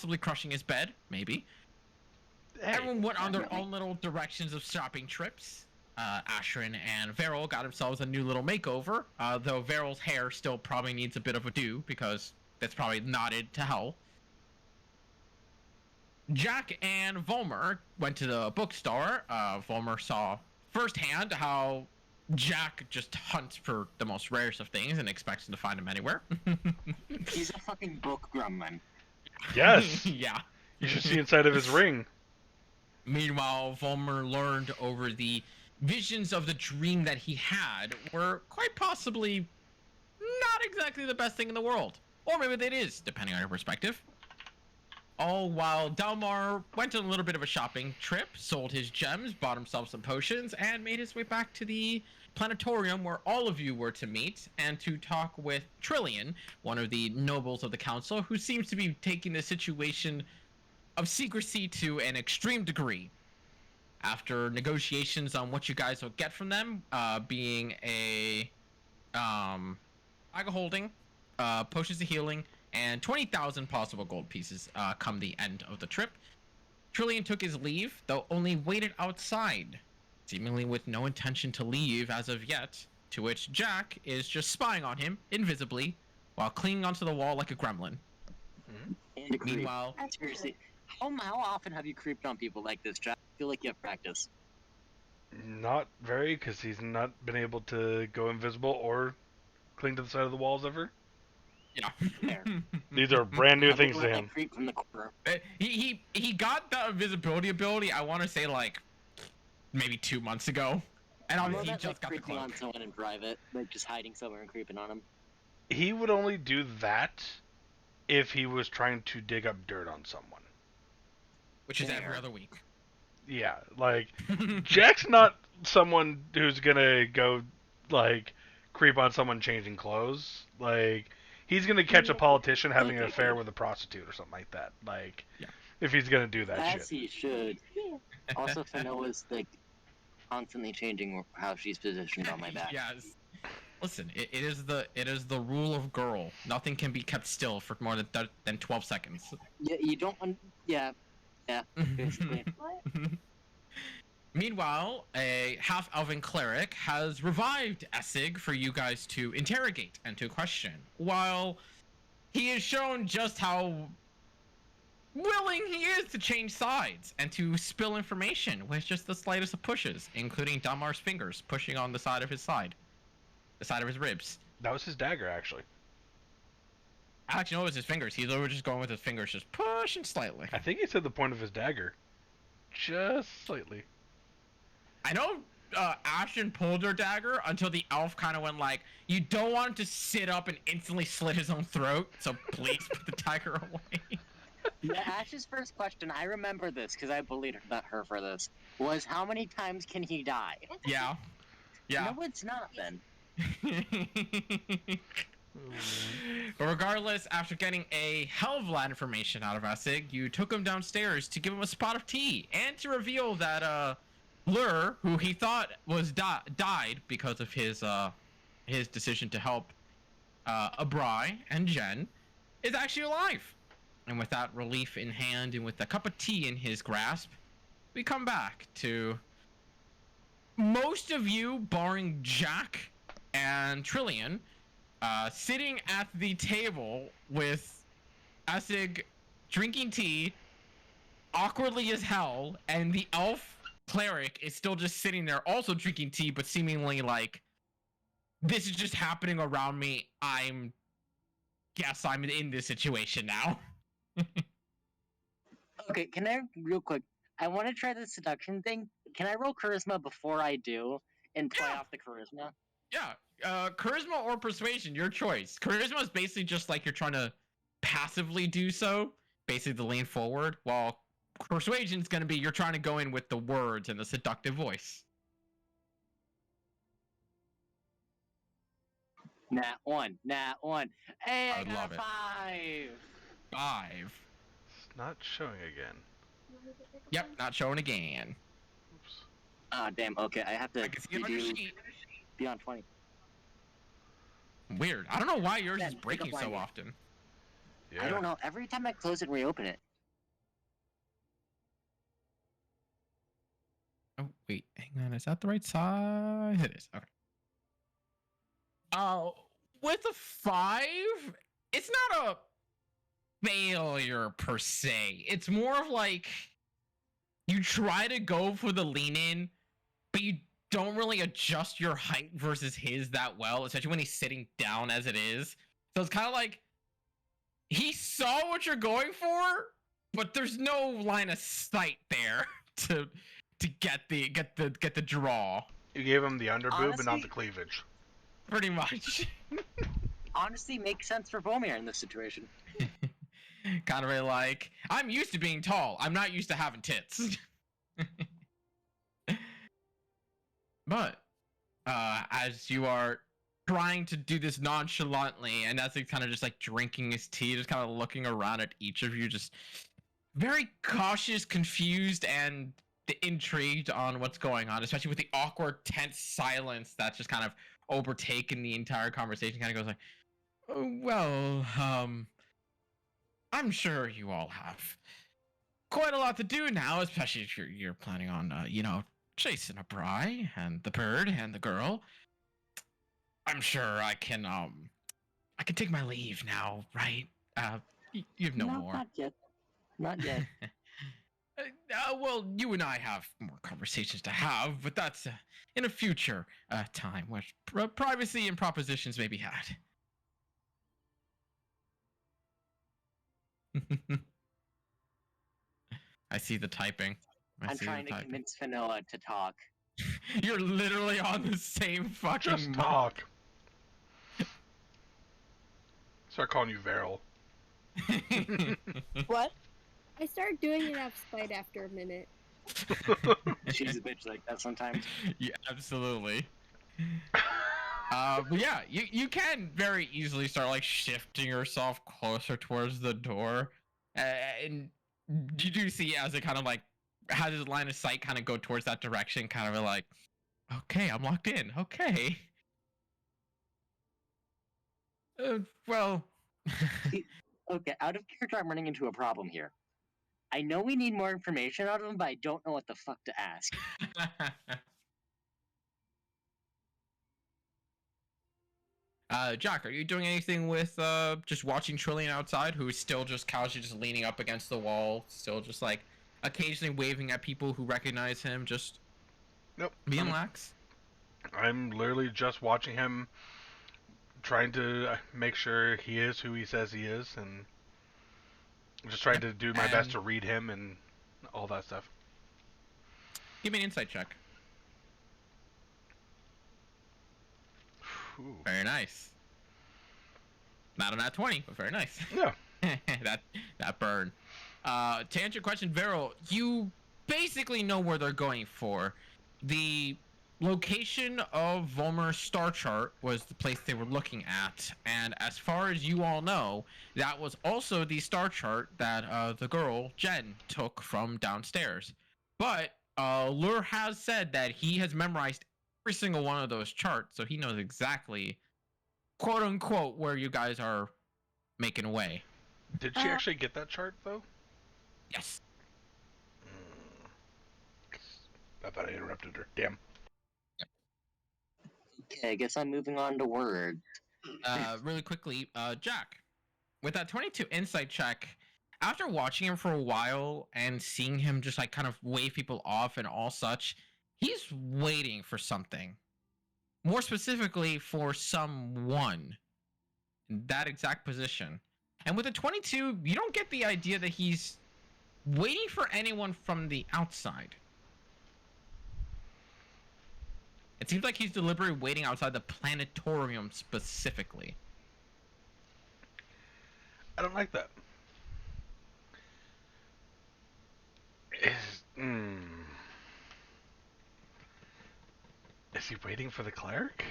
possibly crushing his bed, maybe. Hey, Everyone went on their own little directions of shopping trips. Ashrin and Varel got themselves a new little makeover, though Varel's hair still probably needs a bit of a do because that's probably knotted to hell. Jack and Volmer went to the bookstore. Volmer saw firsthand how Jack just hunts for the most rarest of things and expects to find them anywhere. He's a fucking book gremlin. Yes. Yeah. You should see inside of his ring. Meanwhile, Volmer learned over the visions of the dream that he had were quite possibly not exactly the best thing in the world. Or maybe it is, depending on your perspective. All while Dalmar went on a little bit of a shopping trip, sold his gems, bought himself some potions, and made his way back to the planetarium where all of you were to meet and to talk with Trillian, one of the nobles of the council, who seems to be taking the situation of secrecy to an extreme degree. After negotiations on what you guys will get from them, being a bag of holding, potions of healing, and 20,000 possible gold pieces come the end of the trip. Trillian took his leave, though only waited outside, seemingly with no intention to leave as of yet, to which Jack is just spying on him, invisibly, while clinging onto the wall like a gremlin. And Meanwhile... Seriously, how often have you creeped on people like this, Jack? I feel like you have practice. Not very, because he's not been able to go invisible or cling to the side of the walls ever. Yeah. These are brand new things to him. Creep from the corner. He got the invisibility ability, I want to say, like, maybe 2 months ago. And obviously he just got the cloak. On someone in private, like just hiding somewhere and creeping on him. He would only do that if he was trying to dig up dirt on someone. Which is every other week. Yeah, like, Jack's not someone who's gonna go, like, creep on someone changing clothes. Like, he's gonna catch a politician having an affair with a prostitute or something like that. Like, yeah. If he's gonna do that shit. As he should. Also, Fanoa's, like, constantly changing how she's positioned on my back. Yes. Listen, it is the rule of girl. Nothing can be kept still for more than 12 seconds. Yeah, you don't. Yeah, basically. Meanwhile, a half-elven cleric has revived Essig for you guys to interrogate and to question, while he has shown just how willing he is to change sides and to spill information with just the slightest of pushes, including Damar's fingers pushing on the side of his ribs. That was his dagger, actually. Actually, no, it was his fingers. He's over just going with his fingers, just pushing slightly. I think he said the point of his dagger. Just slightly. I know Ashton pulled her dagger until the elf kind of went like, you don't want him to sit up and instantly slit his own throat, so please put the dagger away. Yeah, Ash's first question, I remember this because I bullied her for this, was how many times can he die? Yeah. Yeah. No, it's not then. But regardless, after getting a hell of a lot of information out of Essig, you took him downstairs to give him a spot of tea and to reveal that Lur, who he thought was died because of his decision to help Abrai and Jen, is actually alive. And with that relief in hand and with a cup of tea in his grasp, we come back to most of you, barring Jack and Trillian, sitting at the table with Essig drinking tea, awkwardly as hell, and the elf cleric is still just sitting there also drinking tea, but seemingly like, this is just happening around me. Guess I'm in this situation now. Okay, can I, real quick, I want to try the seduction thing. Can I roll charisma before I do and play off the charisma? Yeah, charisma or persuasion, your choice. Charisma is basically just like you're trying to passively do so, basically to lean forward, while persuasion is going to be you're trying to go in with the words and the seductive voice. Nat one. Hey, I I'd got love a it. 5. It's not showing again. Yep, not showing again. Oops. Ah, damn. Okay, I have to I can see it on your sheet. beyond 20. Weird. I don't know why yours Yeah, is breaking pick up so line. often. Yeah. I don't know. Every time I close it and reopen it. wait, hang on. Is that the right side? It is. Okay. Uh, with a 5, it's not a failure per se. It's more of like you try to go for the lean in, but you don't really adjust your height versus his that well, especially when he's sitting down as it is. So it's kind of like he saw what you're going for, but there's no line of sight there to get the draw. You gave him the underboob and not Honestly- the cleavage. Pretty much. Honestly, makes sense for Vomir in this situation. Kind of really like, I'm used to being tall. I'm not used to having tits. But as you are trying to do this nonchalantly, and as he's kind of just like drinking his tea, just kind of looking around at each of you, just very cautious, confused, and intrigued on what's going on, especially with the awkward, tense silence that's just kind of overtaken the entire conversation. Kind of goes like, "Oh, well, I'm sure you all have quite a lot to do now, especially if you're planning on, chasing a Bri and the bird and the girl. I'm sure I can take my leave now, right? You have no more. Not yet. Not yet. Well, you and I have more conversations to have, but that's in a future time where privacy and propositions may be had. I see the typing. I'm trying to convince Vanilla to talk. You're literally on the same fucking. Just talk. Start calling you Varel. What? I started doing it out of spite after a minute. She's a bitch like that sometimes. Yeah, absolutely. But yeah, you can very easily start like shifting yourself closer towards the door, and you do see as it kind of like has his line of sight kind of go towards that direction, kind of like, okay, I'm locked in. Okay. Well. Okay, out of character, I'm running into a problem here. I know we need more information out of him, but I don't know what the fuck to ask. Jack, are you doing anything with just watching Trillian outside, who's still just casually just leaning up against the wall, still just like occasionally waving at people who recognize him, just Nope. being lax? I'm literally just watching him, trying to make sure he is who he says he is, and just trying to do my best to read him and all that stuff. Give me an insight check. Ooh. Very nice. Not on that 20, but very nice. Yeah. that burn. To answer your question, Vero, you basically know where they're going for. The location of Volmer's star chart was the place they were looking at, and as far as you all know, that was also the star chart that the girl, Jen, took from downstairs. But Lure has said that he has memorized every single one of those charts, so he knows exactly, quote unquote, where you guys are making away. Did she actually get that chart, though? Yes. I thought I interrupted her. Damn. Okay, I guess I'm moving on to word. Really quickly, Jack, with that 22 insight check, after watching him for a while and seeing him just like kind of wave people off and all such, he's waiting for something. More specifically, for someone in that exact position. And with a 22, you don't get the idea that he's waiting for anyone from the outside. It seems like he's deliberately waiting outside the planetarium specifically. I don't like that. Is he waiting for the cleric?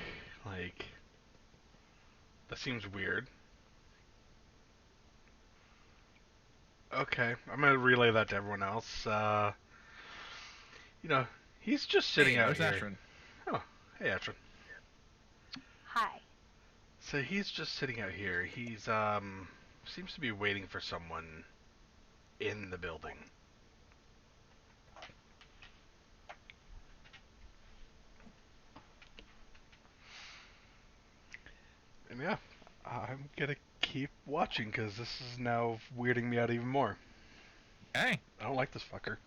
Like, that seems weird. Okay, I'm gonna relay that to everyone else. He's just sitting out here. Astrid. Oh, hey, Astrid. Hi. So he's just sitting out here. He's seems to be waiting for someone in the building. keep watching because this is now weirding me out even more. Hey. I don't like this fucker.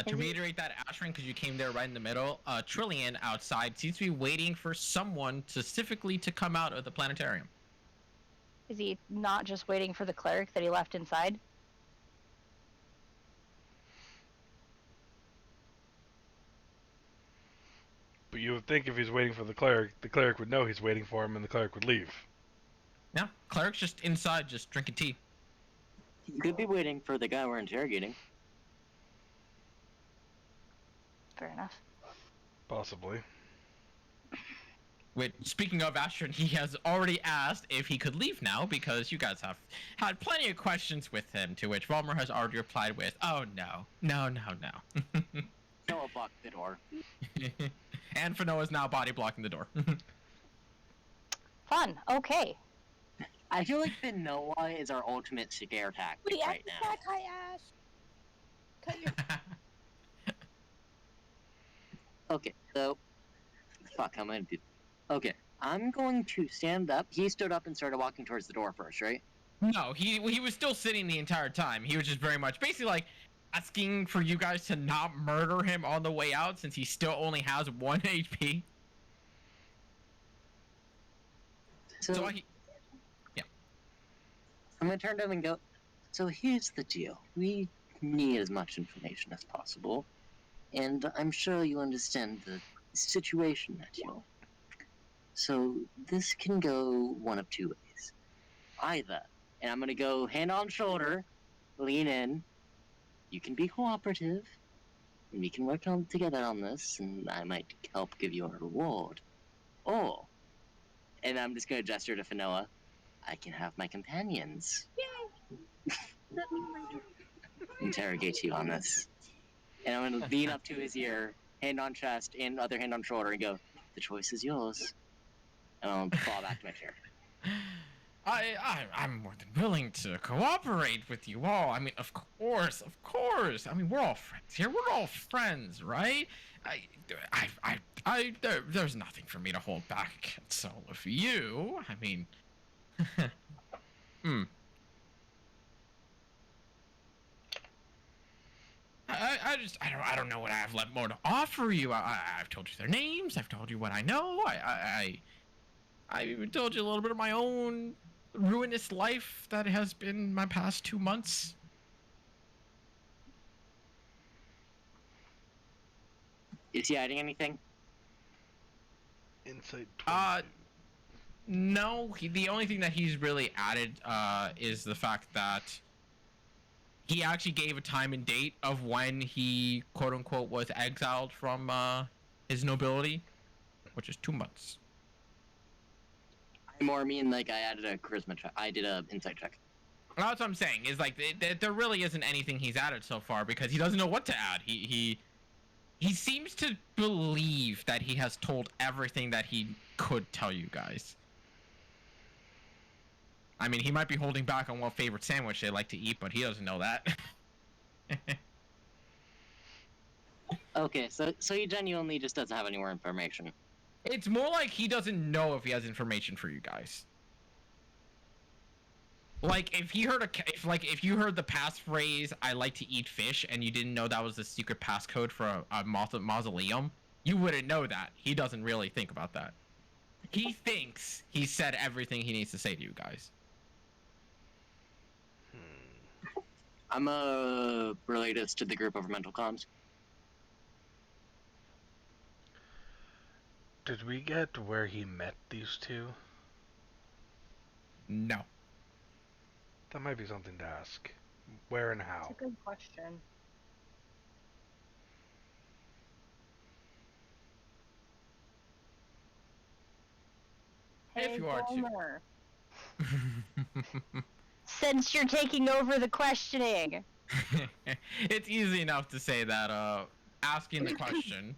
To reiterate that, Ashrin, because you came there right in the middle, Trillian outside seems to be waiting for someone specifically to come out of the planetarium. Is he not just waiting for the cleric that he left inside? But you would think if he's waiting for the cleric would know he's waiting for him and the cleric would leave. Yeah, cleric's just inside, just drinking tea. He could be waiting for the guy we're interrogating. Fair enough. Possibly. Which, speaking of Ashrin, he has already asked if he could leave now because you guys have had plenty of questions with him, to which Vollmer has already replied with, "Oh no, no, no, no." Noah blocked the door. And Fanoa's now body blocking the door. Fun. Okay. I feel like Noah is our ultimate scare tactic right now. I asked. Cut your... Okay, so... Fuck, I'm gonna do... Okay, I'm going to stand up. He stood up and started walking towards the door first, right? No, he was still sitting the entire time. He was just very much basically like asking for you guys to not murder him on the way out since he still only has 1 HP. So I'm gonna turn to him and go, so here's the deal. We need as much information as possible. And I'm sure you understand the situation that you're in. So this can go one of two ways. Either, and I'm gonna go hand on shoulder, lean in, you can be cooperative, and we can work on together on this, and I might help give you a reward. Or, and I'm just gonna gesture to Fanoa, I can have my companions interrogate you on this. And I'm gonna lean up to his ear, hand on chest, and other hand on shoulder, and go, the choice is yours. And I'll fall back to my chair. I'm more than willing to cooperate with you all. I mean, of course. I mean, we're all friends here. We're all friends, right? There's nothing for me to hold back against all of you. I mean, I don't know what I have left more to offer you. I've told you their names. I've told you what I know. I even told you a little bit of my own ruinous life that has been my past 2 months. Is he hiding anything? Insight. No. The only thing that he's really added is the fact that he actually gave a time and date of when he quote unquote was exiled from his nobility, which is 2 months. I more mean like I added a charisma check. I did a insight check. Well, that's what I'm saying. Is like there really isn't anything he's added so far because he doesn't know what to add. He seems to believe that he has told everything that he could tell you guys. I mean, he might be holding back on what favorite sandwich they like to eat, but he doesn't know that. Okay, so he genuinely just doesn't have any more information. It's more like he doesn't know if he has information for you guys. Like if you heard the passphrase "I like to eat fish" and you didn't know that was the secret passcode for a mausoleum, you wouldn't know that. He doesn't really think about that. He thinks he said everything he needs to say to you guys. I'm relay this to the group over mental comms. Did we get where he met these two? No. That might be something to ask. Where and how? That's a good question. If you are to. Gomer. Since you're taking over the questioning. It's easy enough to say that asking the question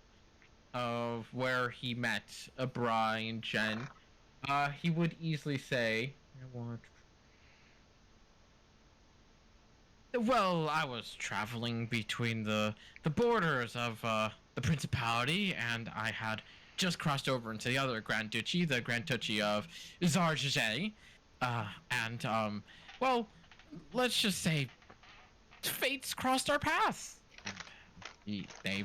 of where he met Abra and Jen, he would easily say, well, I was traveling between the borders of the Principality, and I had just crossed over into the other Grand Duchy, the Grand Duchy of Zarjej. Well, let's just say fates crossed our paths. I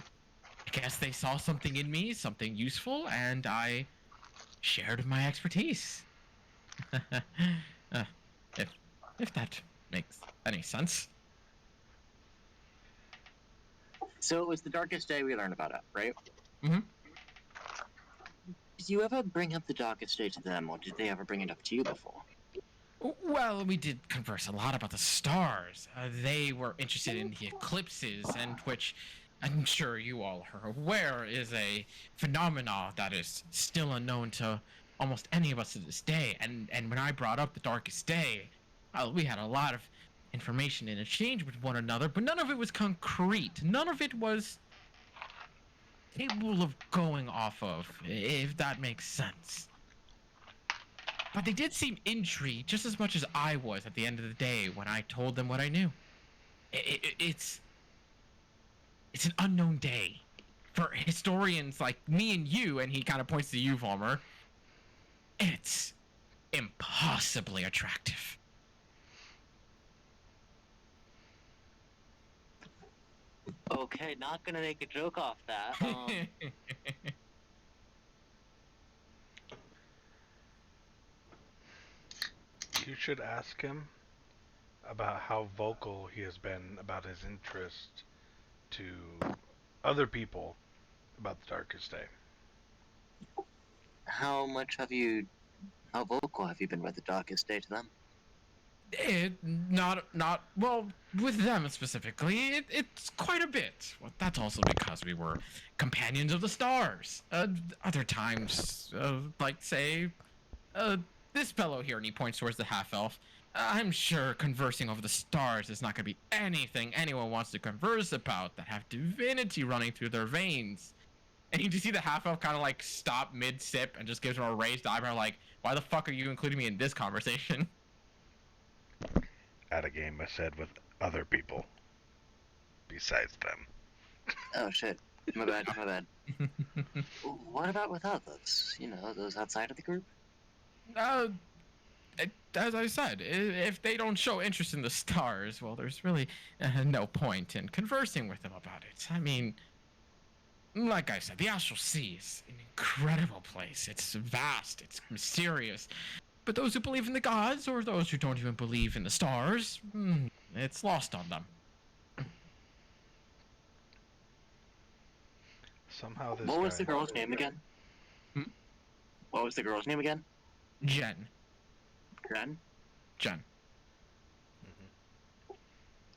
guess they saw something in me, something useful, and I shared my expertise. uh, if if that makes any sense. So it was the darkest day we learned about it, right? Mhm. Did you ever bring up the darkest day to them, or did they ever bring it up to you before? Well, we did converse a lot about the stars. They were interested in the eclipses, and which I'm sure you all are aware is a phenomena that is still unknown to almost any of us to this day. And when I brought up the darkest day, we had a lot of information in exchange with one another, but none of it was concrete. None of it was capable of going off of, if that makes sense. But they did seem intrigued just as much as I was at the end of the day when I told them what I knew. It's an unknown day for historians like me and you, and he kind of points to you, Vollmer. It's impossibly attractive. Okay, not gonna make a joke off that. You should ask him about how vocal he has been about his interest to other people about the darkest day. How vocal have you been with the darkest day to them? Not well with them specifically. It's quite a bit. Well, that's also because we were companions of the stars. Other times, like say, this fellow here, and he points towards the half elf. I'm sure conversing over the stars is not going to be anything anyone wants to converse about that have divinity running through their veins. And you just see the half elf kind of like stop mid sip and just gives her a raised eyebrow, like, "Why the fuck are you including me in this conversation?" At a game, I said, with other people besides them. Oh shit. My bad, my bad. What about with others? You know, those outside of the group? As I said, if they don't show interest in the stars, well, there's really no point in conversing with them about it. I mean, like I said, the Astral Sea is an incredible place. It's vast, it's mysterious. But those who believe in the gods, or those who don't even believe in the stars, it's lost on them. Somehow this What was guy... the girl's name again? Hmm? What was the girl's name again? Jen. Jen? Jen.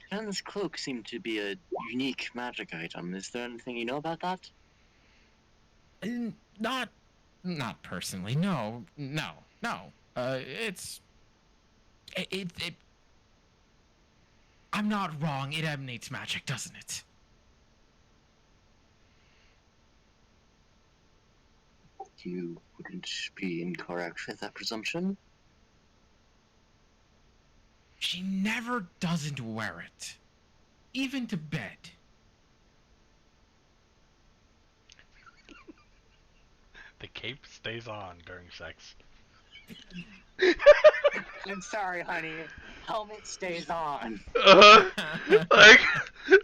Jen's cloak seemed to be a unique magic item. Is there anything you know about that? Not personally. No. It's it. I'm not wrong. It emanates magic, doesn't it? You wouldn't be incorrect with that presumption. She never doesn't wear it, even to bed. The cape stays on during sex. I'm sorry, honey. Helmet stays on. Like,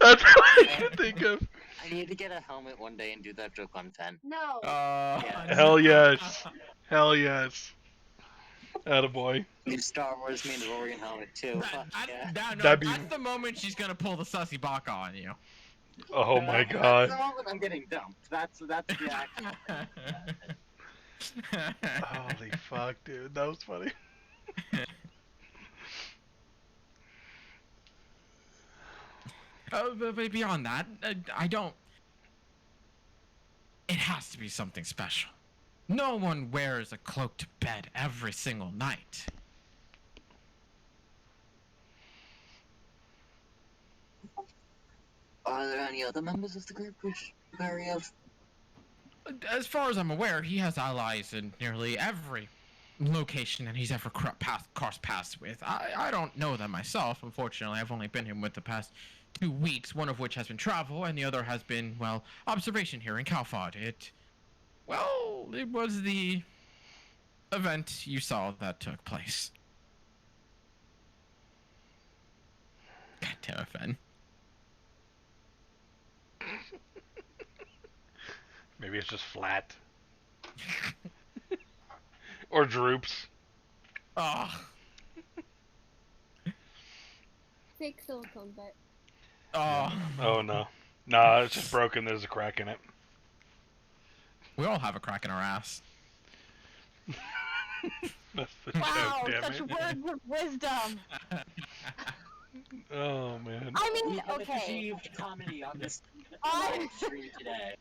that's all I can think of. I need to get a helmet one day and do that joke on Fen. No. Yeah. Hell yes. Hell yes. Attaboy. New Star Wars Mandalorian helmet too. Fuck yeah. That'd be- That's the moment she's gonna pull the sussy baka on you. Oh my That's god. the moment I'm getting dumped. That's the action. Holy fuck, dude. That was funny. But beyond that, I don't. It has to be something special. No one wears a cloak to bed every single night. Are there any other members of the group we should be wary of? As far as I'm aware, he has allies in nearly every location that he's ever crossed paths with. I don't know them myself, unfortunately. I've only been here with the past 2 weeks, one of which has been travel, and the other has been, well, observation here in Calfod. It was the event you saw that took place. God damn it, Finn. Maybe it's just flat. Or droops. Oh. Fake silicone butt. Oh. Oh no. Nah, it's just broken. There's a crack in it. We all have a crack in our ass. That's the Wow, joke, damn such it. words of wisdom. Oh man. I We mean, have okay. achieved comedy on this I- live stream today.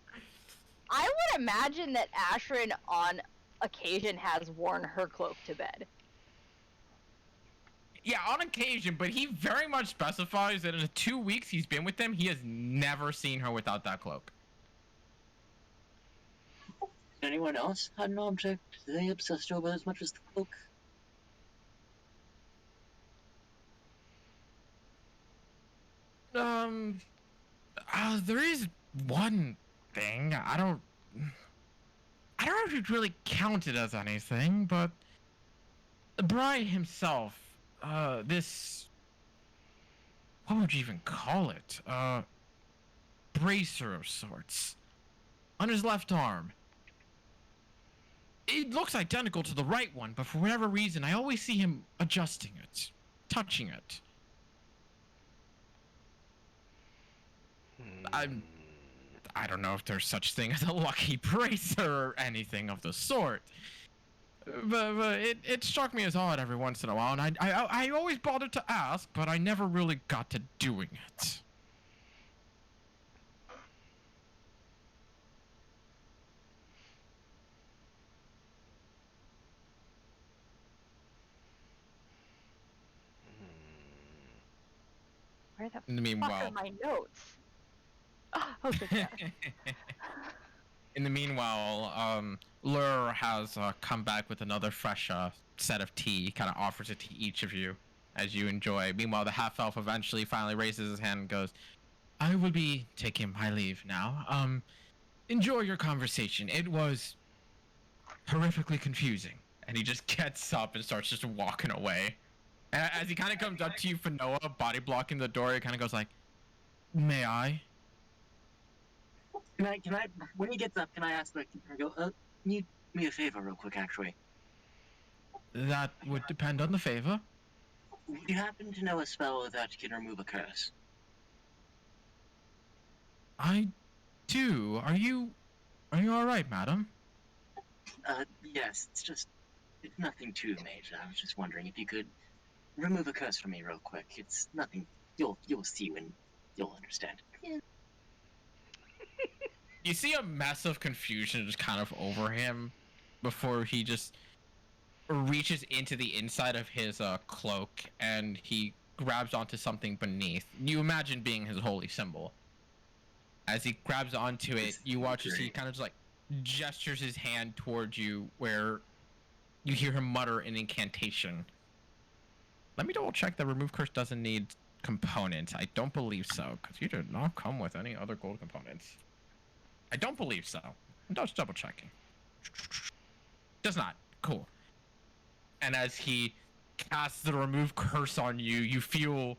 I would imagine that Ashrin on occasion has worn her cloak to bed. Yeah, on occasion, but he very much specifies that in the 2 weeks he's been with them, he has never seen her without that cloak. Anyone else had an object they obsessed over as much as the cloak? There is one thing. I don't know if you'd really count it as anything, but Bry himself, this, what would you even call it? Bracer of sorts on his left arm. It looks identical to the right one, but for whatever reason, I always see him adjusting it, touching it. I don't know if there's such thing as a lucky bracer or anything of the sort. But it struck me as odd every once in a while, and I always bothered to ask, but I never really got to doing it. Where the In the fuck meanwhile, are my notes? Oh, good God. in the meanwhile, Lur has come back with another fresh set of tea. Kind of offers it to each of you as you enjoy. Meanwhile, the half elf eventually finally raises his hand and goes, "I will be taking my leave now. Enjoy your conversation. It was horrifically confusing." And he just gets up and starts just walking away. And as he kind of comes up to you, Fanoa, body blocking the door, he kind of goes like, "May I?" Can I, when he gets up, can I ask, like, can I go, can you do me a favor real quick, actually? That would depend on the favor. Would you happen to know a spell that can remove a curse? I do. Are you all right, madam? Yes, it's nothing too major. I was just wondering if you could remove a curse for me real quick. It's nothing, you'll see when you'll understand. You see a mess of confusion just kind of over him before he just reaches into the inside of his cloak and he grabs onto something beneath. You imagine being his holy symbol. As he grabs onto it, you watch as he kind of just like gestures his hand towards you where you hear him mutter an incantation. Let me double check that remove curse doesn't need components. I don't believe so, because you did not come with any other gold components. I don't believe so. I'm just double checking. Does not. Cool. And as he casts the remove curse on you, you feel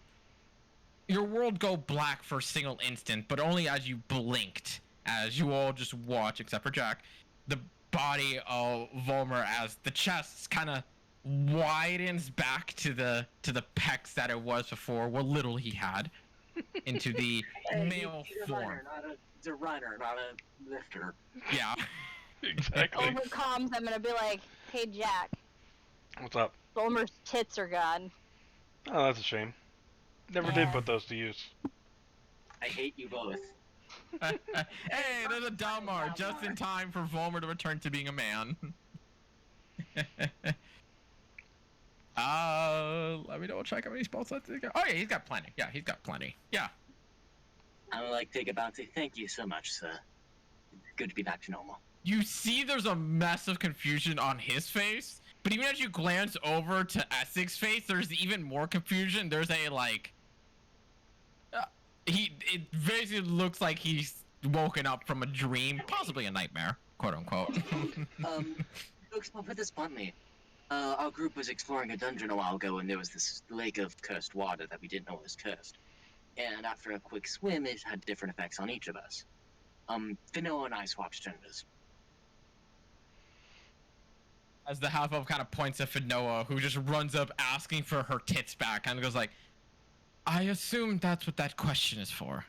your world go black for a single instant, but only as you blinked, as you all just watch, except for Jack, the body of Volmer as the chest kind of widens back to the pecs that it was before, what little he had, into the male he's form. He's a runner, not a lifter. Yeah. Exactly. Over comms, I'm gonna be like, "Hey Jack, What's up? Bulmer's tits are gone." Oh, that's a shame. Never did put those to use. I hate you both. Hey, there's a Dalmar just in time for Volmer to return to being a man. Let me double check how many spell slots he's got. Oh yeah, he's got plenty. Yeah, he's got plenty. Yeah. I would like to take a bow. Thank you so much, sir. Good to be back to normal. You see there's a mess of confusion on his face, but even as you glance over to Essex's face, there's even more confusion. There's a like it basically looks like he's woken up from a dream, possibly a nightmare, quote unquote. To put this bluntly, our group was exploring a dungeon a while ago, and there was this lake of cursed water that we didn't know was cursed. And after a quick swim, it had different effects on each of us. Finoa and I swapped genders. As the half elf kind of points at Finoa, who just runs up asking for her tits back, and goes like, "I assume that's what that question is for."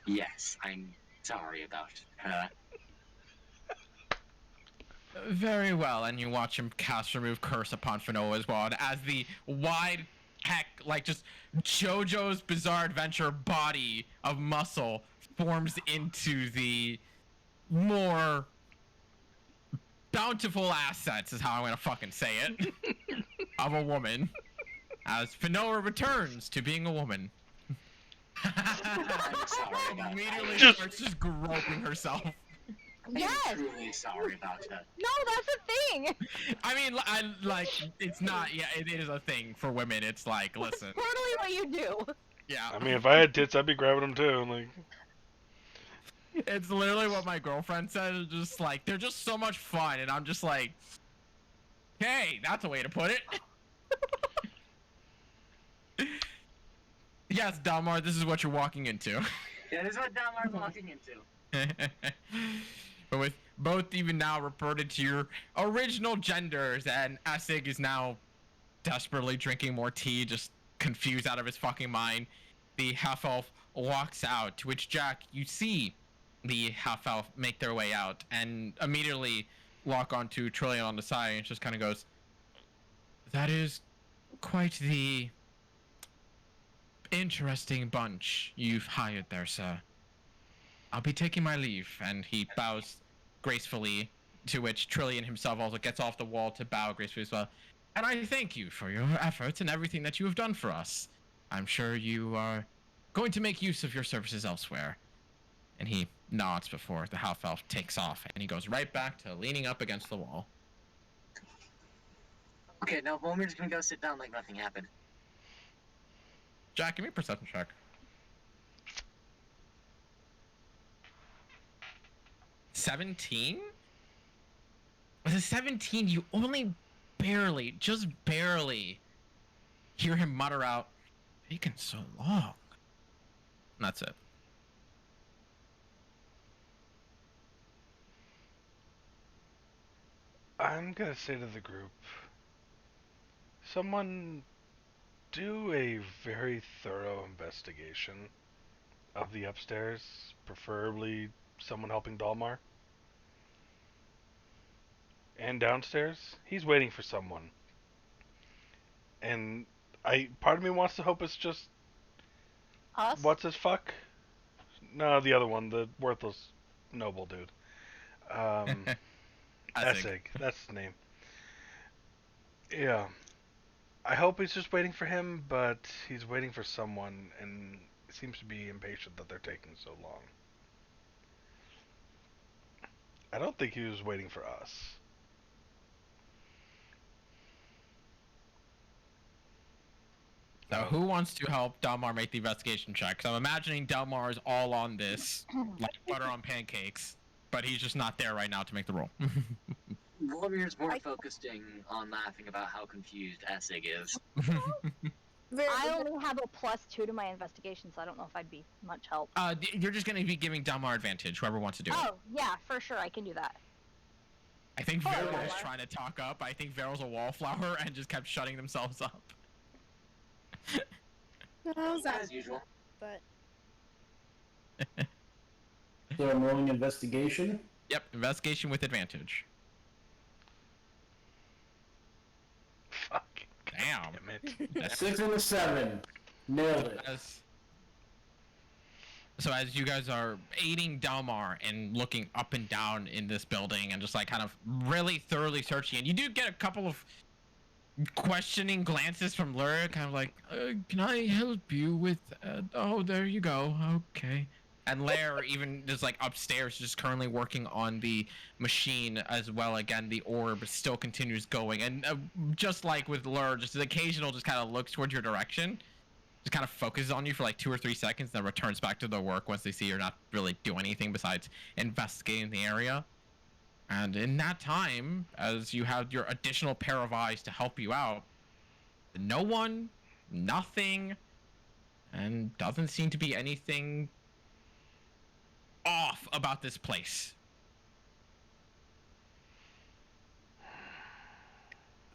Yes, I'm sorry about her. Very well, and you watch him cast Remove Curse upon Finoa as well, and as the wide heck, like just JoJo's Bizarre Adventure body of muscle forms into the more bountiful assets, is how I'm gonna fucking say it, of a woman, as Finoa returns to being a woman. I'm sorry about Immediately Just- starts just groping herself. Yes. I'm truly sorry about her. No, that's a thing. I mean, I like it's not. Yeah, it is a thing for women. It's like, listen, Totally what you do. yeah. I mean, if I had tits, I'd be grabbing them too. Like, It's literally what my girlfriend said. It's just like they're just so much fun, and I'm just like, hey, that's a way to put it. Yes, Dalmar, this is what you're walking into. Yeah, this is what Dalmar's walking into. But with both even now reverted to your original genders, and Essig is now desperately drinking more tea, just confused out of his fucking mind, the half-elf walks out, to which, Jack, you see the half-elf make their way out, and immediately lock onto Trillian on the side, and just kind of goes, "That is quite the interesting bunch you've hired there, sir. I'll be taking my leave," and he bows gracefully, to which Trillian himself also gets off the wall to bow gracefully as well. "And I thank you for your efforts and everything that you have done for us. I'm sure you are going to make use of your services elsewhere." And he nods before the half-elf takes off, and he goes right back to leaning up against the wall. Okay, now Vomir's gonna go sit down like nothing happened. Jack, give me a perception check. 17? With a 17, you only barely, just barely, hear him mutter out, "Taken so long." And that's it. I'm gonna say to the group, someone do a very thorough investigation of the upstairs, preferably someone helping Dalmar. And downstairs, he's waiting for someone. And part of me wants to hope it's just Us? what's his fuck? No, the other one, the worthless noble dude. Essig, that's his name. Yeah. I hope he's just waiting for him, but he's waiting for someone, and seems to be impatient that they're taking so long. I don't think he was waiting for us. So who wants to help Dalmar make the investigation check? Because I'm imagining Dalmar is all on this, like butter on pancakes, but he's just not there right now to make the roll. Vomir's more focusing on laughing about how confused Essig is. I only have a +2 to my investigation, so I don't know if I'd be much help. You're just going to be giving Dalmar advantage, whoever wants to do it. Oh, yeah, for sure, I can do that. I think Oh, Vero yeah. was trying to talk up. I think Vero's a wallflower and just kept shutting themselves up. As usual. But So I'm rolling investigation. Yep, investigation with advantage. Fuck. Damn. Damn it. 6 and a 7. Nailed it. So as you guys are aiding Dalmar and looking up and down in this building and just like kind of really thoroughly searching, and you do get a couple of questioning glances from Lyra, kind of like, "Can I help you with? Oh, there you go. Okay." And Lair even just like upstairs, just currently working on the machine as well. Again, the orb still continues going, and just like with Lyra, just an occasional just kind of looks towards your direction. Just kind of focuses on you for like 2 or 3 seconds, then returns back to their work once they see you're not really doing anything besides investigating the area. And in that time, as you have your additional pair of eyes to help you out, no one, nothing, and doesn't seem to be anything off about this place.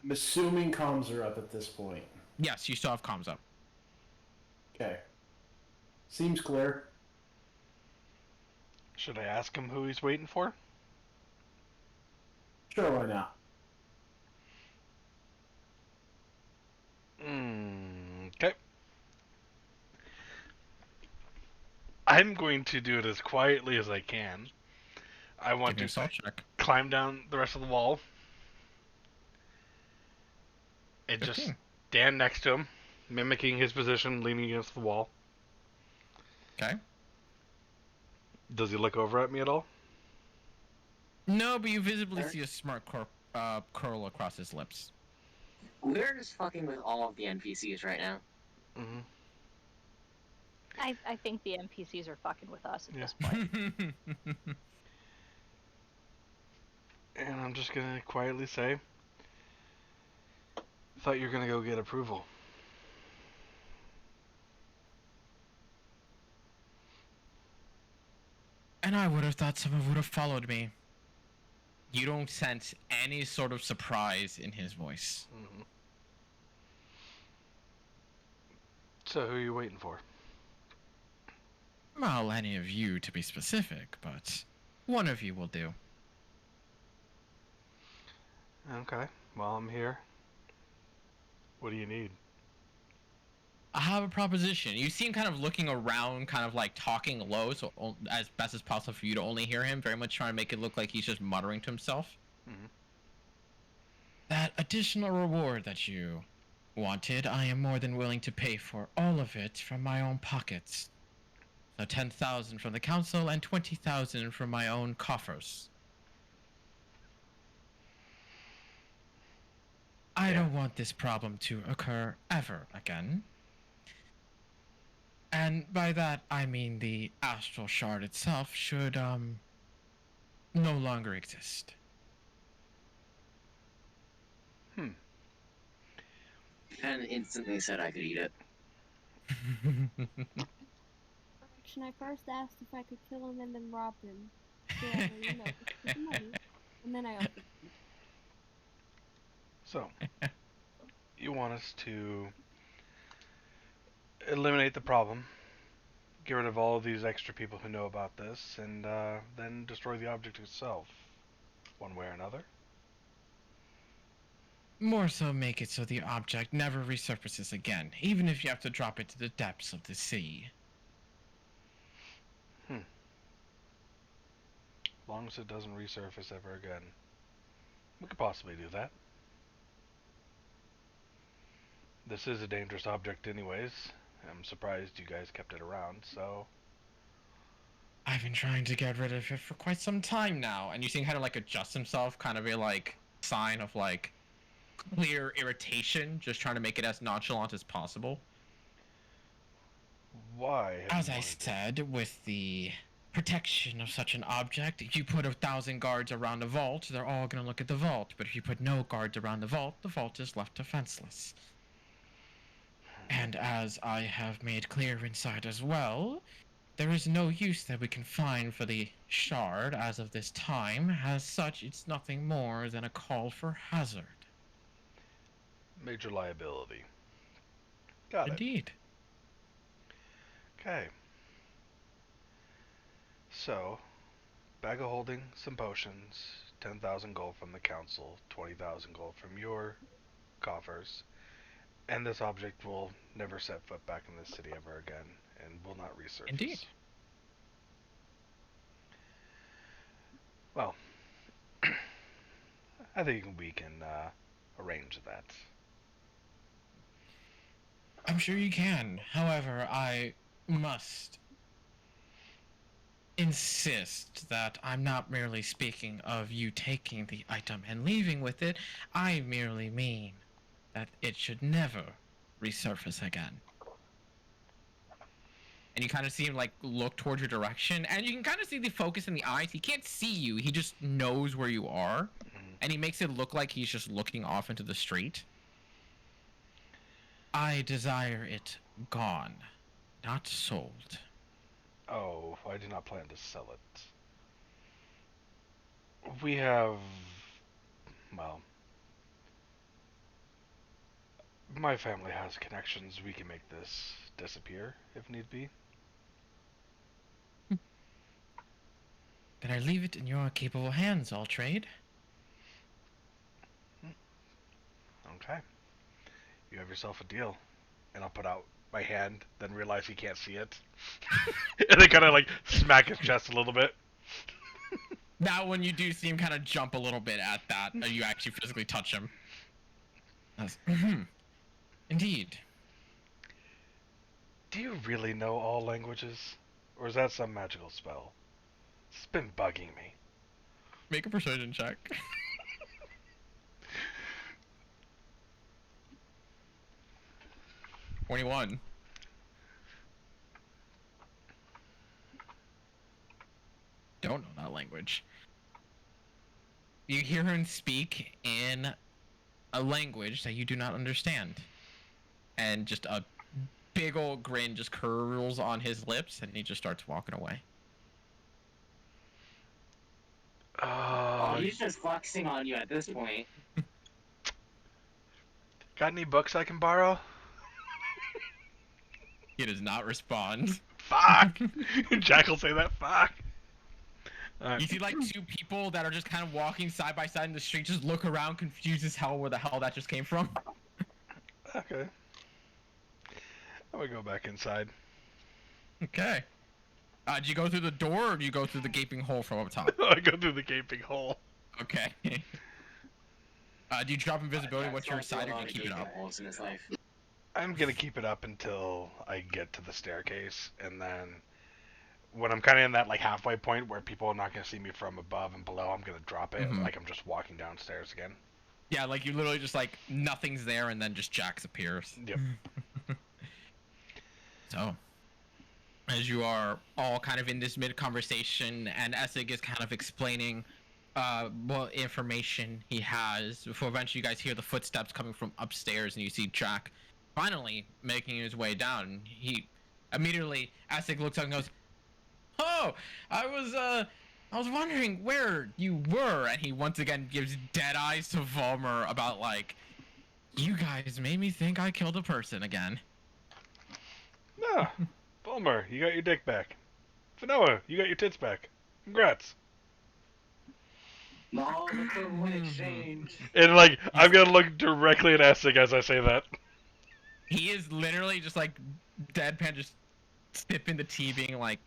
I'm assuming comms are up at this point. Yes, you still have comms up. Okay. Seems clear. Should I ask him who he's waiting for? Sure, why not? Okay. I'm going to do it as quietly as I can. I want Give me a to assault check. climb down the rest of the wall and just 15. stand next to him, mimicking his position, leaning against the wall. Okay. Does he look over at me at all? No, but you visibly see a smart curl across his lips. We're just fucking with all of the NPCs right now. Mm-hmm. I think the NPCs are fucking with us at Yeah. this point. And I'm just gonna quietly say, thought you were gonna go get approval. And I would have thought someone would have followed me. You don't sense any sort of surprise in his voice. Mm-hmm. So who are you waiting for? Well, any of you to be specific, but one of you will do. Okay, well, I'm here. What do you need? I have a proposition. You see him kind of looking around, kind of like talking low, so as best as possible for you to only hear him, very much trying to make it look like he's just muttering to himself. Mhm. That additional reward that you wanted, I am more than willing to pay for all of it from my own pockets. So 10,000 from the council and 20,000 from my own coffers. I don't want this problem to occur ever again. And by that, I mean the astral shard itself should, no longer exist. And instantly said I could eat it. Action, I first asked if I could kill him and then rob him. Yeah, you know, with the money. And then I offered him. So, you want us to eliminate the problem, get rid of all of these extra people who know about this, and then destroy the object itself, one way or another? More so make it so the object never resurfaces again, even if you have to drop it to the depths of the sea. As long as it doesn't resurface ever again. We could possibly do that. This is a dangerous object anyways. I'm surprised you guys kept it around, so... I've been trying to get rid of it for quite some time now, and you see him kind of like adjust himself, kind of a like sign of like clear irritation, just trying to make it as nonchalant as possible. Why? As I said, with the protection of such an object, if you put 1,000 guards around the vault, they're all gonna look at the vault. But if you put no guards around the vault is left defenseless. And as I have made clear inside as well, there is no use that we can find for the shard as of this time. As such, it's nothing more than a call for hazard. Major liability. Got it. Indeed. Okay. So, bag of holding, some potions, 10,000 gold from the council, 20,000 gold from your coffers, and this object will never set foot back in this city ever again, and will not resurface. Indeed. Well, I think we can arrange that. I'm sure you can. However, I must insist that I'm not merely speaking of you taking the item and leaving with it. I merely mean that it should never resurface again. And you kind of see him like look towards your direction, and you can kind of see the focus in the eyes. He can't see you, he just knows where you are, and he makes it look like he's just looking off into the street. I desire it gone. not sold. Oh, I do not plan to sell it. We have, well, my family has connections. We can make this disappear if need be. Then I leave it in your capable hands, all trade. Okay. You have yourself a deal. And I'll put out my hand, then realize he can't see it. And then kind of like smack his chest a little bit. Now, when you do see him kind of jump a little bit at that, you actually physically touch him. Indeed. Do you really know all languages? Or is that some magical spell? It's been bugging me. Make a persuasion check. 21. Don't know that language. You hear him speak in a language that you do not understand. And just a big old grin just curls on his lips, and he just starts walking away. Oh, he's just flexing on you at this point. Got any books I can borrow? He does not respond. Fuck! Jack will say that, fuck! You see like two people that are just kind of walking side by side in the street, just look around confused as hell where the hell that just came from. Okay. I'm gonna go back inside. Okay. Do you go through the door or do you go through the gaping hole from up top? I go through the gaping hole. Okay. Do you drop invisibility? What's your side or do you keep it up? Holes in his life. I'm gonna keep it up until I get to the staircase, and then when I'm kind of in that like halfway point where people are not gonna see me from above and below, I'm gonna drop it like I'm just walking downstairs again. Yeah, like you literally just like nothing's there and then just Jax appears. Yep. So, as you are all kind of in this mid-conversation and Essig is kind of explaining what information he has before eventually you guys hear the footsteps coming from upstairs and you see Jack finally making his way down. He immediately, Essig looks up and goes, "Oh, I was wondering where you were," and he once again gives dead eyes to Volmer about like, "You guys made me think I killed a person again." No, Bulmer, you got your dick back. Fanoa, you got your tits back. Congrats. No, the exchange. And like, I'm gonna look directly at Essig as I say that. He is literally just like deadpan, just sipping the tea, being like,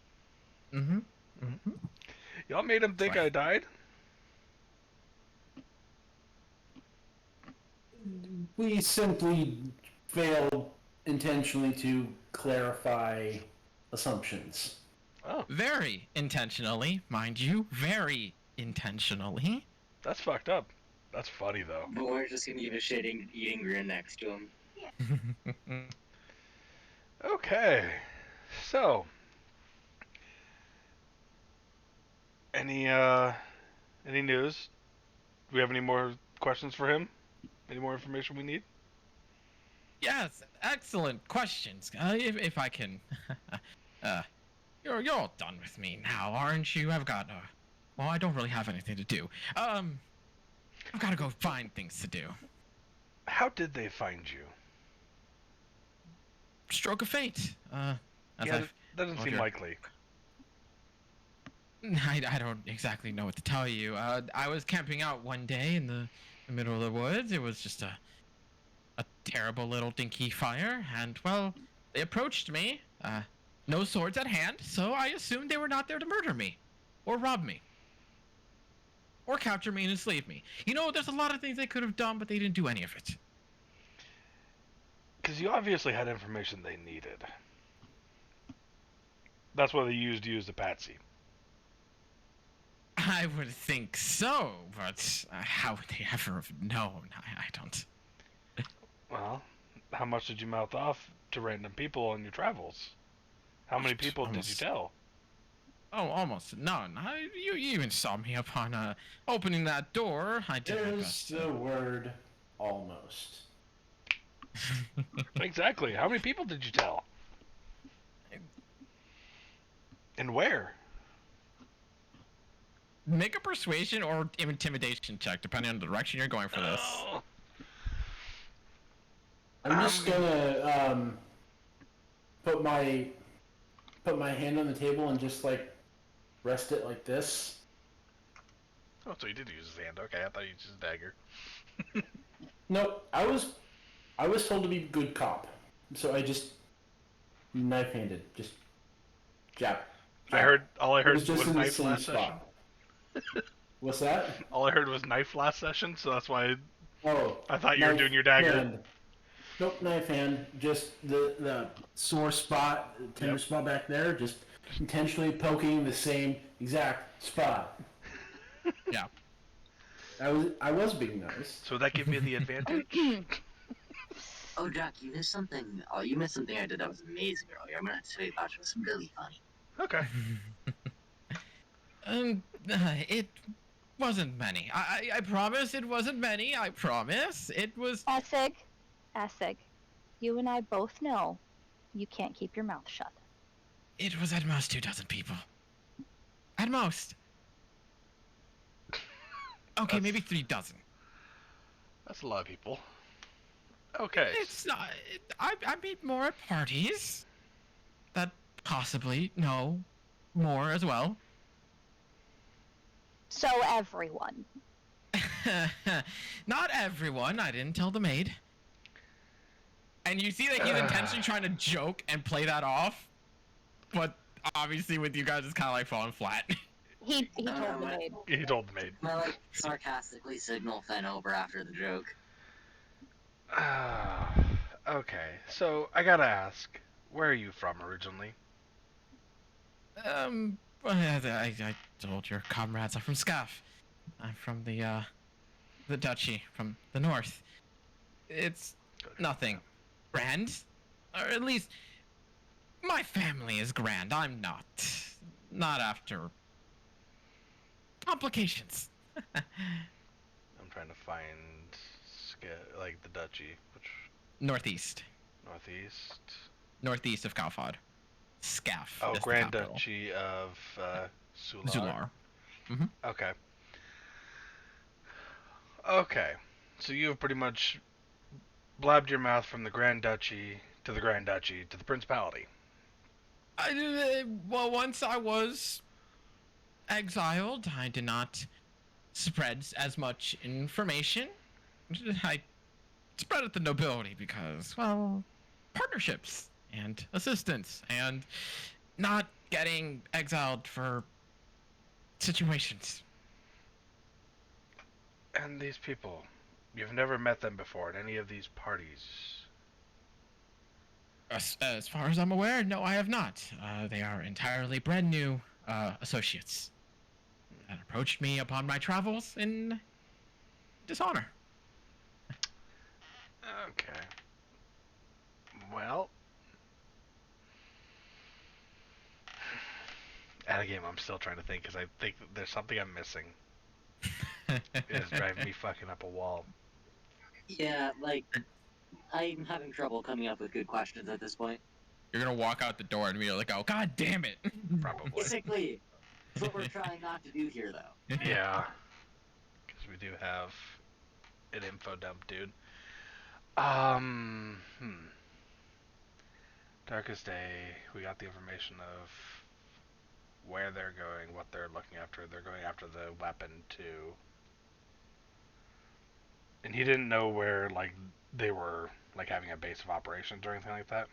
Y'all made him think I died? We simply failed intentionally to clarify assumptions. Oh, very intentionally, mind you, very intentionally. that's fucked up. That's funny though. But we're just gonna give a shit eating grin next to him. Okay, so any news? Do we have any more questions for him? Any more information we need? Yes, excellent questions. If I can, you're all done with me now, aren't you? I've got well, I don't really have anything to do. I've got to go find things to do. How did they find you? Stroke of fate. As Yeah, I've that doesn't told seem you. likely. I don't exactly know what to tell you. I was camping out one day in the middle of the woods. It was just a terrible little dinky fire, and well, they approached me. No swords at hand, so I assumed they were not there to murder me, or rob me, or capture me and enslave me. You know, there's a lot of things they could have done, but they didn't do any of it. Because you obviously had information they needed. That's why they used you as a patsy. I would think so, but how would they ever have known? I don't. Well, how much did you mouth off to random people on your travels? How many people did you tell? Oh, almost none. You even saw me upon opening that door. I did my There's best. the word almost. Exactly. How many people did you tell? And where? Make a persuasion or intimidation check, depending on the direction you're going for this. Oh. I'm just gonna put my hand on the table and just like rest it like this. Oh, so he did use his hand. Okay, I thought he used his dagger. Nope, I was told to be good cop, so I just knife-handed, just jab. All I It heard was just was in the knife same last session. spot. What's that? All I heard was knife last session, so that's why Oh, I thought you were knife doing your dagger. hand. Nope, knife hand. Just the sore spot, tender Yep. spot back there. Just intentionally poking the same exact spot. Yeah. I was being nice. So would that give me the advantage? Oh, Jack, you missed something. Oh, you missed something I did that was amazing earlier. I'm gonna tell you about it. It was really funny. Okay. It wasn't many. I promise it wasn't many. I promise. It was. Essig, you and I both know you can't keep your mouth shut. It was at most 24 people. At most. Okay, maybe 36. That's a lot of people. Okay. It's not. I meet more at parties. That possibly know more as well. So everyone. Not everyone. I didn't tell the maid. And you see that he's intentionally trying to joke and play that off, but obviously with you guys it's kind of like falling flat. He told the maid. He told the maid. I like sarcastically signal Fen over after the joke. Okay, so I gotta ask, where are you from originally? I told your comrades I'm from Scaff. I'm from the duchy, from the north. It's nothing grand, or at least my family is grand. I'm not. Not after complications. I'm trying to find like the duchy, which Northeast. Northeast of Kalfad. Scaff. Oh, is the Grand capital. Duchy of Sular. Zular. Okay. Okay. So you have pretty much blabbed your mouth from the Grand Duchy to the Grand Duchy to the Principality. Well, once I was exiled, I did not spread as much information. I spread it to nobility because, well, partnerships and assistance and not getting exiled for situations. And these people, you've never met them before at any of these parties. As far as I'm aware, no, I have not. They are entirely brand new associates that approached me upon my travels in dishonor. Okay. Well, at a game, I'm still trying to think because I think that there's something I'm missing. It's driving me fucking up a wall. Yeah, like, I'm having trouble coming up with good questions at this point. You're gonna walk out the door and be like, "Oh, God damn it!" Probably. Basically, that's what we're trying not to do here, though. Yeah. Because we do have an info dump, dude. Darkest Day, we got the information of where they're going, what they're looking after. They're going after the weapon, too. And he didn't know where, like, they were, like, having a base of operations or anything like that?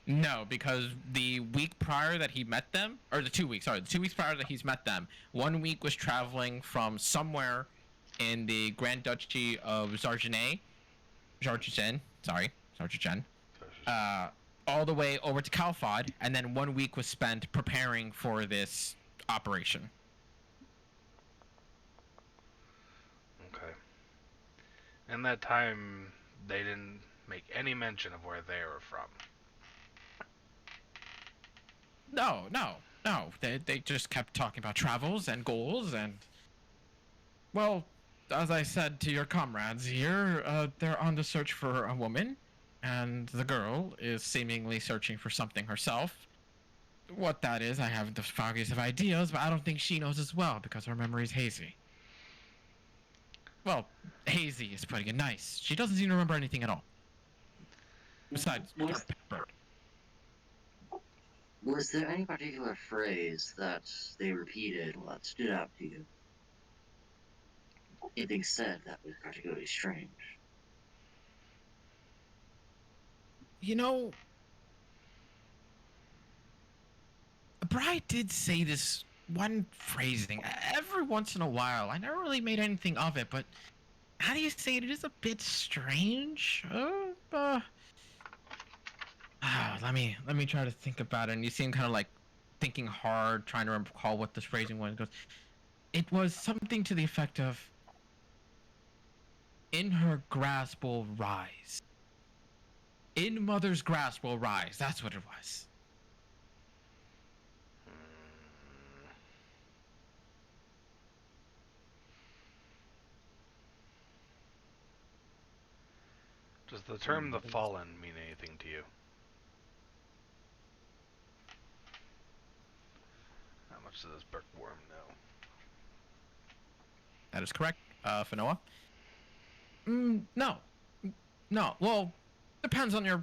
No, because the week prior that he met them, or the 2 weeks, sorry, the 2 weeks prior that he's met them, 1 week was traveling from somewhere in the Grand Duchy of Zarjan, all the way over to Kalfad, and then 1 week was spent preparing for this operation. Okay. In that time, they didn't make any mention of where they were from. No. They just kept talking about travels and goals and... Well, as I said to your comrades here, they're on the search for a woman, and the girl is seemingly searching for something herself. what that is, I haven't the foggiest of ideas, but I don't think she knows as well because her memory's hazy. Well, hazy is putting it nice. She doesn't seem to remember anything at all. Besides her Was, pet bird. was there any particular phrase that they repeated that stood out to you? Anything said that was particularly strange? You know, Bri did say this one phrasing every once in a while. I never really made anything of it, but how do you say it? It is a bit strange. Let me try to think about it. And you seem kind of like thinking hard, trying to recall what this phrasing was. It goes, it was something to the effect of, "In her grasp will rise. In mother's grasp will rise." That's what it was. Does the term "the fallen" mean anything to you? How much does this bookworm know? That is correct, Fanoa. No. No. Well, depends on your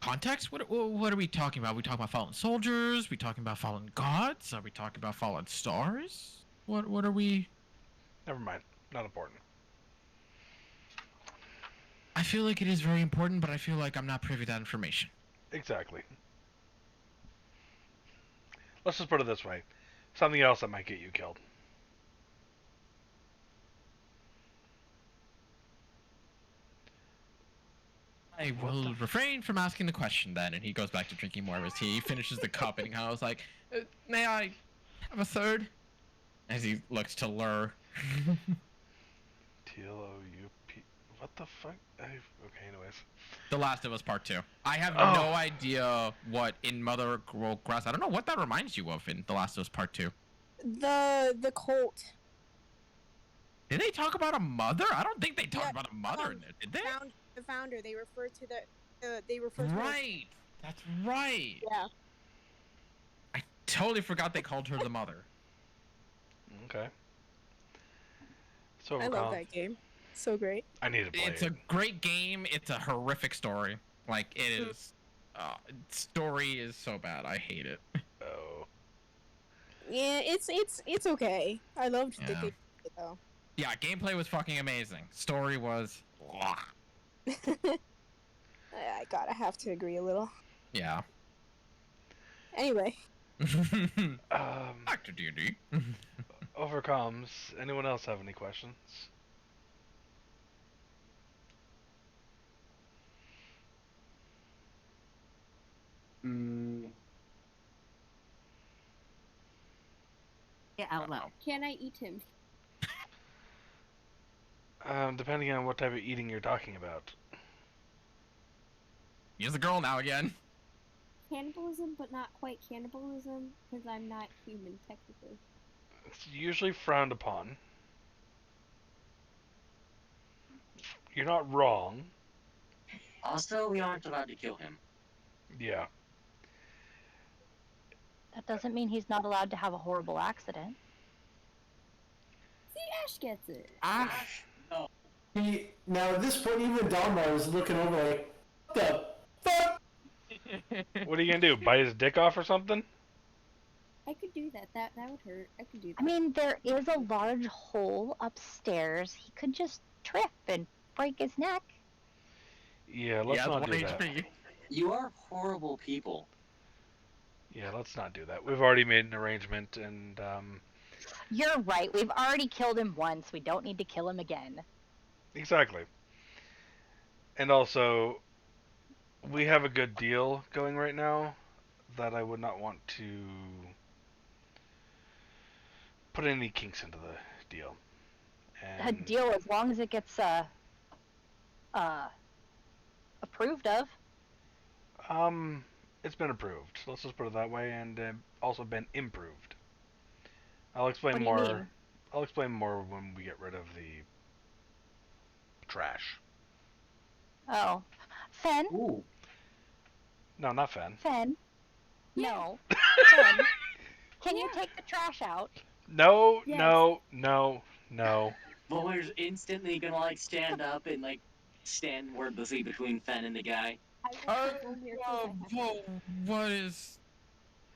context. What are we talking about? Are we talking about fallen soldiers? Are we talking about fallen gods? Are we talking about fallen stars? What are we? Never mind. Not important. I feel like it is very important, but I feel like I'm not privy to that information. Exactly. Let's just put it this way. Something else that might get you killed. I will refrain from asking the question then, and he goes back to drinking more of his tea. He finishes the cup, and he kind of was like, "May I have a third?" As he looks to Lur. T-L-O-U-P... What the fuck? Okay, anyways. The Last of Us Part 2. I have Oh. no idea what in Mother Grass. I don't know what that reminds you of in The Last of Us Part 2. The cult. Did they talk about a mother? I don't think they talked Yeah, about a mother in it, did they? The founder. They refer to they refer to her. Right. That's right. Yeah. I totally forgot they called her the mother. Okay. So I love that game. So great. I need to play It's it. a great game. It's a horrific story. Like, it is. Story is so bad. I hate it. Oh. Yeah, it's okay. I loved the Yeah. game though. Yeah, gameplay was fucking amazing. Story was. I gotta have to agree a little. Yeah. Anyway, Back to D&D. Overcomes. Anyone else have any questions? Yeah, out loud. Can I eat him? Depending on what type of eating you're talking about. He's a girl now again. Cannibalism, but not quite cannibalism, because I'm not human, technically. It's usually frowned upon. You're not wrong. Also, we aren't allowed to kill him. Yeah. That doesn't mean he's not allowed to have a horrible accident. See, Ash gets it. Ash. No. Now at this point, even Dalmar was looking over like, what the fuck? What are you gonna do? Bite his dick off or something? I could do that. That would hurt. I could do that. I mean, there is a large hole upstairs. He could just trip and break his neck. Yeah, let's Yeah, not it's do 1 that. HP. You are horrible people. Yeah, let's not do that. We've already made an arrangement, and You're right. We've already killed him once. We don't need to kill him again. exactly. And also, we have a good deal going right now that I would not want to put any kinks into the deal. A And deal as long as it gets approved of. it's been approved. Let's just put it that way, and also been improved. I'll explain What do you more. mean? I'll explain more when we get rid of the trash. Oh, Fen, Ooh. No, not Fen. Fen, No. Finn, can you take the trash out? No, Yes. no, no, no. Vollmer's instantly gonna like stand up and like stand wordlessly between Fen and the guy. I will keep Volmir till I have to. whoa, what is...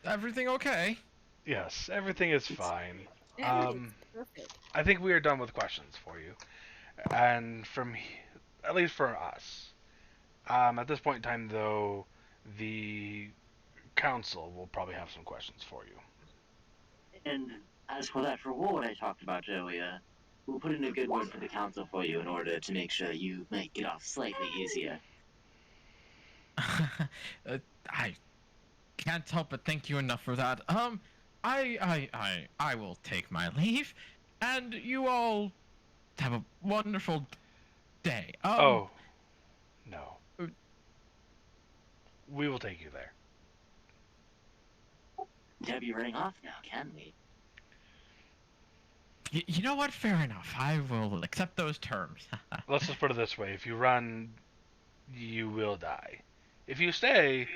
Everything okay? Yes, everything is fine. Everything's perfect. I think we are done with questions for you, and at least for us. At this point in time, though, the council will probably have some questions for you. And as for that reward I talked about earlier, we'll put in a good word for the council for you in order to make sure you might get off slightly easier. I can't help but thank you enough for that. I will take my leave, and you all have a wonderful day. Oh, no. We will take you there. Can't be running off now, can we? You know what? Fair enough. I will accept those terms. Let's just put it this way. If you run, you will die. If you stay,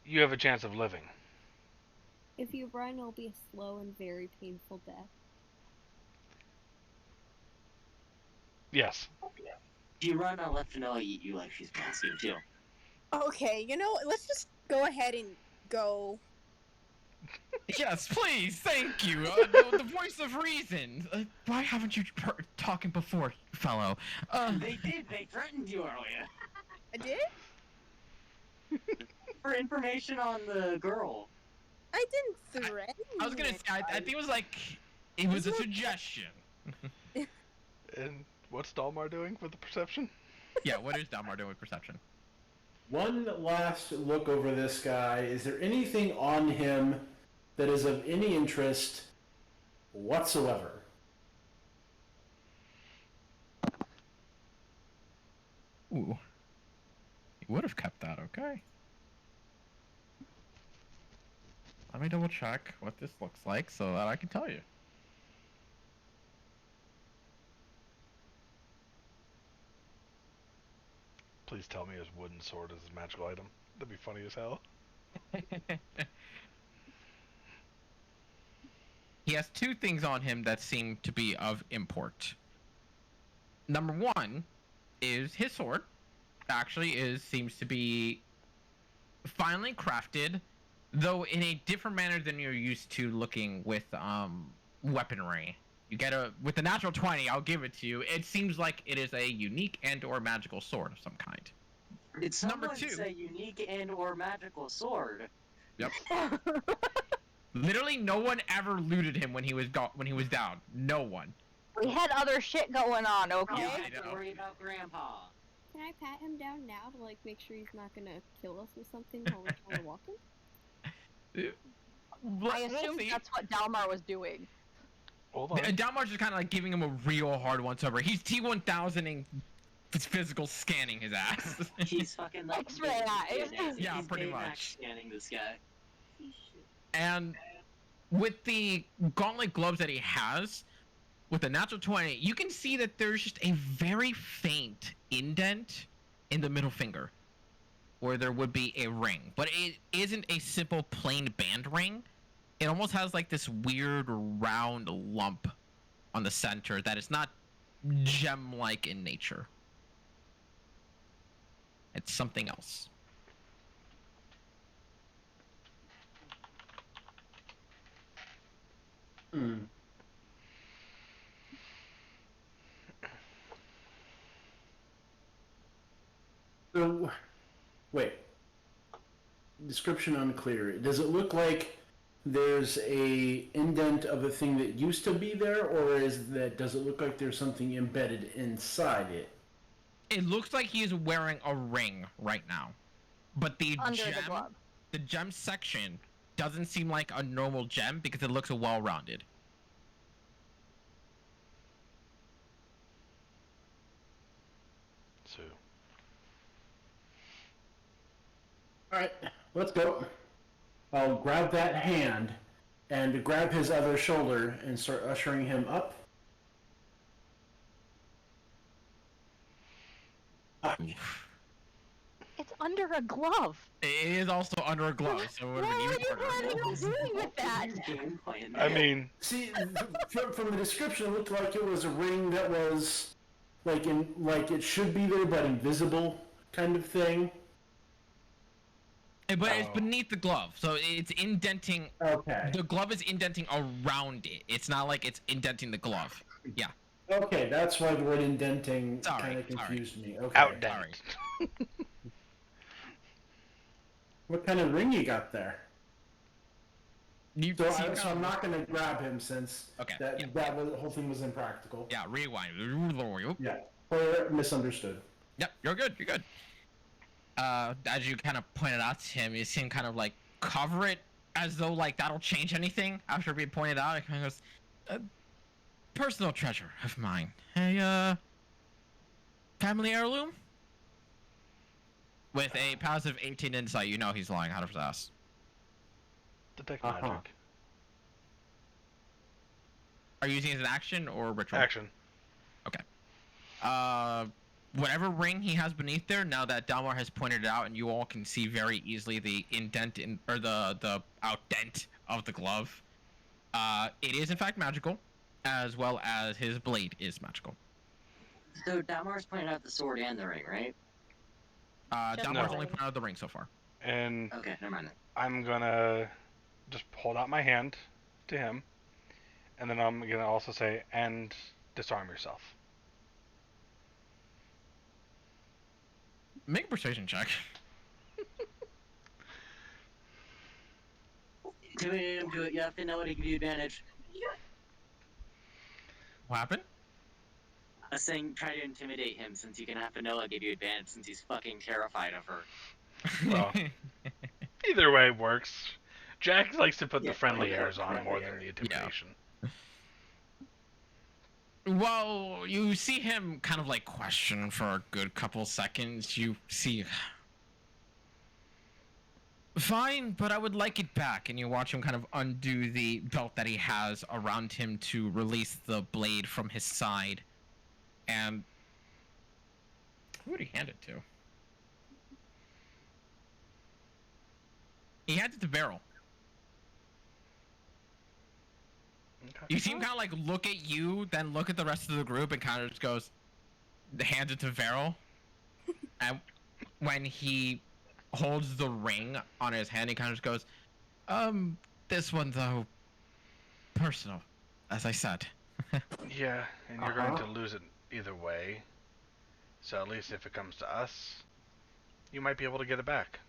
you have a chance of living. If you run, it'll be a slow and very painful death. Yes. If you run, I'll let Fenella eat you like she's supposed to, too. Okay, you know, let's just go ahead and go. Yes, please. Thank you. The voice of reason. Why haven't you talking before, fellow? They did. They threatened you earlier. I did? For information on the girl. I didn't threaten I was gonna say. I think it was like it was a suggestion. And what's Dalmar doing with the perception? Yeah. What is Dalmar doing with perception? One last look over this guy. Is there anything on him that is of any interest whatsoever? Ooh. He would have kept that, okay. Let me double check what this looks like so that I can tell you. Please tell me his wooden sword is his magical item. That'd be funny as hell. He has two things on him that seem to be of import. Number one is his sword. Actually, seems to be finely crafted, though in a different manner than you're used to looking with weaponry. You get with the natural 20, I'll give it to you. It seems like it is a unique and/or magical sword of some kind. It's Number two. a unique and/or magical sword. Yep. Literally, no one ever looted him when he was down. No one. We had other shit going on, okay? You I have to know. worry about Grandpa. Can I pat him down now to like make sure he's not gonna kill us with something while we're trying to walk him? I assumed that's what Dalmar was doing. Hold on. Dalmar's just kind of like giving him a real hard once over. He's T1000ing his physical scanning his ass. He's fucking like X-ray eyes. Yeah, he's pretty Baymax much. scanning this guy. And with the gauntlet gloves that he has, with the natural 20, you can see that there's just a very faint indent in the middle finger where there would be a ring. But it isn't a simple plain band ring. It almost has like this weird round lump on the center that is not gem-like in nature. It's something else. Hmm. So, wait. Description unclear. Does it look like there's a indent of a thing that used to be there, or does it look like there's something embedded inside it? It looks like he is wearing a ring right now, but the Under the glove. the gem section doesn't seem like a normal gem because it looks well-rounded. So, Alright, let's go. I'll grab that hand and grab his other shoulder and start ushering him up. It's under a glove. It is also under a glove, so it would have What been were even you harder. planning on doing with that? Game plan. I mean, See, from the description, it looked like it was a ring that was like it should be there but invisible kind of thing. But it's Oh. beneath the glove, so it's indenting. Okay. The glove is indenting around it. It's not like it's indenting the glove. Yeah. Okay, that's why the word indenting Sorry, kind of sorry. confused me. Okay. outdent. Sorry. What kind of ring you got there? You So, see so I'm not going to grab him since Okay, that yeah, that was, the whole thing was impractical. Yeah, rewind. Yeah. Player misunderstood. Yep, you're good. You're good. As you kind of pointed out to him, you see him kind of like cover it as though like that'll change anything after being pointed out. He kind of goes, "Personal treasure of mine. A family heirloom." With a passive 18 insight, you know he's lying out of his ass. Detect Uh-huh. magic. Are you using it as an action or ritual? Action. Whatever ring he has beneath there, now that Dalmar has pointed it out, and you all can see very easily the indent in, or the outdent of the glove. It is in fact magical, as well as his blade is magical. So Dalmar's pointed out the sword and the ring, right? Just Dalmar's the only ring. pointed out the ring so far. And Okay, never mind. I'm gonna just hold out my hand to him, and then I'm gonna also say, and disarm yourself. Make a persuasion check. Do it. You have to know how to give you advantage. What happened? I was saying try to intimidate him since you can have to know how give you advantage since he's fucking terrified of her. Well, either way works. Jack likes to put Yeah, the friendly yeah, airs on friendly more than air. the intimidation. Well, you see him kind of like question for a good couple seconds. You see, fine, but I would like it back. And you watch him kind of undo the belt that he has around him to release the blade from his side. And who would he hand it to? He hands it to Beryl. Okay. You see him kind of like look at you, then look at the rest of the group, and kind of just goes, hands it to Varel. And when he holds the ring on his hand, he kind of just goes, this one though, personal, as I said. Yeah, and you're going to lose it either way. So at least if it comes to us, you might be able to get it back.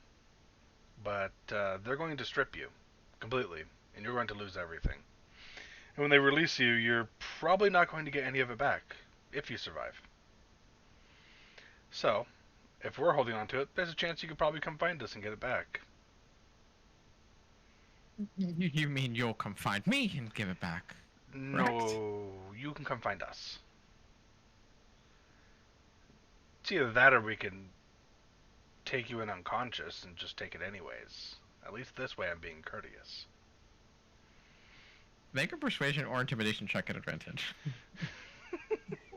But they're going to strip you completely, and you're going to lose everything. And when they release you, you're probably not going to get any of it back, if you survive. So, if we're holding on to it, there's a chance you could probably come find us and get it back. You mean you'll come find me and give it back? No, you can come find us. It's either that or we can take you in unconscious and just take it anyways. At least this way I'm being courteous. Make a persuasion or intimidation check at advantage.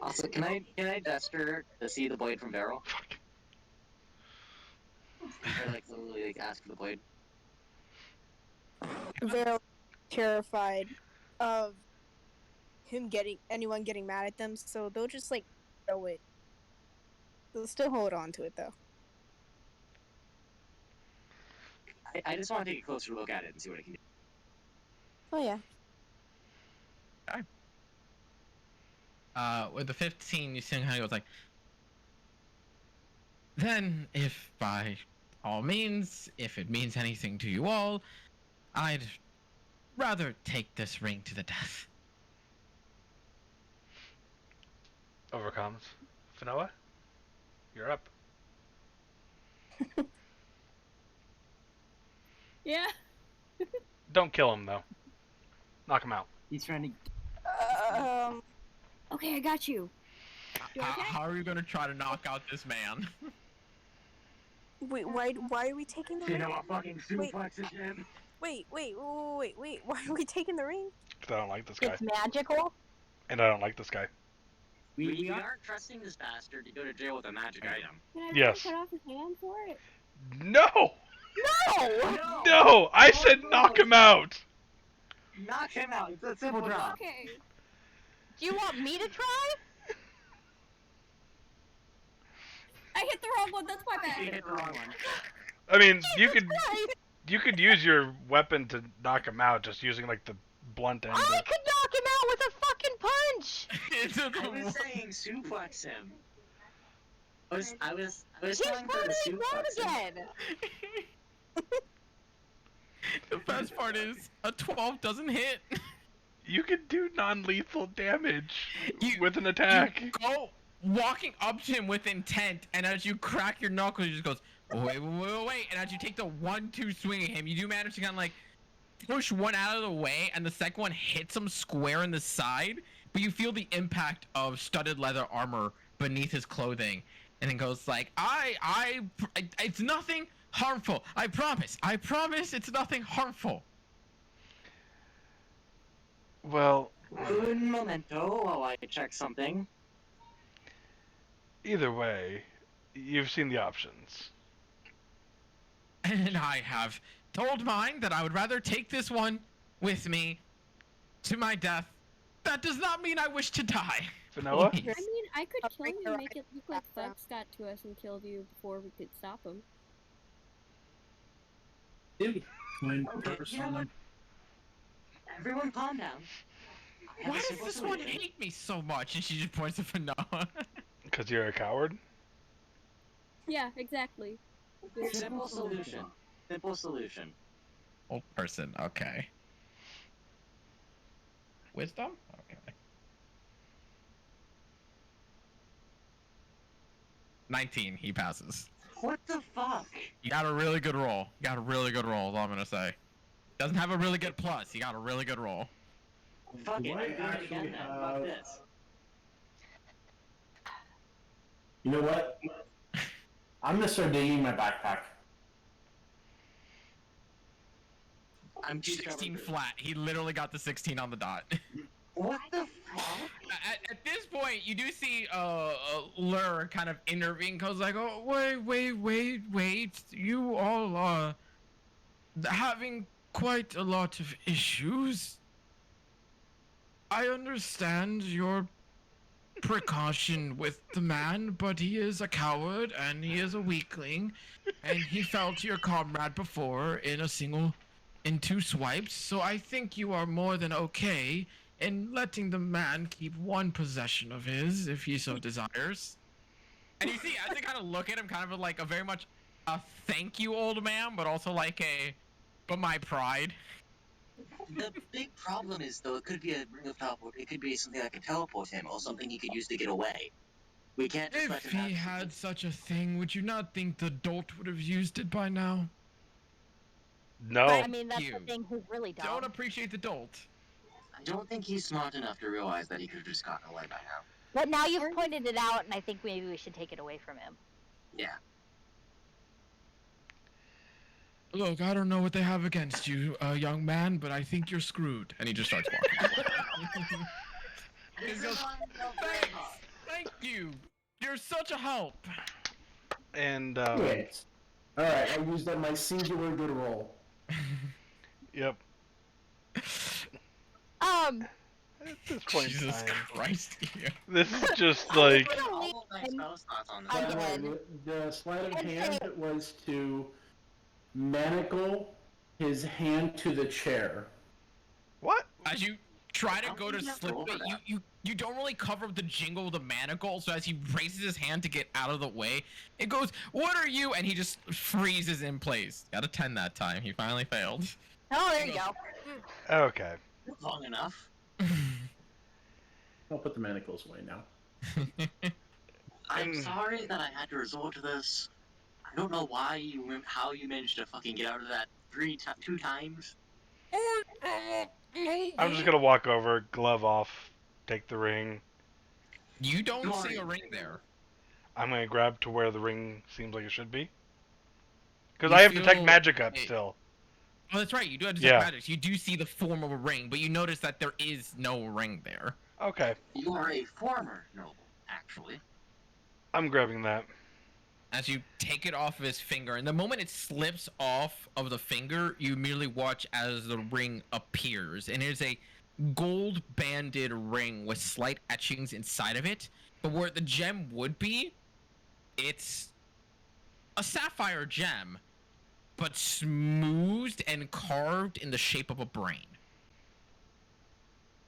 Also, can I gesture to see the blade from Beryl? Fuck. Or like literally like ask for the blade? Very terrified of anyone getting mad at them, so they'll just like throw it. They'll still hold on to it though. I just want to take a closer look at it and see what it can do. Oh yeah. With the 15, you see him kind of goes like, then, if by all means, if it means anything to you all, I'd rather take this ring to the death. Overcomes. Fanoa, you're up. Yeah. Don't kill him, though. Knock him out. He's trying to. Okay, I got you. You okay? How are you going to try to knock out this man? Wait, why are we taking the ring? I'll fucking suplex him. Wait, why are we taking the ring? Because I don't like this guy. It's magical. And I don't like this guy. We aren't trusting this bastard to go to jail with a magic item. Can I Yes. cut off his hand for it? No! No! No! I said knock him out! Knock him out. It's a simple job. Okay. Do you want me to try? I hit the wrong one. That's my You bad. hit the wrong one. I mean, you Jesus could Christ. you could use your weapon to knock him out, just using like the blunt end. I could knock him out with a fucking punch. Into I the was wall. saying suplex him. I was He's telling her to finally grown suplex him. again. The best part is a 12 doesn't hit. You could do non-lethal damage You- with an attack. You go walking up to him with intent, and as you crack your knuckles, he just goes, wait. And as you take the 1-2 swing at him, you do manage to kind of like push one out of the way, and the second one hits him square in the side, but you feel the impact of studded leather armor beneath his clothing, and then goes like, it's nothing harmful. I promise it's nothing harmful. Well, Un momento while I check something. either way, you've seen the options. And I have told mine that I would rather take this one with me to my death. That does not mean I wish to die. Vanilla? Please. I mean, I could kill break you the and make it look like background. Thugs got to us and killed you before we could stop him. Dude, twin Okay, you know what? person. Everyone calm down. I have Why a does simple this one solution. hate me so much? And she just points at Vanilla. Because you're a coward? Yeah, exactly. Simple solution. Simple solution. Old person, okay. Wisdom? Okay. 19, he passes. What the fuck? You got a really good roll. You got a really good roll, is all I'm gonna say. Doesn't have a really good plus, you got a really good roll. Fuck Do it, I I'm doing it actually again then. have- Fuck this. You know what? I'm gonna start digging my backpack. I'm too 16 stubborn. flat. He literally got the 16 on the dot. What the fuck? At this point, you do see Lur kind of intervene, goes like, oh, wait. You all are having quite a lot of issues. I understand your precaution with the man, but he is a coward and he is a weakling, and he fell to your comrade before in 2 swipes, so I think you are more than okay in letting the man keep 1 possession of his, if he so desires. And you see, as they kind of look at him, kind of like a very much a thank you, old man, but also like but my pride. The big problem is, though, it could be a ring of teleport. It could be something that could teleport him, or something he could use to get away. We can't just let If him he have had such a thing, would you not think the dolt would have used it by now? No. I mean, that's you. the thing. He's really dumb. Don't appreciate the dolt. I don't think he's smart enough to realize that he could have just gotten away by now. But now you've pointed it out, and I think maybe we should take it away from him. Yeah. Look, I don't know what they have against you, young man, but I think you're screwed. And he just starts walking. He goes, thanks, thank you. You're such a help. And, Wait. Alright, I used up my singular good roll. yep. At this point in Jesus time, Christ. Yeah. this is just like, All of my spells thoughts on I this. get- By the way, the sleight of And hand was to manacle his hand to the chair. what? As you try to How go did to you have to slip roll it, for that? you don't really cover up the jingle of the manacle, so as he raises his hand to get out of the way, it goes, what are you? And he just freezes in place. Got a 10 that time. He finally failed. Oh, there you go. Okay. Long enough. I'll put the manacles away now. I'm Mm. sorry that I had to resort to this. I don't know how you managed to fucking get out of that 2 times. I'm just gonna walk over, glove off, take the ring. You don't Sorry. see a ring there. I'm gonna grab to where the ring seems like it should be. Because You I have detect feel- magic up Hey. still. Oh, that's right. You do have Yeah. detect magic. You do see the form of a ring, but you notice that there is no ring there. Okay. You are a former noble, actually. I'm grabbing that. as you take it off of his finger, and the moment it slips off of the finger, you immediately watch as the ring appears, and it is a gold banded ring with slight etchings inside of it. But where the gem would be, it's a sapphire gem, but smoothed and carved in the shape of a brain.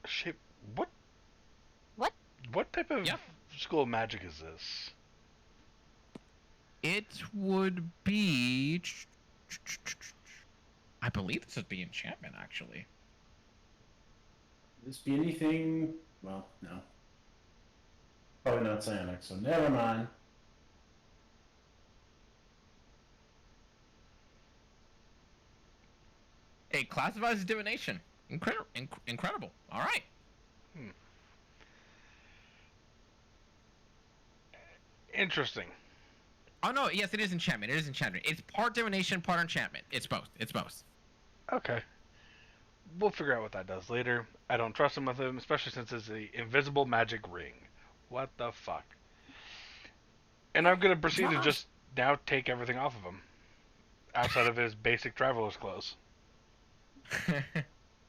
Shape. What? What? What type of Yep. school of magic is this? It would be. I believe this would be enchantment, actually. This be anything? Well, no. Probably not psionic, so never mind. It classifies as divination. Incredible. All right. Interesting. Oh no, yes, it is enchantment. It is enchantment. It's part divination, part enchantment. It's both. It's both. Okay. We'll figure out what that does later. I don't trust him with him, especially since it's the invisible magic ring. What the fuck? And I'm gonna proceed to just now take everything off of him. Outside of his basic traveler's clothes.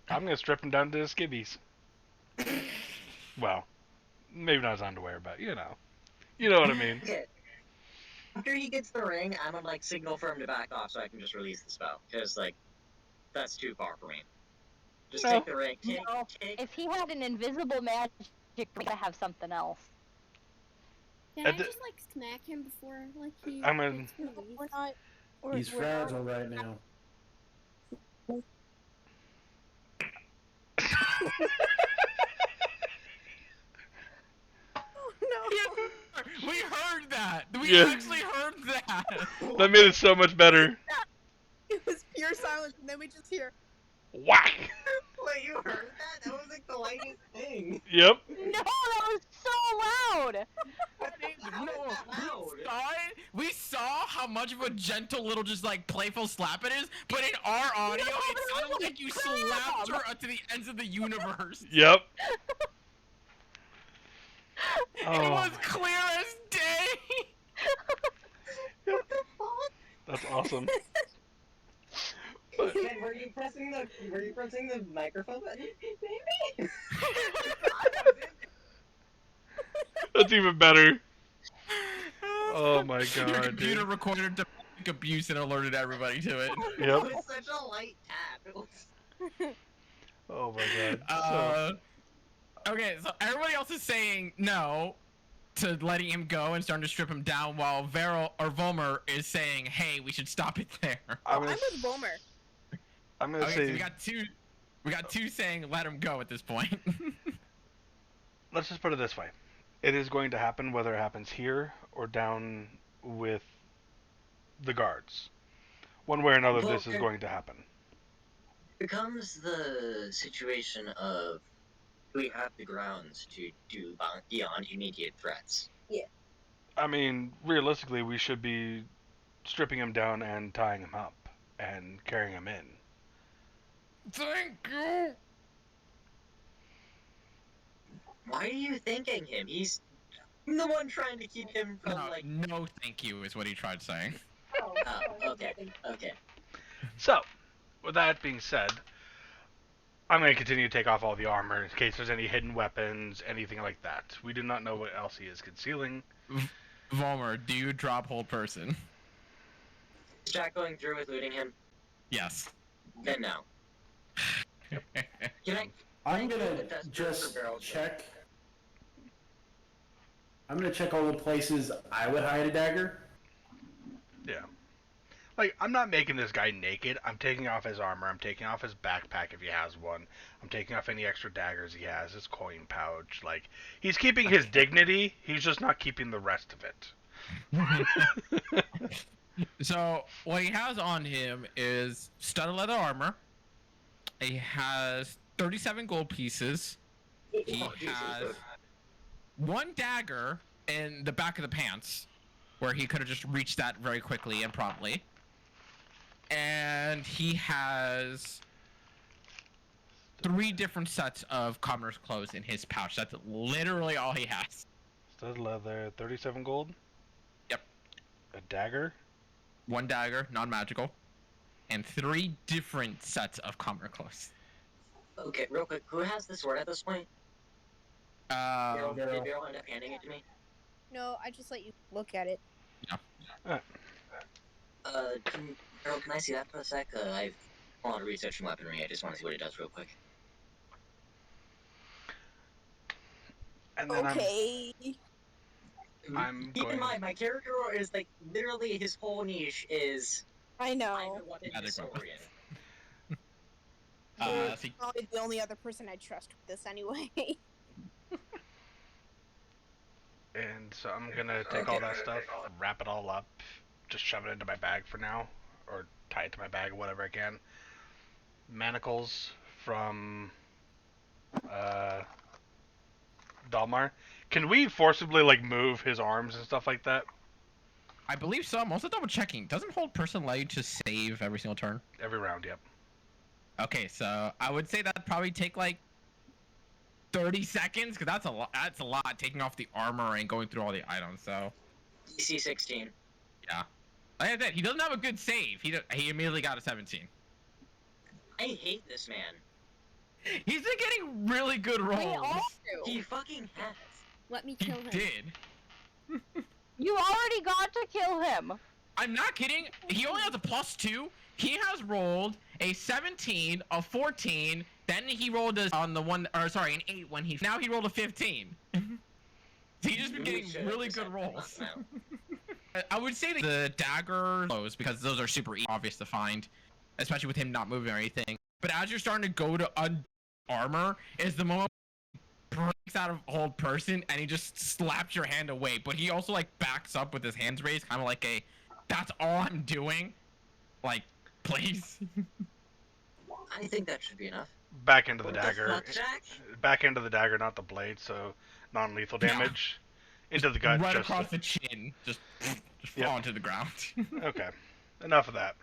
I'm gonna strip him down to his skivvies. Well, maybe not his underwear, but you know. You know what I mean. Okay. After he gets the ring, I'm gonna like signal for him to back off so I can just release the spell. Cause like, that's too far for me. Just No. take the ring. No, if he had an invisible magic, we gotta have something else. Can At I the- just like smack him before like he? I'm in- gets released? We're not. He's we're fragile right now. Oh We heard that. We Yeah. actually heard that. That made it so much better. no! It was pure silence, and then we just hear. Whack! Wait, you heard that? That was like the lightest thing. Yep. No, that was so loud! How is that loud? We saw how much of a gentle little just like playful slap it is, but in our audio, No, it but it sounded was like you crap. slapped her to the ends of the universe. Yep. It Oh, was clear as day. that's awesome. Ben, were you pressing the microphone button? Maybe. That's even better. Oh my Your god, computer dude. recorded domestic abuse and alerted everybody to it. It Yep. was such a light tap. It was... Oh my god. Okay, so everybody else is saying no to letting him go and starting to strip him down, while Volmer is saying, "Hey, we should stop it there." I'm I'm gonna, with Bomer. I'm gonna Okay, say, so we got two saying let him go at this point. let's just put it this way. It is going to happen whether it happens here or down with the guards. One way or another, Well, this is going to happen. Becomes the situation of do we have the grounds to do beyond immediate threats? I mean, realistically, we should be stripping him down and tying him up and carrying him in. Thank you. Why are you thanking him? He's the one trying to keep him from No, like. no, thank you is what he tried saying. Oh, okay. So, with that being said, I'm going to continue to take off all the armor in case there's any hidden weapons, anything like that. We do not know what else he is concealing. Volmer, do you drop hold person? Is Jack going through with looting him? Yes. Then no. Can I? I'm Thank you, gonna but that's just for barrels, check. I'm gonna check all the places I would hide a dagger. Yeah. Like, I'm not making this guy naked. I'm taking off his armor. I'm taking off his backpack if he has one. I'm taking off any extra daggers he has, his coin pouch. Like, he's keeping his dignity. He's just not keeping the rest of it. So what he has on him is studded leather armor. He has 37 gold pieces. He Oh, Jesus. has one dagger in the back of the pants, where he could have just reached that very quickly and promptly. And he has 3 different sets of commoner's clothes in his pouch. That's literally all he has. Stud leather, 37 gold? Yep. A dagger? 1 dagger, non-magical, and 3 different sets of combat clothes. Okay, real quick, who has the sword at this point? Um, Did Beryl end up handing it to me? No, I just let you look at it. Beryl, can I see that for a sec? I've a lot of research in weaponry. I just want to see what it does real quick. And then Okay. I'm Keep in going. mind, my character is like literally his whole niche is I I'm know. a weapon Magic historian. You're see, probably the only other person I trust with this anyway. And so I'm gonna take all that stuff, wrap it all up, just shove it into my bag for now, or tie it to my bag, whatever I can. Manacles from Dalmar. Can we forcibly like move his arms and stuff like that? I believe so. I'm also double checking. Doesn't hold person allow you to save every single turn? Every round, yep. Okay, so I would say that'd probably take like 30 seconds, because that's a lot. That's a lot, taking off the armor and going through all the items. So DC 16. yeah, like I said, he doesn't have a good save. He immediately got a 17. I hate this man. He's been getting really good rolls. We all do. He fucking has. Let me He kill him. did. You already got to kill him. I'm not kidding. He only has a +2. He has rolled a 17, a 14. Then he rolled on the one, or sorry, an 8 when now he rolled a 15. So he's just been getting really good rolls. I would say that the dagger blows, because those are super obvious to find, especially with him not moving or anything. But as you're starting to go to armor, is the moment he breaks out of hold person and he just slaps your hand away. But he also like backs up with his hands raised, kind of like a, that's all I'm doing. Like, please. I think that should be enough. Back into the What dagger. fuck, Jack? Back into the dagger, not the blade, so non-lethal damage. Into the gut. Right just across the chin, just Yep. fall into the ground. Okay. Enough of that.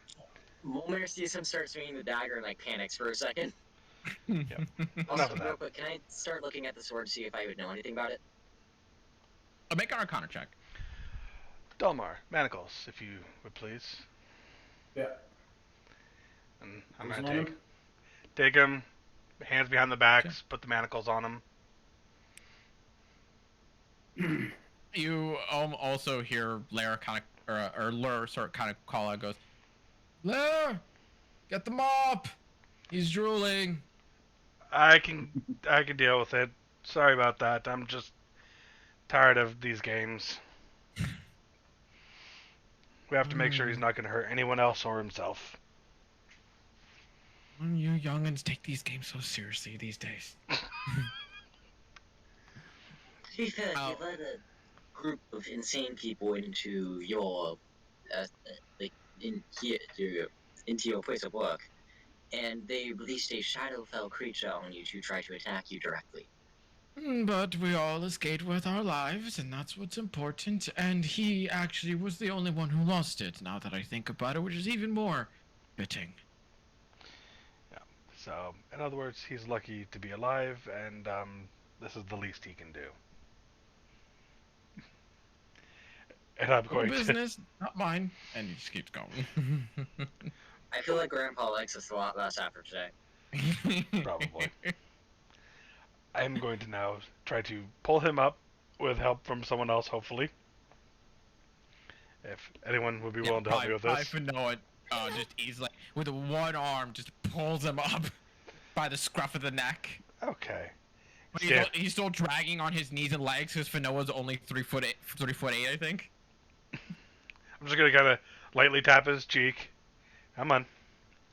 Momir sees him start swinging the dagger and like panics for a second. Enough Also, of real that. quick, can I start looking at the sword to see if I would know anything about it? I'll make an Arcana check. Dalmar, manacles, if you would please. Yeah. And I'm Who's gonna on take him, hands behind the backs, put the manacles on him. him? You also hear Lair kind of, or Lur sort of kind of call out, goes, Lair, get the mop. He's drooling. I can deal with it. Sorry about that. I'm just tired of these games. We have to make sure he's not going to hurt anyone else or himself. You youngins take these games so seriously these days. To be fair, Oh. you let a group of insane people into your, into your place of work, and they released a Shadowfell creature on you to try to attack you directly. But we all escaped with our lives, and that's what's important. And he actually was the only one who lost it, now that I think about it, which is even more fitting. So, in other words, he's lucky to be alive, and this is the least he can do. And I'm Your going to... business, not mine. And he just keeps going. I feel like Grandpa likes us a lot less after today. Probably. I'm going to now try to pull him up with help from someone else, hopefully. If anyone would be willing to help me with this. I know it. Just easily, with one arm, just pulls him up by the scruff of the neck. Okay. But Yeah. he's still dragging on his knees and legs because Finoa's only 3'8", I think. I'm just going to kind of lightly tap his cheek. Come on.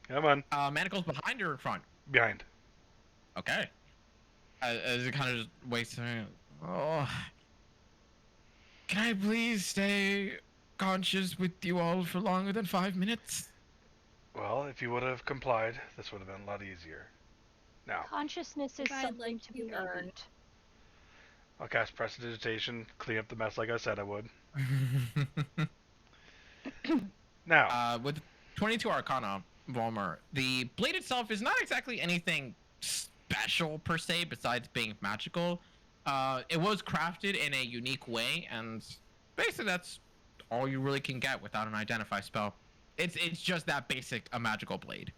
Come on. Manacles behind or in front? Behind. Okay. As it kind of just waits. Oh. Can I please stay conscious with you all for longer than 5 minutes? Well, if you would have complied, this would have been a lot easier. Now, Consciousness is If I'd something like to to, be maybe. earned. I'll cast Prestidigitation, clean up the mess like I said I would. Now, With 22 Arcana, Volmer, the blade itself is not exactly anything special per se, besides being magical. It was crafted in a unique way, and basically that's all you really can get without an identify spell. It's just that basic a magical blade.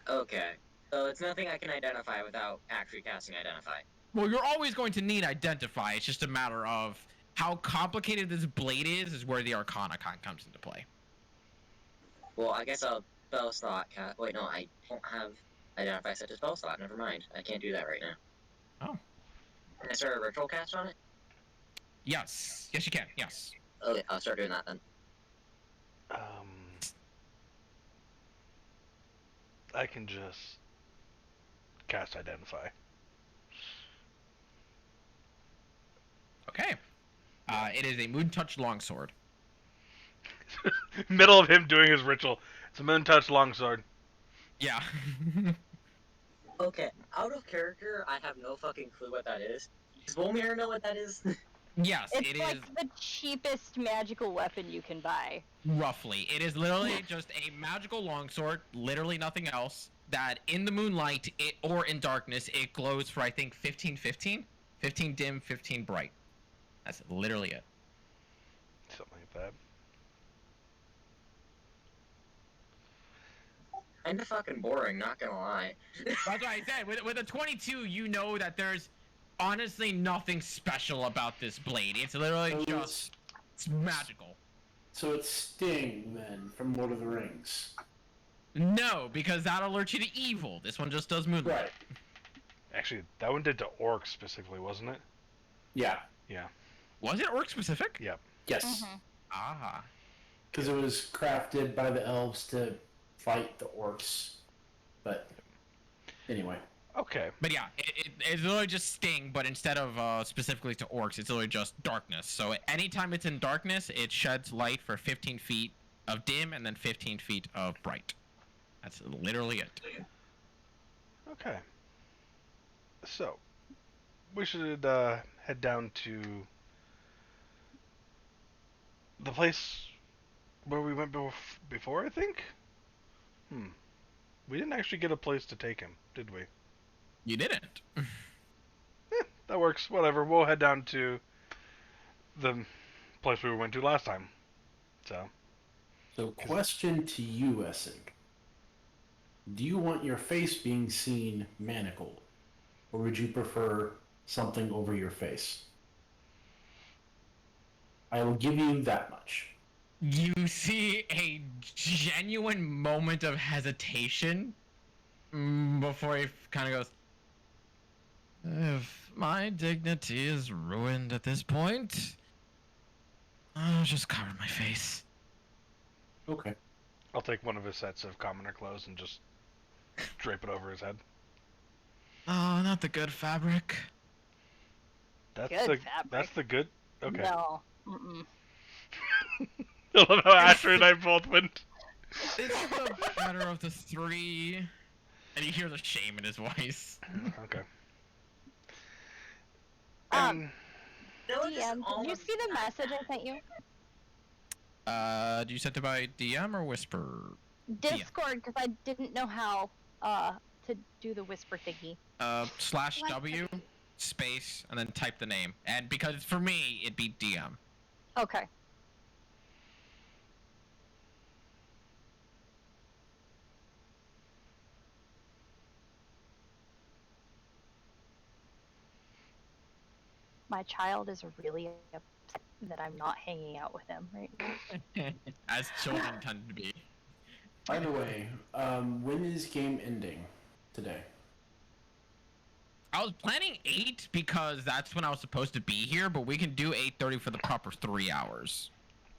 Okay. So it's nothing I can identify without actually casting identify. Well, you're always going to need identify. It's just a matter of how complicated this blade is where the Arcana comes into play. Well, I guess I'll spell slot cast. Wait, no, I don't have identify set to spell slot. Never mind. I can't do that right now. Oh. Can I start a ritual cast on it? Yes. Yes, you can. Yes. Okay, I'll start doing that then. I can just cast identify. Okay. It is a Moon Touch Longsword. Middle of him doing his ritual. It's a Moon Touch longsword. Yeah. Okay, out of character, I have no fucking clue what that is. Does Volmir know what that is? Yes, It's it like is. the cheapest magical weapon you can buy. Roughly. It is literally just a magical longsword, literally nothing else, that in the moonlight or in darkness, it glows for, I think, 15 dim, 15 bright. That's literally it. Something like that. Kinda fucking boring, not gonna lie. That's what I said. With a 22, you know that there's honestly nothing special about this blade. It's literally So just it's magical. So it's Sting, then, from Lord of the Rings. No, because that alerts you to evil. This one just does moonlight. Right. Actually, that one did to orcs specifically, wasn't it? Yeah. Yeah. Was it orc specific? Yep. Yes. Ah. Because it was crafted by the elves to fight the orcs. But anyway. Okay. But yeah, it's literally just Sting, but instead of specifically to orcs, it's literally just darkness. So anytime it's in darkness, it sheds light for 15 feet of dim and then 15 feet of bright. That's literally it. Okay. So, we should head down to the place where we went before, I think? We didn't actually get a place to take him, did we? You didn't. That works. Whatever. We'll head down to the place we went to last time. So, question to you, Essig. Do you want your face being seen manacled? Or would you prefer something over your face? I will give you that much. You see a genuine moment of hesitation before he kind of goes, if my dignity is ruined at this point, I'll just cover my face. Okay. I'll take one of his sets of commoner clothes and just drape it over his head. Oh, not the good fabric. That's Good the fabric. that's the good. Okay. No. Mm-mm. I love how Asher and I both went. It's the better of the three. And you hear the shame in his voice. Okay. DM, No, just did all you of see the message I sent you? Do you send it by DM or Whisper? Discord, because I didn't know how to do the whisper thingy. /W, space, and then type the name. And because it's for me, it'd be DM. Okay. My child is really upset that I'm not hanging out with him right now. As children tend to be. By the way, when is game ending today? I was planning 8 because that's when I was supposed to be here, but we can do 8:30 for the proper 3 hours.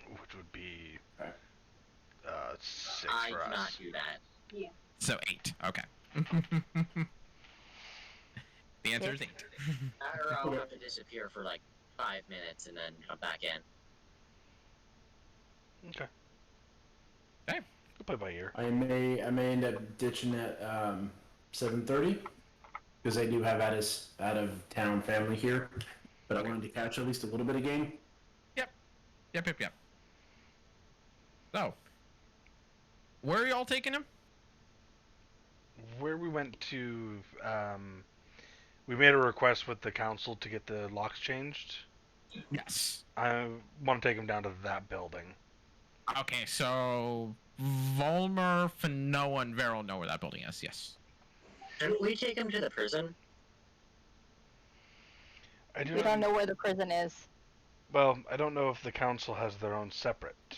Which would be Okay. 6 I for us. cannot do that. So 8. Okay. The answer is 8. Or I'll have to disappear for like 5 minutes and then come back in. Okay. Okay. We'll play by ear. I may end up ditching at 7:30 because I do have out of town family here, but I wanted to catch at least a little bit of game. Yep. So, where are y'all taking him? Where we went to, we made a request with the council to get the locks changed. Yes. I want to take him down to that building. Okay, so Volmer, Fanoa, and Varel know where that building is. Yes. Shouldn't we take him to the prison? I do We don't know where the prison is. Well, I don't know if the council has their own separate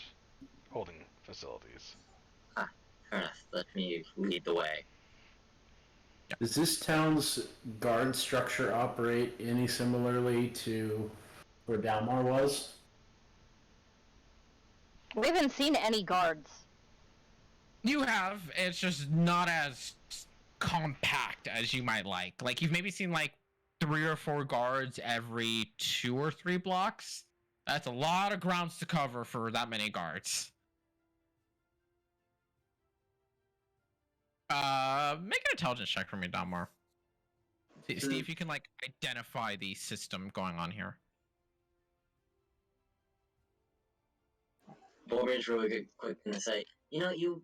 holding facilities. Fair enough. Let me lead the way. Does this town's guard structure operate any similarly to where Dalmar was? We haven't seen any guards. You have. It's just not as compact as you might like. Like, you've maybe seen like 3 or 4 guards every 2 or 3 blocks. That's a lot of grounds to cover for that many guards. Make an intelligence check for me, Dalmar. See if you can like identify the system going on here. Borman's really good, quick to say, you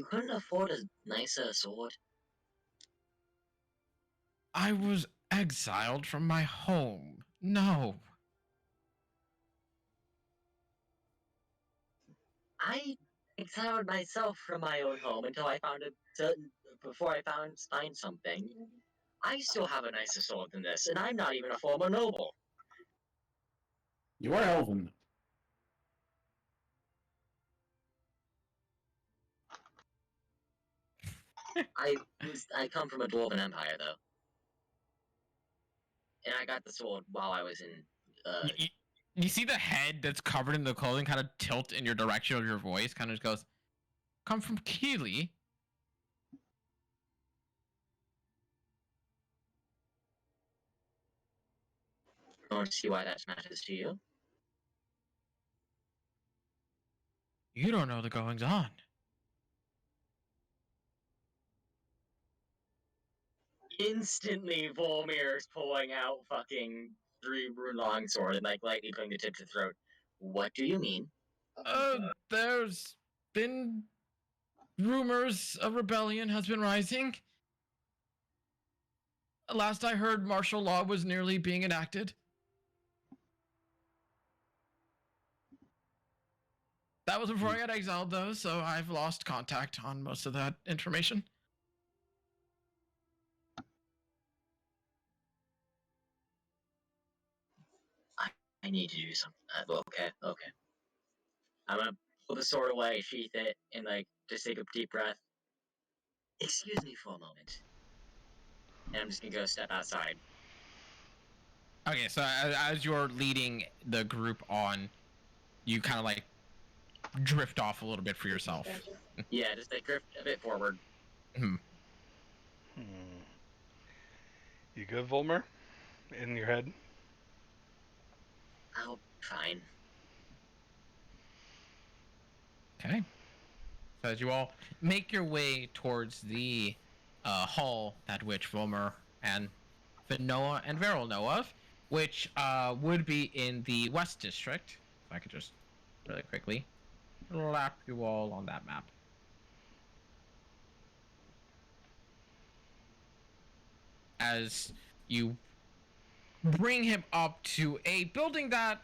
couldn't afford a nicer sword. I was exiled from my home. No. I exiled myself from my own home until I found before I find something. I still have a nicer sword than this, and I'm not even a former noble. You are elven. I come from a dwarven empire though, and I got the sword while I was in. You see the head that's covered in the clothing kind of tilt in your direction of your voice, kind of just goes, come from Keeley? I don't see why that matters to you. You don't know the goings on. Instantly, Volmir's pulling out fucking 3 rune longsword and like lightly putting the tip to the throat. What do you mean? There's been rumors a rebellion has been rising. Last I heard, martial law was nearly being enacted. That was before I got exiled, though, so I've lost contact on most of that information. I need to do something. Okay. I'm gonna pull the sword away, sheath it, and like just take a deep breath. Excuse me for a moment. And I'm just gonna go step outside. Okay, so as you're leading the group on, you kind of like drift off a little bit for yourself. Yeah, just like drift a bit forward. You good, Volmer? In your head? Oh, fine. Okay. So as you all make your way towards the hall that which Vomer and Fanoa and Varel know of, which would be in the West District. If I could just really quickly lap you all on that map. As you bring him up to a building that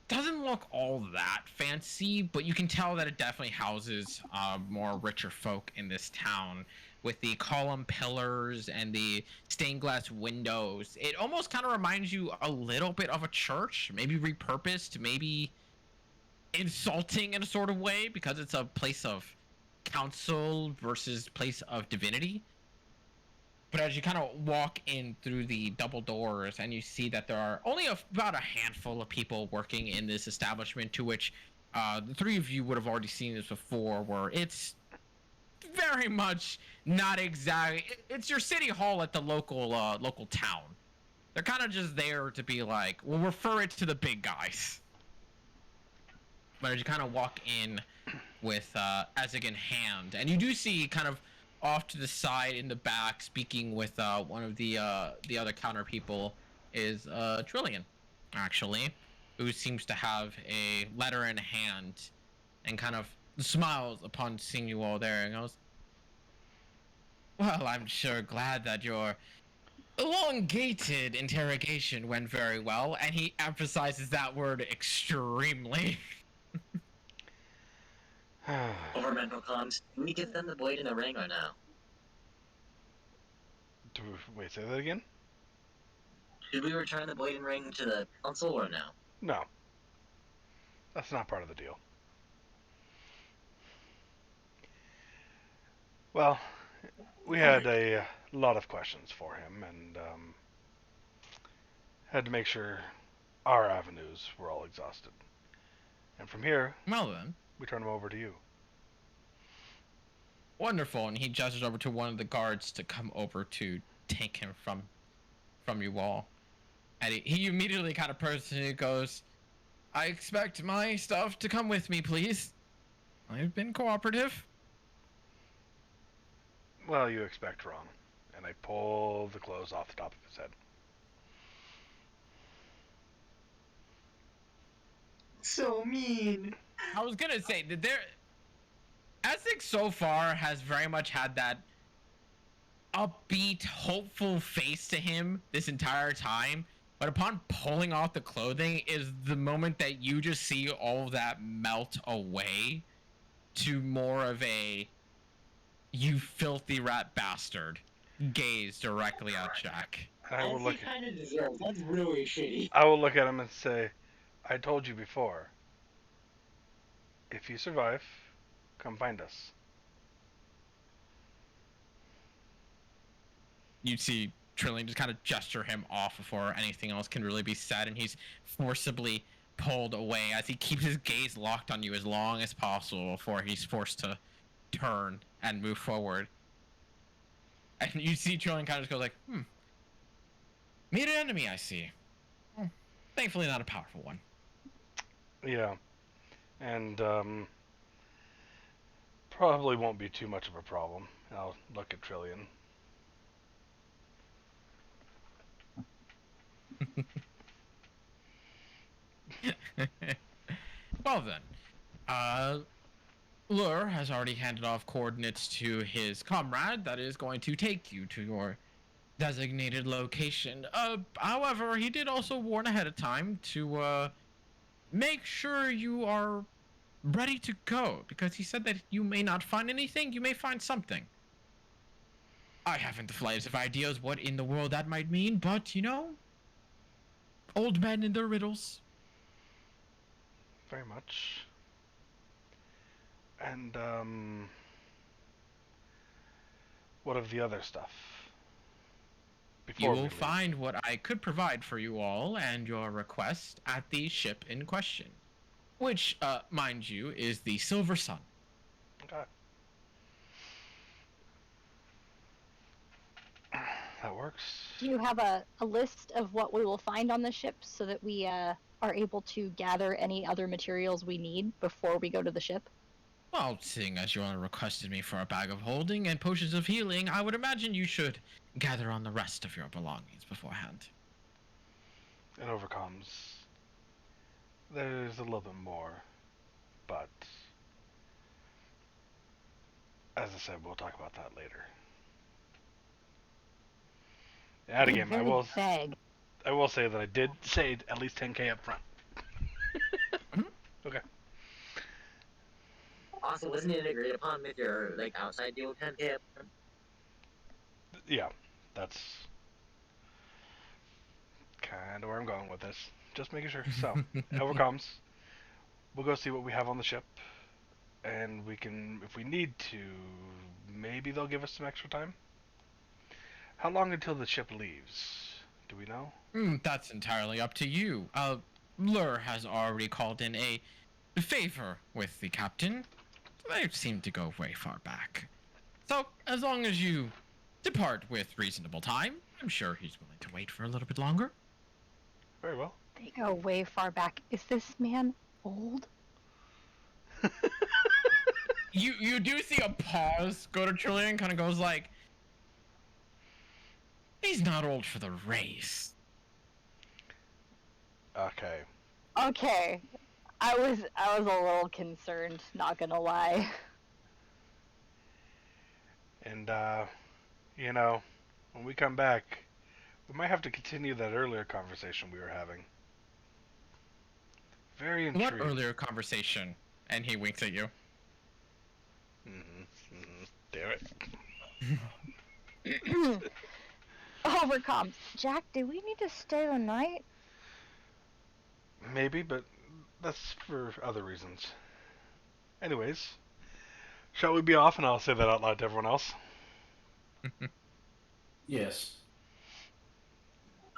doesn't look all that fancy, but you can tell that it definitely houses more richer folk in this town, with the column pillars and the stained glass windows. It almost kind of reminds you a little bit of a church, maybe repurposed, maybe insulting in a sort of way, because it's a place of council versus place of divinity. But as you kind of walk in through the double doors and you see that there are only about a handful of people working in this establishment, to which the 3 of you would have already seen this before, where it's very much not exactly, it's your city hall at the local town. They're kind of just there to be like, we'll refer it to the big guys. But as you kind of walk in with Ezek in hand, and you do see kind of off to the side in the back, speaking with one of the other counter people, is Trillian, actually, who seems to have a letter in hand and kind of smiles upon seeing you all there and goes, well, I'm sure glad that you're elongated interrogation went very well, and he emphasizes that word extremely. Over mental comms, do we give them the blade in the ring or no? Wait, say that again? Should we return the blade and ring to the council or no? No. That's not part of the deal. Well, we had a lot of questions for him, and had to make sure our avenues were all exhausted. And from here, Well then, we turn him over to you. wonderful. And he gestures over to one of the guards to come over to take him from you all. And he immediately kind of personally goes, I expect my stuff to come with me, please. I've been cooperative. Well, you expect wrong. And I pull the clothes off the top of his head. So mean. I was gonna say that Essex so far has very much had that upbeat, hopeful face to him this entire time. But upon pulling off the clothing is the moment that you just see all of that melt away to more of a you filthy rat bastard gaze directly at Jack. And I will look. kind of deserves. That's really shitty. I will look at him and say, "I told you before. If you survive, come find us." You see Trillian just kind of gesture him off before anything else can really be said, and he's forcibly pulled away as he keeps his gaze locked on you as long as possible before he's forced to turn and move forward. And you see Trillian kind of just goes like, meet an enemy, I see. Thankfully not a powerful one. Yeah. And probably won't be too much of a problem. I'll look at Trillian. Well then, Lure has already handed off coordinates to his comrade that is going to take you to your designated location. However, he did also warn ahead of time to make sure you are ready to go, because he said that you may not find anything, you may find something. I haven't the slightest of ideas what in the world that might mean, but you know, old men and their riddles. Very much. And what of the other stuff? You We will leave. find what I could provide for you all and your request at the ship in question, which, mind you, is the Silver Sun. Okay. That works. Do you have a list of what we will find on the ship so that we are able to gather any other materials we need before we go to the ship? Well, seeing as you all requested me for a bag of holding and potions of healing, I would imagine you should gather on the rest of your belongings beforehand. It overcomes. There's a little bit more, but as I said, we'll talk about that later. And again, I will say that I did say at least 10K up front. Okay. Also, wasn't it agreed upon with your outside deal 10K? Yeah, that's kind of where I'm going with this. Just making sure. So, it overcomes. We'll go see what we have on the ship, and we can, if we need to, maybe they'll give us some extra time. How long until the ship leaves? Do we know? That's entirely up to you. Lur has already called in a favor with the captain. They seem to go way far back. So, as long as you depart with reasonable time, I'm sure he's willing to wait for a little bit longer. Very well. They go way far back. Is this man old? You do see a pause go to Trillian, kind of goes like, he's not old for the race. Okay. Okay. I was a little concerned, not gonna lie. And, you know, when we come back, We might have to continue that earlier conversation we were having. Very What intrigued. earlier conversation? And he winks at you. Damn it. Overcoms. Jack, do we need to stay the night? Maybe, but that's for other reasons. Anyways, shall we be off? And I'll say that out loud to everyone else. Yes.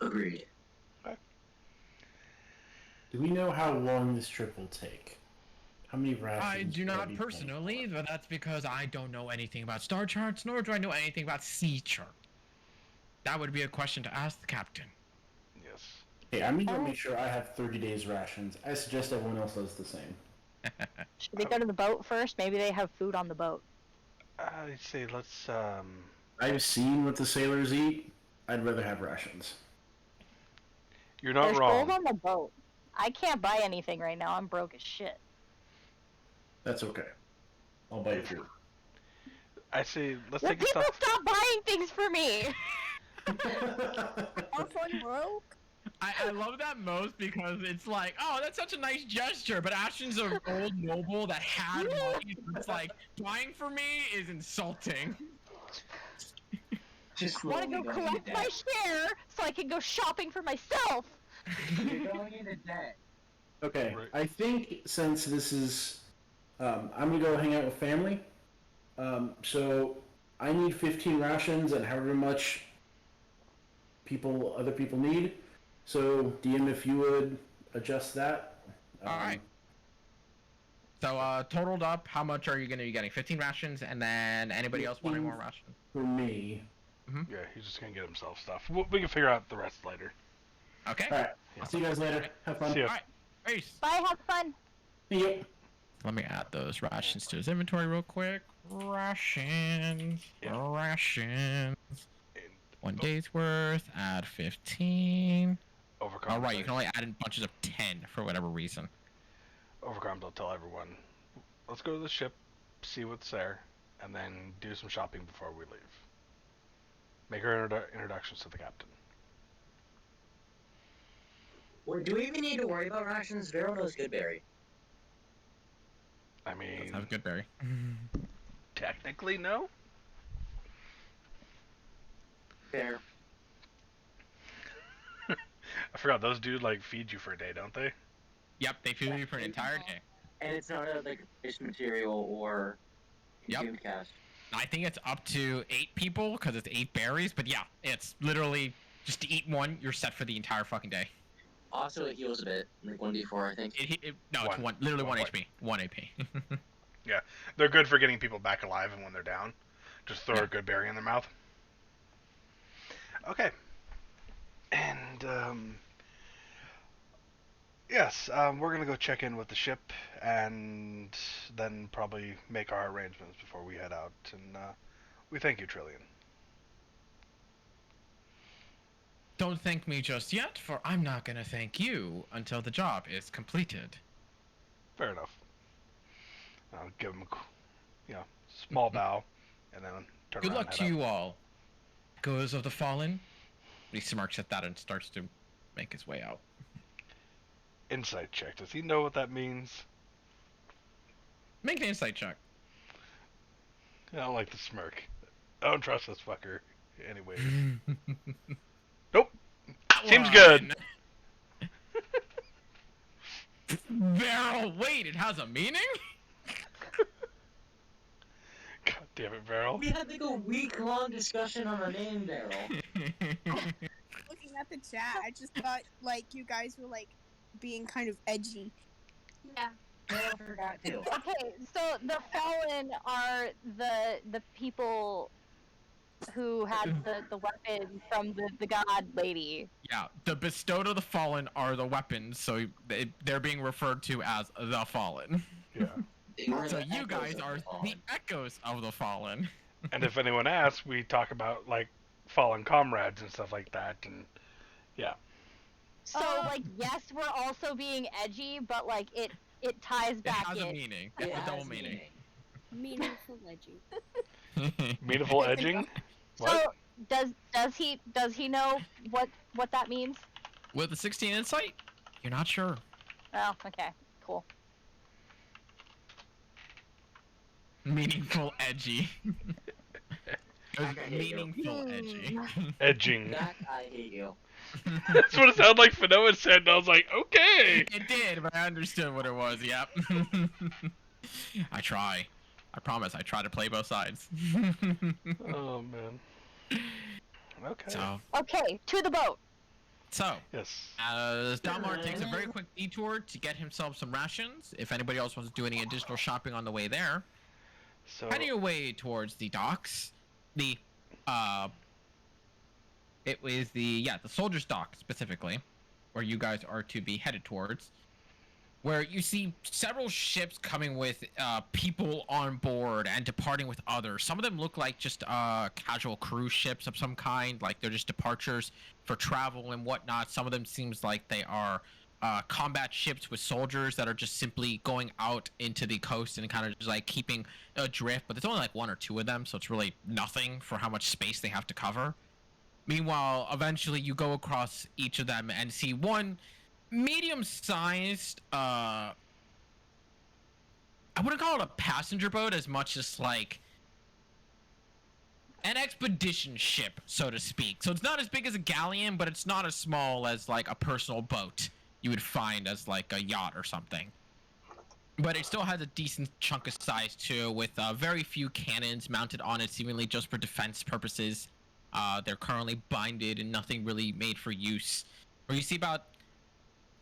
Agreed. Do we know how long this trip will take? How many rations? I do will not be personally, but that's because I don't know anything about star charts, nor do I know anything about sea chart. That would be a question to ask the captain. Yes. Hey, I'm gonna make sure I have 30 days rations. I suggest everyone else does the same. Should we go to the boat first? Maybe they have food on the boat. I'd say let's, I've seen what the sailors eat. I'd rather have rations. You're not There's wrong. gold on the boat. I can't buy anything right now. I'm broke as shit. That's okay. I'll buy you food. I say let's Will take a people stop. stop buying things for me? Orphan broke? I love that most because it's like, oh, that's such a nice gesture, but Ashton's an old noble that had money. So it's like, buying for me is insulting. Just I want to slowly go going into collect my debt. share so I can go shopping for myself. You're going into debt. Okay, Right. I think since this is, I'm gonna go hang out with family. So I need 15 rations and however much other people need. So DM, if you would adjust that. All right. So, totaled up, how much are you going to be getting? 15 rations, and then anybody else wanting more rations? For me. Yeah, he's just gonna get himself stuff. We can figure out the rest later. Okay. All right. See you guys later. Have fun. See ya. All right. Peace. Bye, have fun. Yep. Let me add those rations to his inventory real quick. Rations. Yeah. Rations. And 1 day's worth. Add 15. overcome. All right, you can only add in bunches of 10 for whatever reason. Overcome. They'll tell everyone. Let's go to the ship, see what's there, and then do some shopping before we leave. Make our introductions to the captain. Well, do we even need to worry about rations? Vero knows Goodberry. I Let's mean, have good berry. technically no. Fair. I forgot those dudes like feed you for a day, don't they? Yep, they feed you for an entire day. And it's not a fish material or Yep. consumed cast. I think it's up to 8 people because it's 8 berries, but yeah, it's literally just to eat one, you're set for the entire fucking day. Also, it heals a bit, like 1d4, I think. No, it's literally one One HP, 1 AP. They're good for getting people back alive and when they're down. Just throw Yeah. a good berry in their mouth. Okay. And, yes, we're gonna go check in with the ship and then probably make our arrangements before we head out. And, we thank you, Trillian. Don't thank me just yet, for I'm not gonna thank you until the job is completed. Fair enough. I'll give him a, small bow, and then turn Good around luck and to head you all. Echoes of the Fallen. He smirks at that and starts to make his way out. out. Insight check. Does he know what that means? Make an insight check. I don't like the smirk. I don't trust this fucker. Anyways. Nope. Seems good. Barrel, wait, it has a meaning? God damn it, Varel. We had like a week-long discussion on our name, Daryl. Looking at the chat, I just thought like you guys were like being kind of edgy. Yeah. Daryl forgot to. Okay, so the Fallen are the people who had the weapon from the god lady. Yeah, the bestowed of the Fallen are the weapons, so they're being referred to as the Fallen. Yeah. We're So the you echoes guys of the are the fallen. echoes of the Fallen. And if anyone asks, we talk about, like, fallen comrades and stuff like that, and, yeah. So like yes, we're also being edgy, but like it ties It back has in. a meaning. It's It a has double meaning. Meaningful edgy. Meaningful edging? So What? does he know what that means? With a 16 insight, you're not sure. Oh, okay, cool. Meaningful, edgy. It was I hate you. meaningful, edgy. Edging. Zach, I hate you. That's what it sounded like Fanoa said, and I was like, okay. It did, but I understood what it was. Yep. I try. I promise. I try to play both sides. Oh man. Okay. Okay, to the boat. So, Yes. Dalmar takes a very quick detour to get himself some rations. If anybody else wants to do any additional shopping on the way there, So. heading your way towards the docks. It was the soldier's dock specifically, where you guys are to be headed towards. Where you see several ships coming with people on board and departing with others. Some of them look like just casual cruise ships of some kind, like they're just departures for travel and whatnot. Some of them seems like they are combat ships with soldiers that are just simply going out into the coast and kind of just like keeping adrift. But there's only like one or two of them, so it's really nothing for how much space they have to cover. Meanwhile, eventually you go across each of them and see one medium-sized I wouldn't call it a passenger boat as much as like an expedition ship, so to speak. So it's not as big as a galleon, but it's not as small as like a personal boat you would find as like a yacht or something. But it still has a decent chunk of size too, with very few cannons mounted on it, seemingly just for defense purposes. They're currently binded and nothing really made for use. Where you see about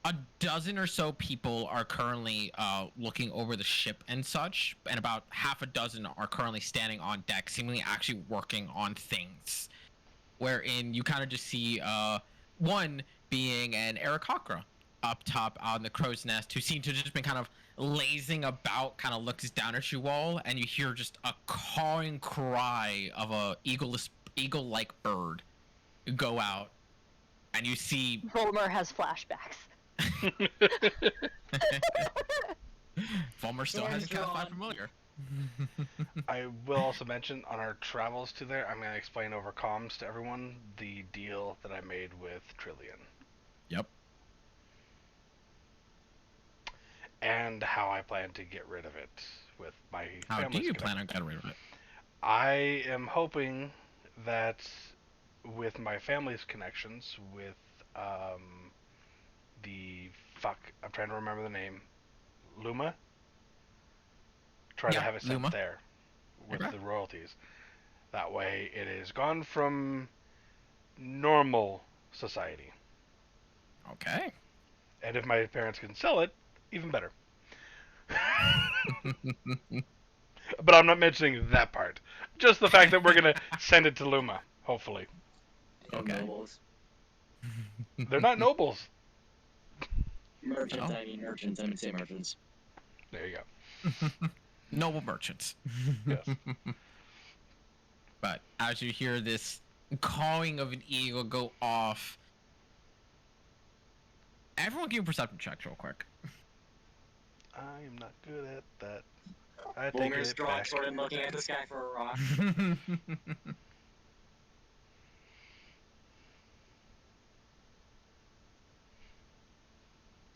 a dozen or so people are currently looking over the ship and such, and about half a dozen are currently standing on deck, seemingly actually working on things. Wherein you kind of just see one being an Aarakocra up top on the crow's nest, who seems to have just been kind of lazing about, kind of looks down at you all, and you hear just a cawing cry of a eagle-like bird go out, and you see Volmer has flashbacks. Fulmer still hasn't cast Five Familiar. I will also mention on our travels to there, I'm going to explain over comms to everyone the deal that I made with Trillian. Yep. And how I plan to get rid of it with my How family's do you connection. plan on getting rid of it? I am hoping that with my family's connections with I'm trying to remember the name, Luma. Try to Yeah, have it sent Luma. there with Okay. the royalties. That way it is gone from normal society. Okay. And if my parents can sell it, even better. But I'm not mentioning that part. Just the fact that we're going to send it to Luma, hopefully. Okay. Nobles. They're not nobles. Merchants, Oh. I mean merchants. I would say merchants. There you go. Noble merchants. Yes. But as you hear this cawing of an eagle go off, everyone give me perception checks real quick. I am not good at that. I take Boomer's it drawing back. sword and looking at the sky for a rock.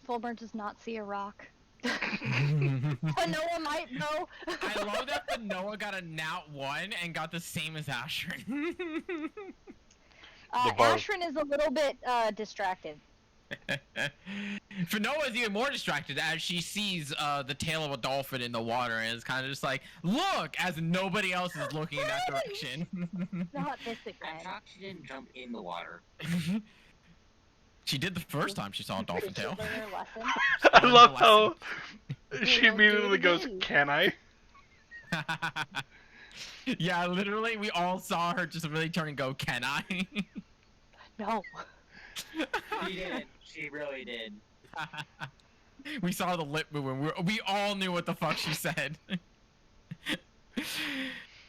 Volmer does not see a rock. But no one might know. I love that the Noah got a nat 1 and got the same as Ashrin. The bar- Ashrin is a little bit distracted. Fanoa is even more distracted as she sees the tail of a dolphin in the water and is kind of just like, look, as nobody else is looking in that direction. Not this I'm again. shocked she didn't jump in the water. She did the first time she saw a dolphin Did she tail. learn her lesson? I love how We she don't do it immediately goes, again. "Can I?" Yeah, literally, we all saw her just really turn and go, can I? No. She did. She really did. We saw the lip moving. We all knew what the fuck she said.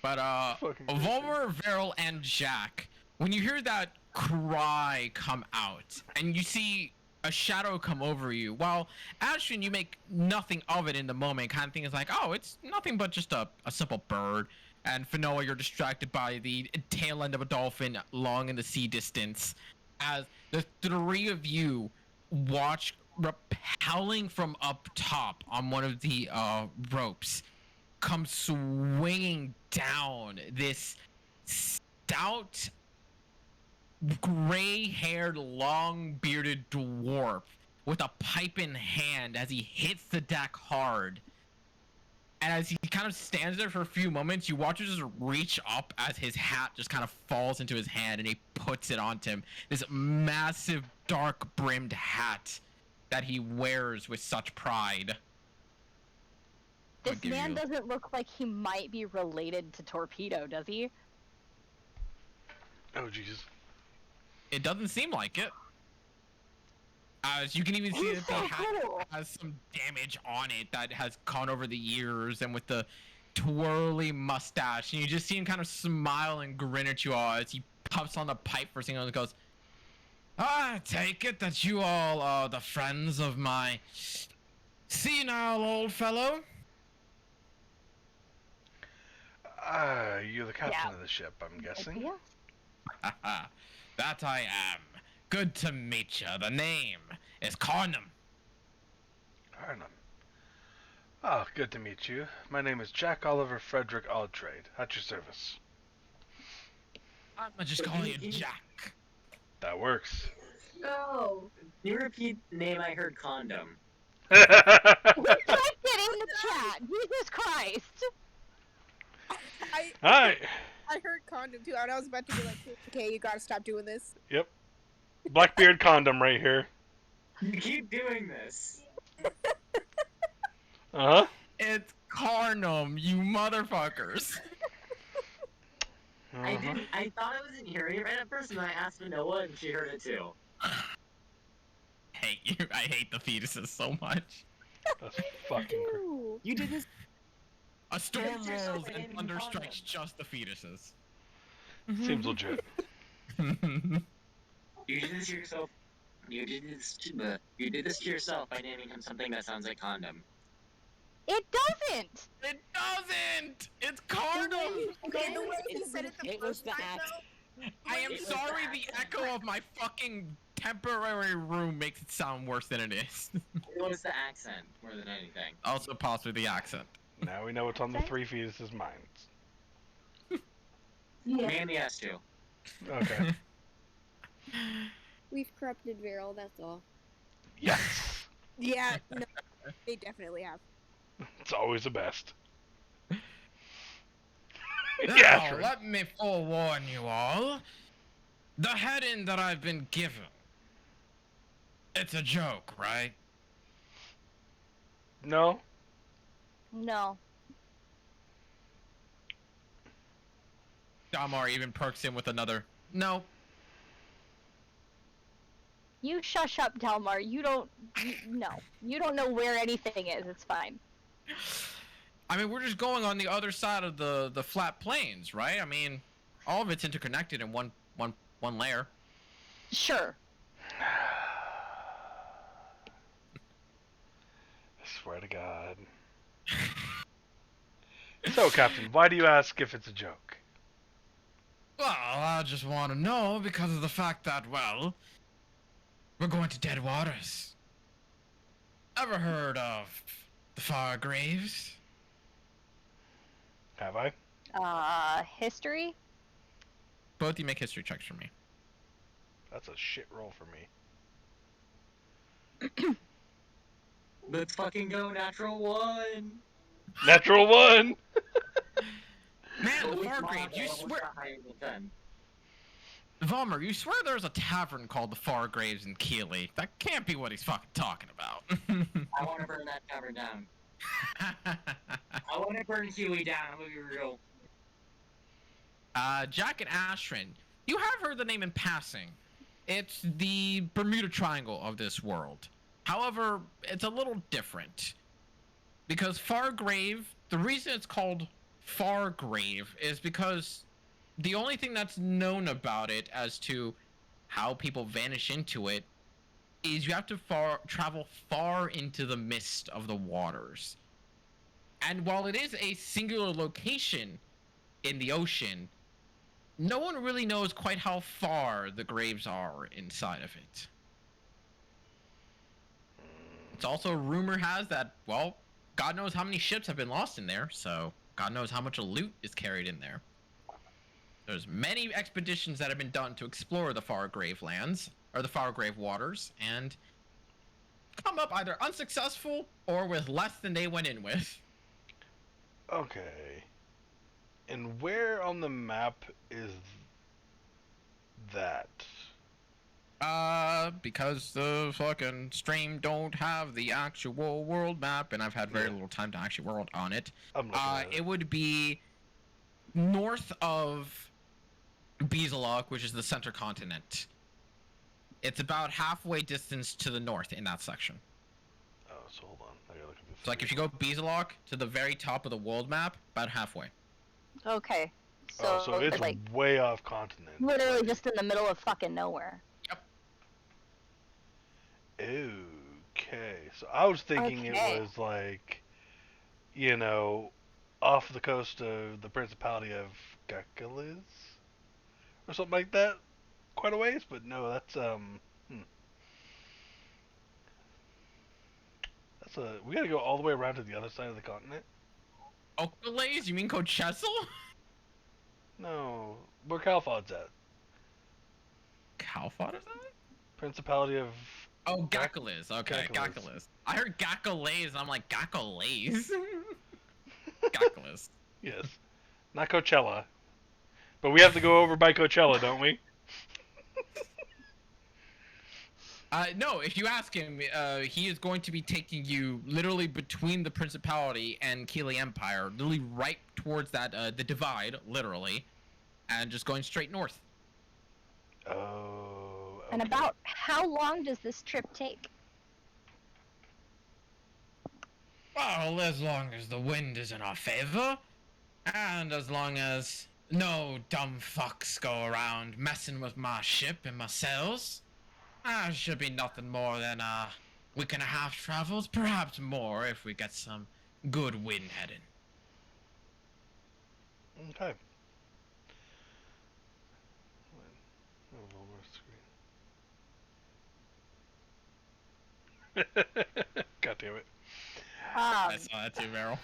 But Fucking Volmer, Veril, and Jack, when you hear that cry come out, and you see a shadow come over you, while Ashton, you make nothing of it in the moment, kind of thing is like, oh, it's nothing but just a simple bird. And Fanoa, you're distracted by the tail end of a dolphin long in the sea distance. As the three of you watch rappelling from up top on one of the ropes come swinging down this stout, gray-haired, long-bearded dwarf with a pipe in hand as he hits the deck hard. And as he kind of stands there for a few moments, you watch him just reach up as his hat just kind of falls into his hand and he puts it onto him. This massive, dark-brimmed hat that he wears with such pride. This man doesn't look like he might be related to Torpedo, does he? Oh, Jesus. It doesn't seem like it. As you can even see that the hat cool. has some damage on it that has gone over the years, and with the twirly mustache, and you just see him kind of smile and grin at you all as he puffs on the pipe for a single and goes, "I take it that you all are the friends of my senile old fellow." You're the captain of the ship, I'm guessing. Yeah. That I am. Good to meet you. The name is Carnum. Arnhem. Oh, good to meet you. My name is Jack Oliver Frederick Altrade. At your service. I'm gonna just call you Jack. That works. No. Can you repeat the name? I heard condom. We typed it in the chat. Jesus Christ. Alright. I heard condom too, and I was about to be like, okay, you gotta stop doing this. Yep. Blackbeard condom right here. You keep doing this. Uh-huh. It's Carnum, you motherfuckers. I thought I wasn't hearing it right at first, and I asked Manoa, and she heard it too. Hate you. I hate the fetuses so much. That's fucking crazy. Ooh. You did this. A storm Yes, you're so rolls bad and in thunder condom. strikes just the fetuses. Seems legit. You did this to yourself. You did this to yourself by naming him something that sounds like condom. It doesn't! It doesn't! It's Carnum! Okay, the way he said it the It was first the time, act. though. I am It was sorry the the accent. echo of my fucking temporary room makes it sound worse than it is. It was the accent more than anything. Also possibly the accent. Now we know what's on the three fetuses' minds. Me and the S2. Okay. We've corrupted Viral, that's all. Yes. Yeah, no, they definitely have. It's always the best. Now, Yeah, true. let me forewarn you all. The heading that I've been given. It's a joke, right? No? No. Damar even perks in with another. No. You shush up, Dalmar. You don't... no. You don't know where anything is. It's fine. I mean, we're just going on the other side of the flat plains, right? I mean, all of it's interconnected in one layer. Sure. I swear to God. So, Captain, why do you ask if it's a joke? Well, I just want to know because of the fact that, well, we're going to dead waters. Ever heard of the Far Graves? Have I? History? Both you make history checks for me. That's a shit roll for me. Let's fucking go, natural one. Natural one! Man, But the with Far mine, Graves, you I almost swear... got higher than 10. Vollmer, you swear there's a tavern called the Far Graves in Keeley. That can't be what he's fucking talking about. I want to burn that tavern down. I want to burn Huey down. I'm gonna be real. Jack and Ashrin, you have heard the name in passing. It's the Bermuda Triangle of this world. However, it's a little different. Because Fargrave, the reason it's called Fargrave is because the only thing that's known about it as to how people vanish into it is you have to travel far into the mist of the waters. And while it is a singular location, in the ocean, no one really knows quite how far the graves are inside of it. It's also rumor has that, well, God knows how many ships have been lost in there, so God knows how much loot is carried in there. There's many expeditions that have been done to explore the far grave lands, or the far grave waters, and come up either unsuccessful or with less than they went in with. Okay. And where on the map is that? Because the fucking stream don't have the actual world map, and I've had very little time to actually work on it. I'm looking at it. It would be north of Bezelok, which is the center continent. It's about halfway distance to the north in that section. Oh, so hold on. I gotta look at this. So, like, if you go Bezelok to the very top of the world map, about halfway. Okay. Oh, so it's like way off continent. literally Like, just in the middle of fucking nowhere. okay. So I was thinking Okay. it was like, you know, off the coast of the Principality of Gakaliz? Or something like that. Quite a ways, but no, that's That's we gotta go all the way around to the other side of the continent? Oakalays? You mean Cochessel? No. Where Calfod's at? Calfod is that? Principality of Oh, Gakaliz. Okay, Gakaliz. Gakaliz. I heard Gakalays, and I'm like, Gakalays? Gakaliz. Yes. Not Coachella. But we have to go over by Coachella, don't we? No, if you ask him, he is going to be taking you literally between the Principality and Keeley Empire, literally right towards that, the divide, literally, and just going straight north. Oh. Okay. And about how long does this trip take? Well, as long as the wind is in our favor, and as long as no dumb fucks go around messing with my ship and my sails, should be nothing more than a week and a half travels, perhaps more if we get some good wind heading. Okay. Move over screen. God damn it. I saw that too, Meryl.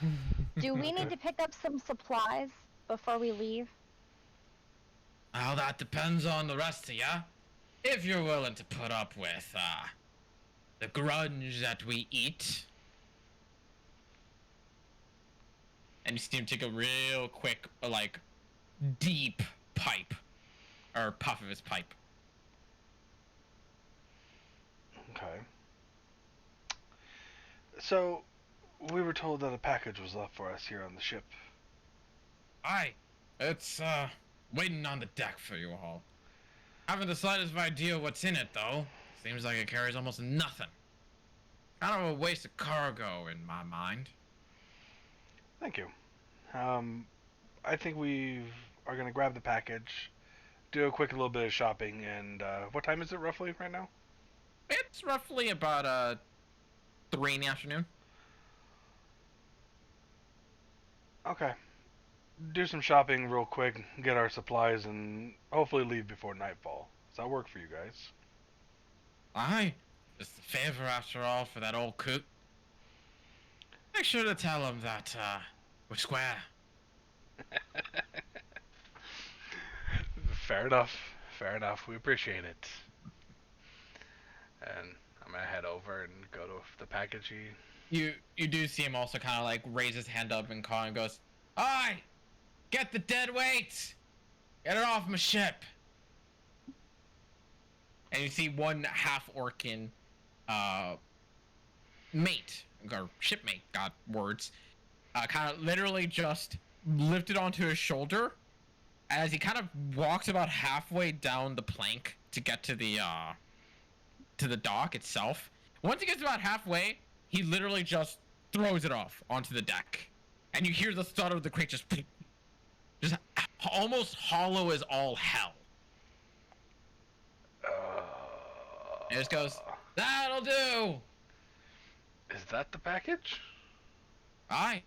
Do we need to pick up some supplies before we leave? Well, that depends on the rest of ya. If you're willing to put up with, the grunge that we eat. And you see him take a real quick, like, deep pipe. Or puff of his pipe. Okay. So, we were told that a package was left for us here on the ship. Aye. It's, waiting on the deck for you all. Haven't the slightest idea what's in it, though. Seems like it carries almost nothing. Kind of a waste of cargo, in my mind. Thank you. I think we are going to grab the package, do a quick little bit of shopping, and what time is it roughly right now? It's roughly about, 3 in the afternoon. Okay. Do some shopping real quick, get our supplies, and hopefully leave before nightfall. Does that work for you guys? Aye. Just a favor after all for that old coot. Make sure to tell him that, we're square. Fair enough. Fair enough. We appreciate it. And I'm gonna head over and go to the package. You do see him also kind of like raise his hand up and call and goes, "Aye, get the dead weight, get it off my ship." And you see one half Orcan, mate or shipmate, got words, kind of literally just lifted onto his shoulder as he kind of walks about halfway down the plank to get to the dock itself. Once he gets about halfway, he literally just throws it off onto the deck, and you hear the thud of the crate just almost hollow as all hell. And it just goes, "That'll do." Is that the package? Aye.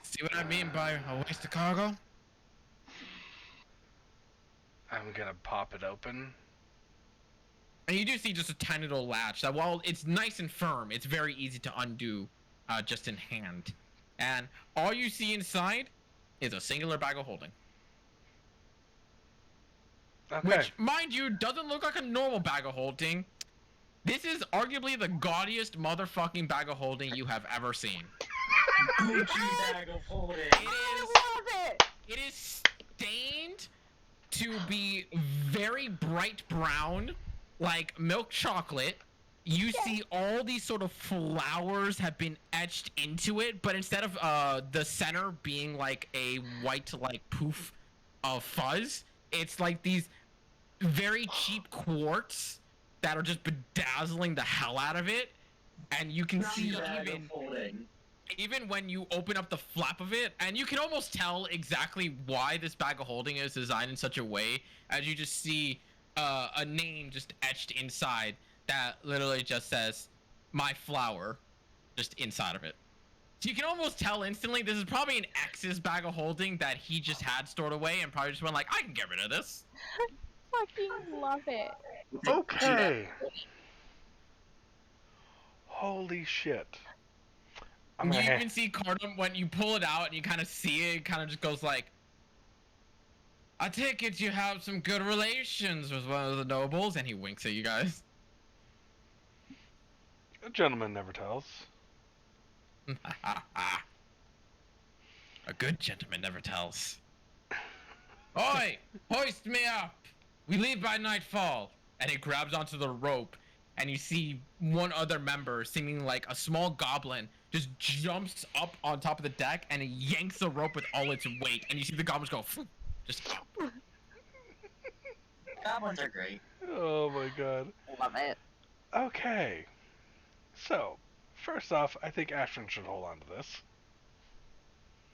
See what I mean by a waste of cargo? I'm gonna pop it open. And you do see just a tiny little latch that, while it's nice and firm, it's very easy to undo just in hand. And all you see inside is a singular bag of holding. Okay. Which, mind you, doesn't look like a normal bag of holding. This is arguably the gaudiest motherfucking bag of holding you have ever seen. Gucci bag of holding. It is stained to be very bright brown, like milk chocolate. You see all these sort of flowers have been etched into it, but instead of the center being like a white like poof of fuzz, it's like these very cheap quartz that are just bedazzling the hell out of it, and you can see Bag of holding. even when you open up the flap of it, and you can almost tell exactly why this bag of holding is designed in such a way, as you just see a name just etched inside that literally just says "My Flower" just inside of it. So you can almost tell instantly this is probably an ex's bag of holding that he just had stored away and probably just went like, I can get rid of this. Fucking love it. Okay. Holy shit. I'm You gonna even see Cardum when you pull it out and you kind of see it kind of just goes like, I take it you have some good relations with one of the nobles, and he winks at you guys. A gentleman never tells. A good gentleman never tells. Oi! Hoist me up! We leave by nightfall! And he grabs onto the rope, and you see one other member, seeming like a small goblin, just jumps up on top of the deck and he yanks the rope with all its weight, and you see the goblins go just up. Goblins are great. Oh my god. Love it. Okay. So, first off, I think Ashton should hold on to this.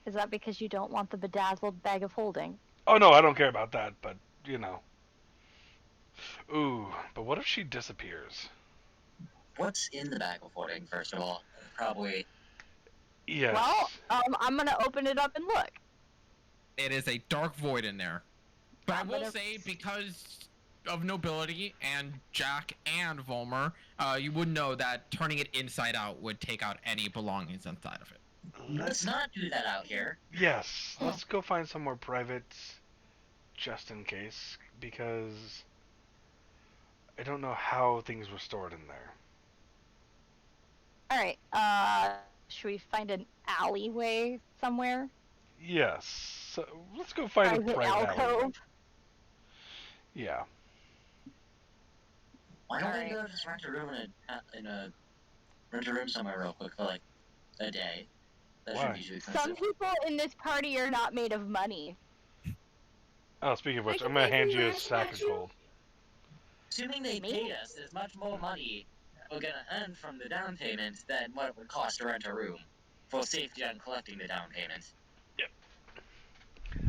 Is that because you don't want the bedazzled bag of holding? Oh no, I don't care about that, but, you know. Ooh, but what if she disappears? What's in the bag of holding, first of all? Probably. Yes. Well, I'm gonna open it up and look. It is a dark void in there. But I I'm will gonna- say, because of nobility and Jack and Volmer, you would know that turning it inside out would take out any belongings inside of it. Let's not do that out here. Yes, let's go find somewhere private, just in case, because I don't know how things were stored in there. Alright, should we find an alleyway somewhere? Yes, so let's go find a private alleyway. alcove? Yeah. Why don't we Alright. go just rent a room rent a room somewhere real quick for like a day? That Why? shouldn't be too expensive. Some people in this party are not made of money. Oh, speaking of which, I I'm can gonna hand maybe you a rent sack at of you. gold. Assuming they Me? paid us as much more money we're gonna earn from the down payment than what it would cost to rent a room. For safety on collecting the down payment.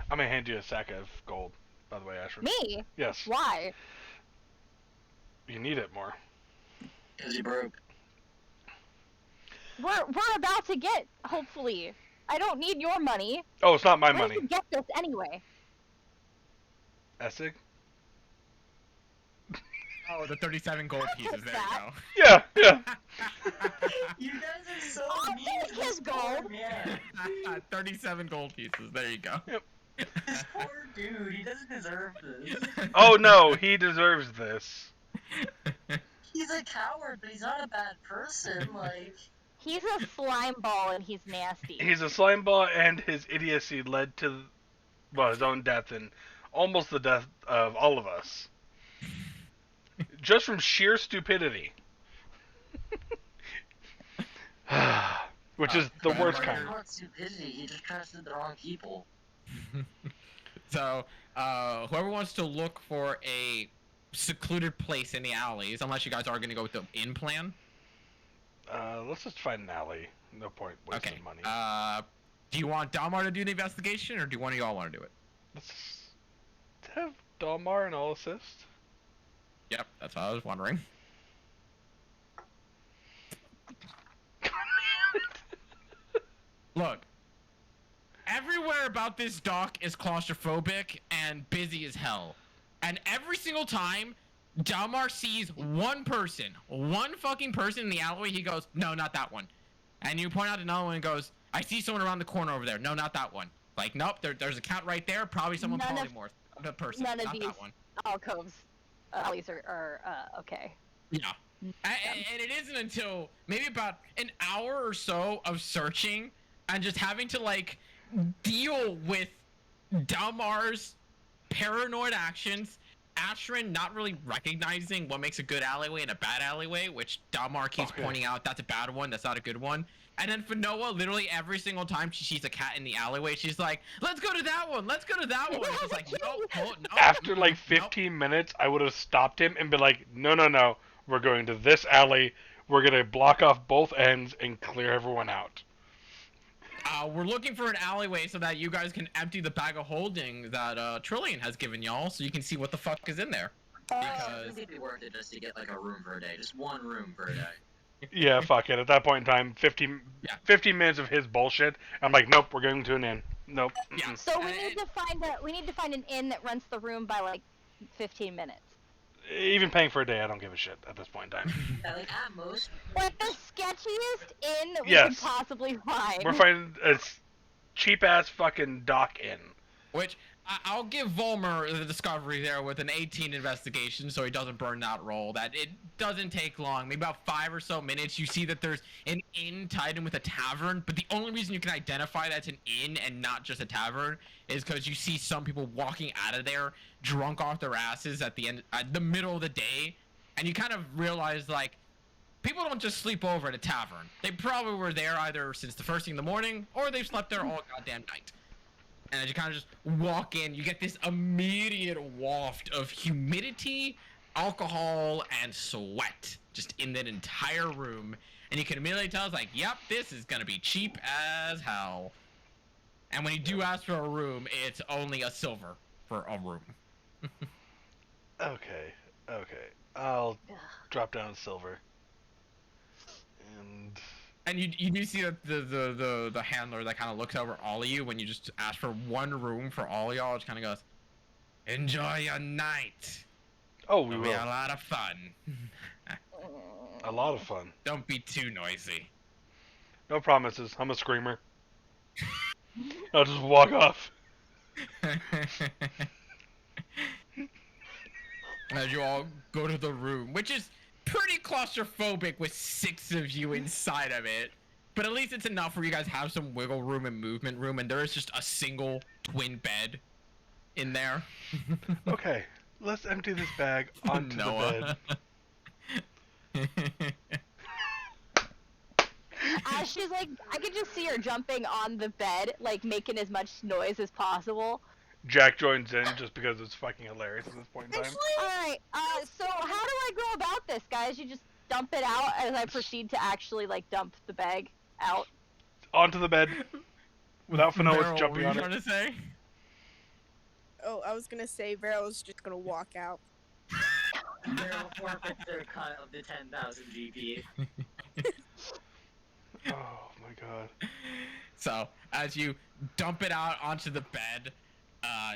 I'm gonna hand you a sack of gold, by the way, Ashford. Me? Yes, Why? you need it more. Because you're broke. We're about to get, hopefully. I don't need your money. Oh, it's not my Where money. did you get this anyway? Essig? Oh, the 37 gold pieces. There that. you Yeah, yeah. go. You guys are so I'll mean take to this his poor gold. man. 37 gold pieces. There you go. This poor dude, he doesn't deserve this. Oh no, he deserves this. He's a coward, but he's not a bad person, like... He's a slime ball and he's nasty. He's a slime ball, and his idiocy led to, well, his own death and almost the death of all of us. Just from sheer stupidity. Which is the Well, worst right. kind. Not stupidity, he just trusted the wrong people. So, whoever wants to look for a secluded place in the alleys, unless you guys are going to go with the inn plan. Let's just find an alley. No point wasting Okay. money. Do you want Dalmar to do the investigation, or do one of y'all want to do it? Let's have Dalmar and I'll assist. Yep, that's what I was wondering. Look, everywhere about this dock is claustrophobic and busy as hell. And every single time Dalmar sees one fucking person in the alleyway, he goes, no, not that one. And you point out another one and goes, I see someone around the corner over there. No, not that one. Like, nope, there's a count right there. Probably someone polymorph. The person, none of not these that one. alcoves, alleys are okay. Yeah. And it isn't until maybe about an hour or so of searching and just having to, like, deal with Dalmar's paranoid actions, Ashrin not really recognizing what makes a good alleyway and a bad alleyway, which Dalmar keeps pointing out that's a bad one, that's not a good one. And then Fanoa, literally every single time she sees a cat in the alleyway, she's like, let's go to that one, let's go to that one. She's like, no. After like 15 minutes, I would have stopped him and been like, no, we're going to this alley, we're going to block off both ends and clear everyone out. We're looking for an alleyway so that you guys can empty the bag of holding that Trillian has given y'all, so you can see what the fuck is in there. Because it'd be worth it just to get like a room per day, just one room per day. Yeah, fuck it. At that point in time, 15 minutes of his bullshit. I'm like, nope, we're going to an inn. Nope. Yeah. So we need to find an inn that rents the room by like 15 minutes. Even paying for a day, I don't give a shit at this point in time. Yeah, like at most. Like the sketchiest inn that we could possibly find. We're finding a cheap ass fucking dock inn. Which I'll give Volmer the discovery there with an 18 investigation, so he doesn't burn that roll. That it doesn't take long, maybe about 5 or so minutes. You see that there's an inn tied in with a tavern, but the only reason you can identify that's an inn and not just a tavern is because you see some people walking out of there drunk off their asses at the middle of the day, and you kind of realize like people don't just sleep over at a tavern. They probably were there either since the first thing in the morning or they've slept there all goddamn night. And as you kind of just walk in, you get this immediate waft of humidity, alcohol, and sweat just in that entire room. And you can immediately tell it's like, yep, this is going to be cheap as hell. And when you do ask for a room, it's only a silver for a room. Okay. I'll drop down silver. And you do see that the handler that kind of looks over all of you when you just ask for one room for all of y'all. Just kind of goes, enjoy your night. Oh, we It'll will. be a lot of fun. A lot of fun. Don't be too noisy. No promises. I'm a screamer. I'll just walk off. As you all go to the room, which is pretty claustrophobic with 6 of you inside of it, but at least it's enough where you guys have some wiggle room and movement room, and there is just a single twin bed in there. Okay, let's empty this bag onto the bed. She's like, I could just see her jumping on the bed, like making as much noise as possible. Jack joins in just because it's fucking hilarious at this point in time. Alright, so how do I go about this, guys? You just dump it out as I proceed to actually, like, dump the bag out? Onto the bed. Without Fanoa jumping on it. What were you trying to say? Oh, I was gonna say Vero's just gonna walk out. Vero forfeits their cut of the 10,000 GP. Oh my god. So, as you dump it out onto the bed,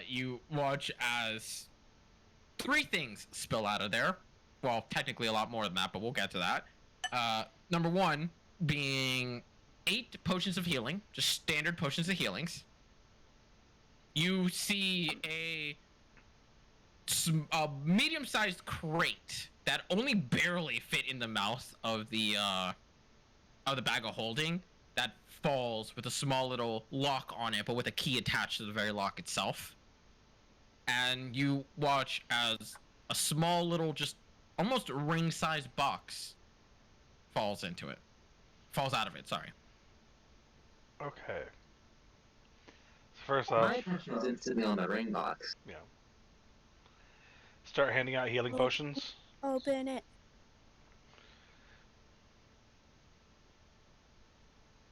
you watch as 3 things spill out of there. Well, technically a lot more than that, but we'll get to that. Number 1 being 8 potions of healing, just standard potions of healings. You see a medium-sized crate that only barely fit in the mouth of the bag of holding that falls with a small little lock on it, but with a key attached to the very lock itself. And you watch as a small little, just almost ring-sized box falls out of it, sorry. Okay. First off, My attention is instantly on the ring box. yeah. Start handing out healing potions. Open it.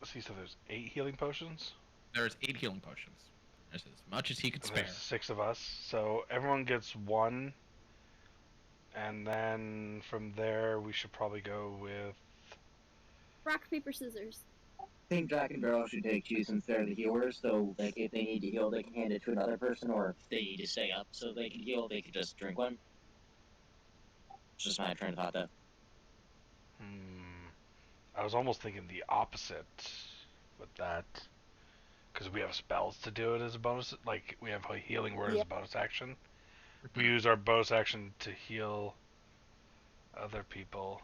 See, so there's 8 healing potions. There's 8 healing potions. There's as much as he could And spare. there's 6 of us, so everyone gets 1. And then from there, we should probably go with. Rock, paper, scissors. think Jack and Daryl should take you since they're the healers. So, like, if they need to heal, they can hand it to another person, or if they need to stay up so they can heal, they could just drink one. It's just my train of thought, though. I was almost thinking the opposite with that. Because we have spells to do it as a bonus. Like, we have a healing word as a bonus action. We use our bonus action to heal other people.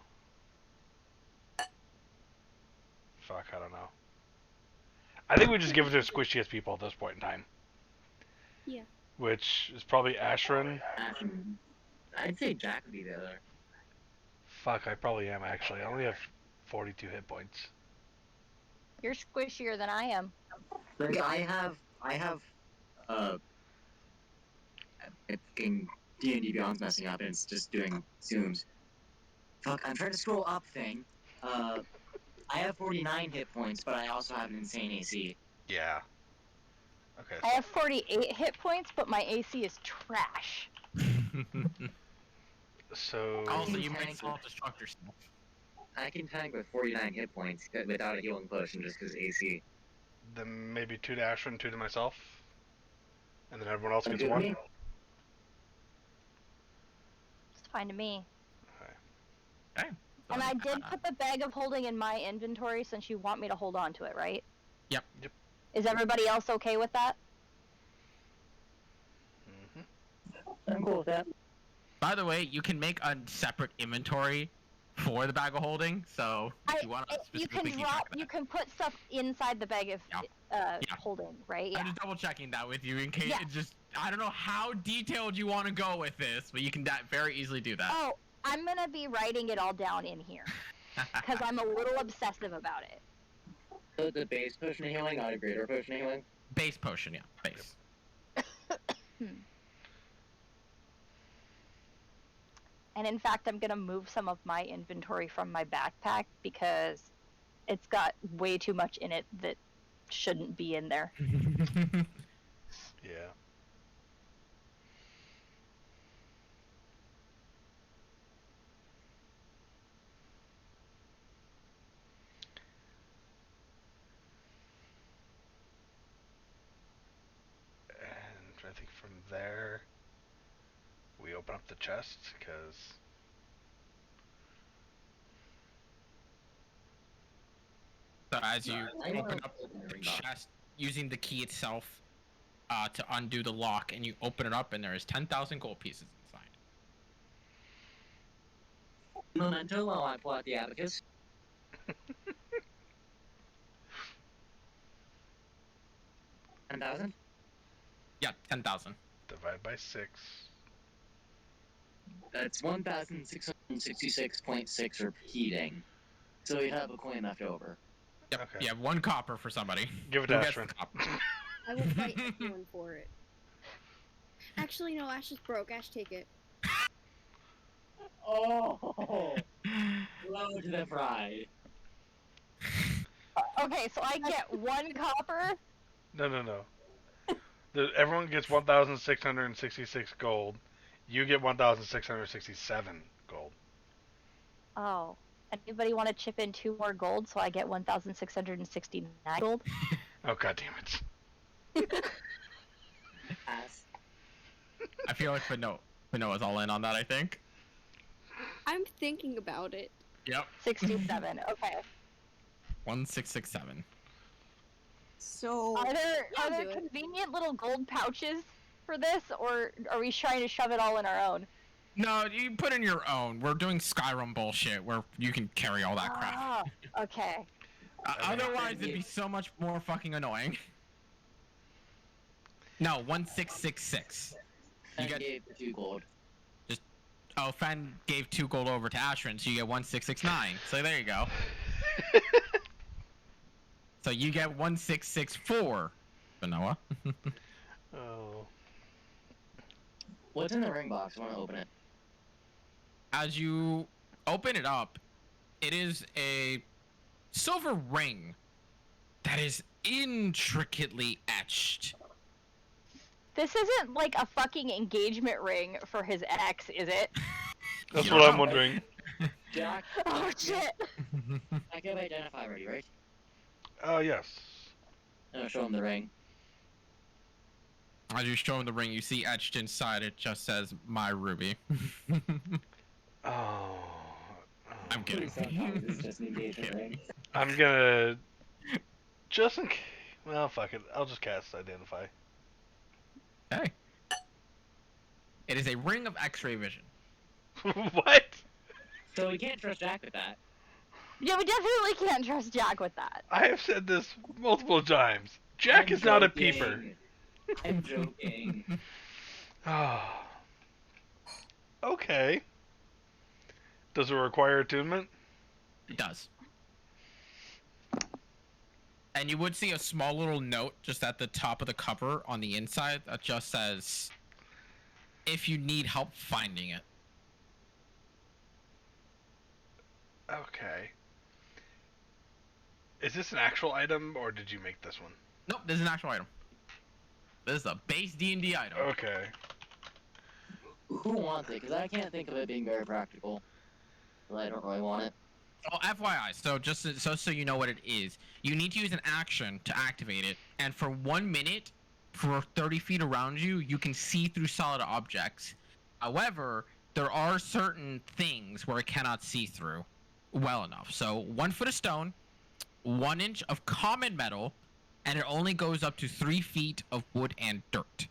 Fuck, I don't know. I think we just give it to the squishiest people at this point in time. Yeah. Which is probably Ashrin. I'd say Jack would be the other. Fuck, I probably am actually. I only have 42 hit points. You're squishier than I am. Like, I have, fucking D&D Beyond's messing up and it's just doing zooms. Fuck, I'm trying to scroll up thing. I have 49 hit points, but I also have an insane AC. Yeah. Okay. I have 48 hit points, but my AC is trash. So. Also, you might self-destruct yourself. I can tank with 49 hit points without a healing potion just because AC. Then maybe 2 to Ashrin, 2 to myself. And then everyone else gets Okay. 1. It's fine to me. Okay. And I did put the bag of holding in my inventory since you want me to hold on to it, right? Yep. Is everybody else okay with that? I'm cool with that. By the way, you can make a separate inventory for the bag of holding, so if you want to specifically keep track of that. You can put stuff inside the bag of holding, right? Yeah. I'm just double checking that with you in case Yeah. it just, I don't know how detailed you want to go with this, but you can very easily do that. Oh, I'm gonna be writing it all down in here because I'm a little obsessive about it. So the base potion of healing, not a greater potion of healing? Base potion, yeah, base. And in fact, I'm gonna move some of my inventory from my backpack because it's got way too much in it that shouldn't be in there. Yeah. And I think from there, we open up the chest, because... So as you open up the chest using the key itself to undo the lock, and you open it up, and there is 10,000 gold pieces inside. Memento while I pull out the abacus. $10,000? Yeah, 10,000. Divide by 6. That's 1,666.6 repeating. So we have a coin left over. Yep. Okay. Yeah, 1 copper for somebody. Give it to Who gets the Ashrin. copper? I will fight everyone for it. Actually, no, Ash is broke. Ash, take it. Oh! Low to the pride. Okay, so I get 1 copper. No. Everyone gets 1,666 gold. You get 1,667 gold. Oh. Anybody want to chip in 2 more gold so I get 1,669 gold? Oh, god damn it. Pass. I feel like Fanoa's all in on that, I think. I'm thinking about it. Yep. 67. Okay. 1667. So Are there Yeah, do it. convenient little gold pouches for this, or are we trying to shove it all in our own? No, you put in your own. We're doing Skyrim bullshit where you can carry all that crap. Ah, okay. Otherwise, it'd be so much more fucking annoying. No, 1666. You I get. gave 2 gold. Oh, Fen gave 2 gold over to Ashrin, so you get 1669. So there you go. So you get 1664, Fanoa. Oh. What's in the ring box? I want to open it. As you open it up, it is a silver ring that is intricately etched. This isn't like a fucking engagement ring for his ex, is it? That's Yeah. what I'm wondering. Jack, Oh shit! I can identify already, right? Yes. Show him the ring. As you show him the ring, you see etched inside it just says "My Ruby." Oh. I'm kidding. It's just an engagement ring. I'm gonna just in case. Well, fuck it. I'll just cast Identify. Hey. It is a ring of X-ray vision. What? So we can't trust Jack with that. Yeah, we definitely can't trust Jack with that. I have said this multiple times. Jack is not a peeper. I'm joking. Ah. Okay. Does it require attunement? It does. And you would see a small little note just at the top of the cover on the inside that just says, "If you need help finding it." Okay. Is this an actual item, or did you make this one? Nope, this is an actual item. This is a base D&D item. Okay. Who wants it? Because I can't think of it being very practical. Well, I don't really want it. Oh, FYI, so you know what it is, you need to use an action to activate it, and for 1 minute, for 30 feet around you, you can see through solid objects. However, there are certain things where it cannot see through well enough. So 1 foot of stone, 1 inch of common metal, and it only goes up to 3 feet of wood and dirt.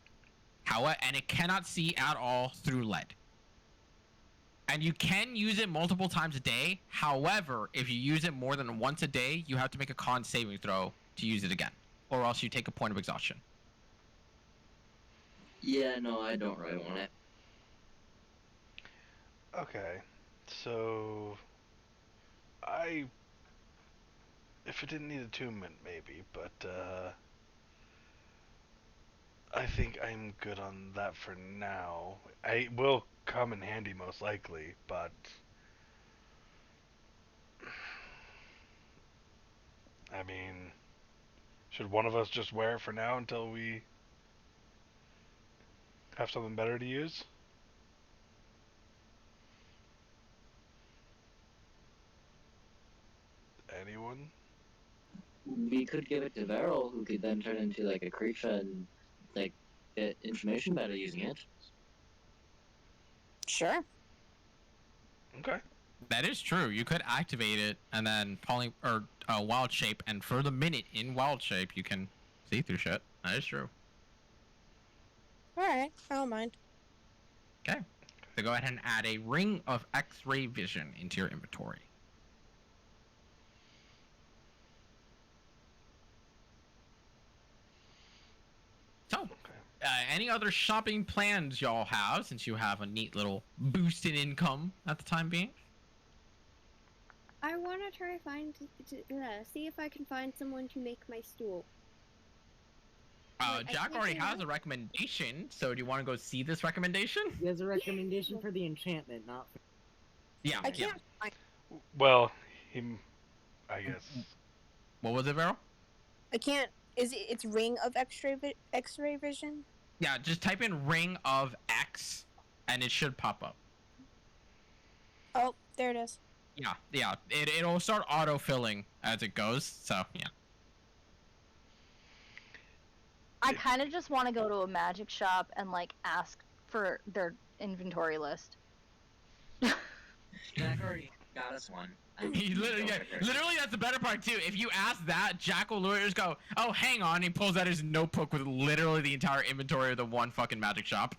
And it cannot see at all through lead. And you can use it multiple times a day. However, if you use it more than once a day, you have to make a con saving throw to use it again, or else you take a point of exhaustion. Yeah, no, I don't really want it. Okay. So if it didn't need attunement, maybe, but I think I'm good on that for now. I will come in handy most likely, but I mean, should one of us just wear it for now until we have something better to use? Anyone? We could give it to Veril, who could then turn into like a creature and like get information better using it. Sure. Okay. That is true. You could activate it and then wild shape, and for the minute in wild shape, you can see through shit. That is true. Alright, I don't mind. Okay. So go ahead and add a ring of X-ray vision into your inventory. So, any other shopping plans y'all have, since you have a neat little boost in income at the time being? I want to try see if I can find someone to make my stool. Wait, Jack already has a recommendation, so do you want to go see this recommendation? He has a recommendation for the enchantment, not for... Yeah. I can't find. Well, I guess. What was it, Vero? I can't. It's ring of X-ray vision? Yeah, just type in ring of X, and it should pop up. Oh, there it is. Yeah. It'll start auto-filling as it goes, so, yeah. I kind of just want to go to a magic shop and like ask for their inventory list. Jack already got us one. He literally that's the better part too. If you ask that, Jack will literally just go, "Oh, hang on." He pulls out his notebook with literally the entire inventory of the one fucking magic shop.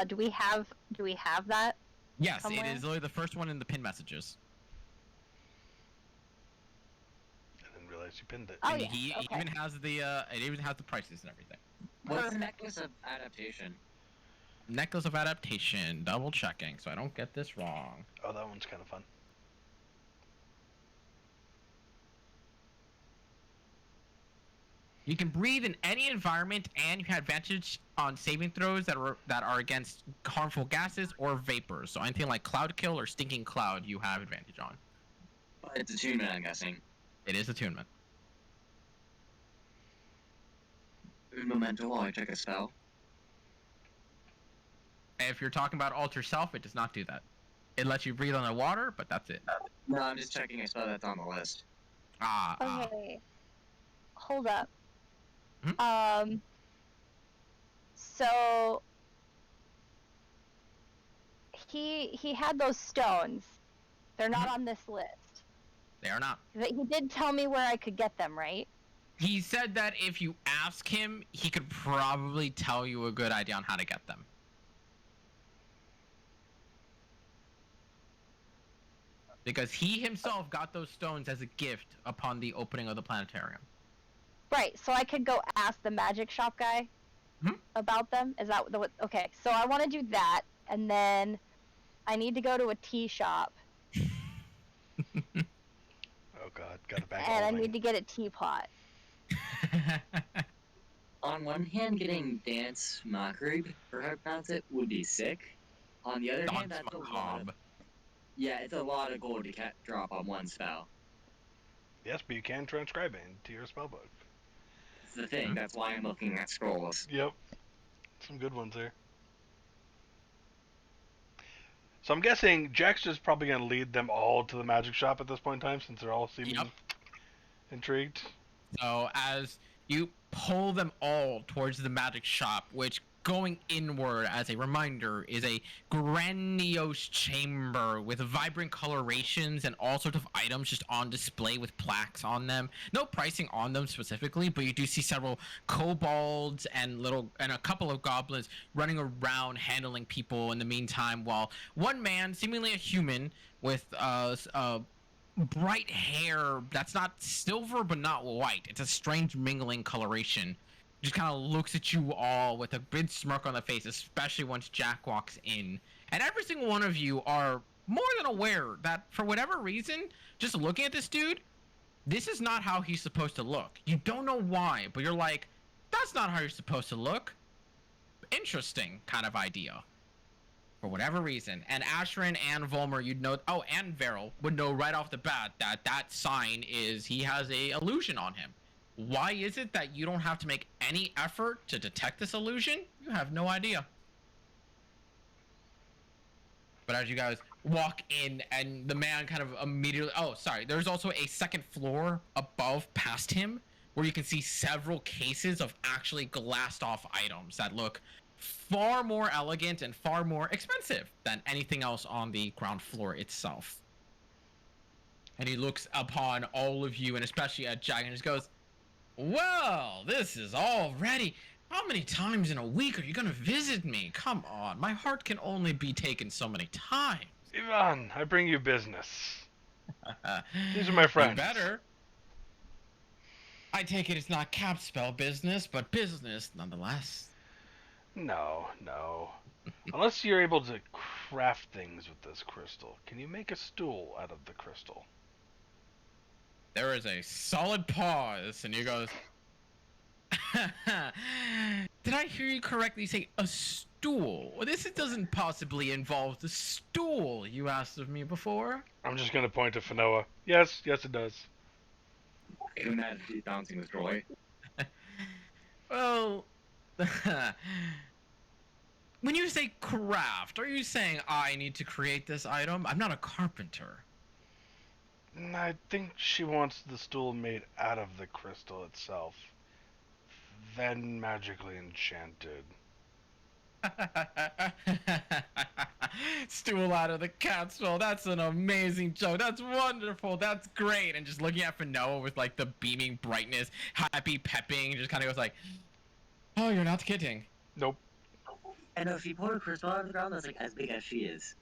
Do we have that? Yes, somewhere? it is literally the first one in the pin messages. I didn't realize you pinned it. Oh, And yeah, he okay. even has it even has the prices and everything. What's the necklace of adaptation? Necklace of adaptation, double checking, so I don't get this wrong. Oh, that one's kind of fun. You can breathe in any environment, and you have advantage on saving throws that are against harmful gases or vapors. So anything like cloud kill or stinking cloud, you have advantage on. It's attunement, I'm guessing. It is attunement. Un momento while I check a spell. If you're talking about alter self, it does not do that. It lets you breathe on the water, but that's it. No, I'm just checking a spell that's on the list. Ah. Okay. hold up. Hmm? So he had those stones. They're not on this list. They are not. But he did tell me where I could get them, right? He said that if you ask him, he could probably tell you a good idea on how to get them. Because he himself got those stones as a gift upon the opening of the planetarium. Right. So I could go ask the magic shop guy about them. Is that what? Okay. So I want to do that, and then I need to go to a tea shop, Oh god, got a bag and of I holding. need to get a teapot. On one hand, getting dance mockery, or how to pronounce it, would be sick. On the other hand, Dance that's a lot of, macabre. yeah, it's a lot of gold to drop on one spell. Yes, but you can transcribe it into your spellbook. That's the thing. That's why I'm looking at scrolls. Yep. Some good ones there. So I'm guessing Jack's just probably going to lead them all to the magic shop at this point in time, since they're all seeming Yep. intrigued. So as you pull them all towards the magic shop, which going inward as a reminder is a grandiose chamber with vibrant colorations and all sorts of items just on display with plaques on them. No pricing on them specifically, but you do see several kobolds and a couple of goblins running around handling people in the meantime, while one man, seemingly a human with bright hair that's not silver but not white. It's a strange mingling coloration. Just kind of looks at you all with a big smirk on the face, especially once Jack walks in. And every single one of you are more than aware that for whatever reason, just looking at this dude, this is not how he's supposed to look. You don't know why, but you're like, that's not how you're supposed to look. Interesting kind of idea. For whatever reason. And Ashrin and Volmer, you'd know, and Veril would know right off the bat that that sign is, he has a illusion on him. Why is it that you don't have to make any effort to detect this illusion? You have no idea. But as you guys walk in, and the man kind of immediately, there's also a second floor above past him where you can see several cases of actually glassed off items that look far more elegant and far more expensive than anything else on the ground floor itself. And he looks upon all of you, and especially at Jack, and just goes, well, this is all ready. How many times in a week are you gonna visit me? Come on, my heart can only be taken so many times. Ivan, I bring you business. These are my friends. You better. I take it it's not cap spell business, but business nonetheless. No. Unless you're able to craft things with this crystal. Can you make a stool out of the crystal? There is a solid pause, and he goes, did I hear you correctly say a stool? This doesn't possibly involve the stool you asked of me before. I'm just going to point to Fanoa. Yes, it does. Isn't that bouncing with Troy? Well, when you say craft, are you saying I need to create this item? I'm not a carpenter. I think she wants the stool made out of the crystal itself, then magically enchanted. Stool out of the cat's-well. That's an amazing joke. That's wonderful. That's great. And just looking at Fanoa with like the beaming brightness, happy pepping, just kind of goes like, oh, you're not kidding. Nope. And if she pulled a crystal out of the ground that's like as big as she is.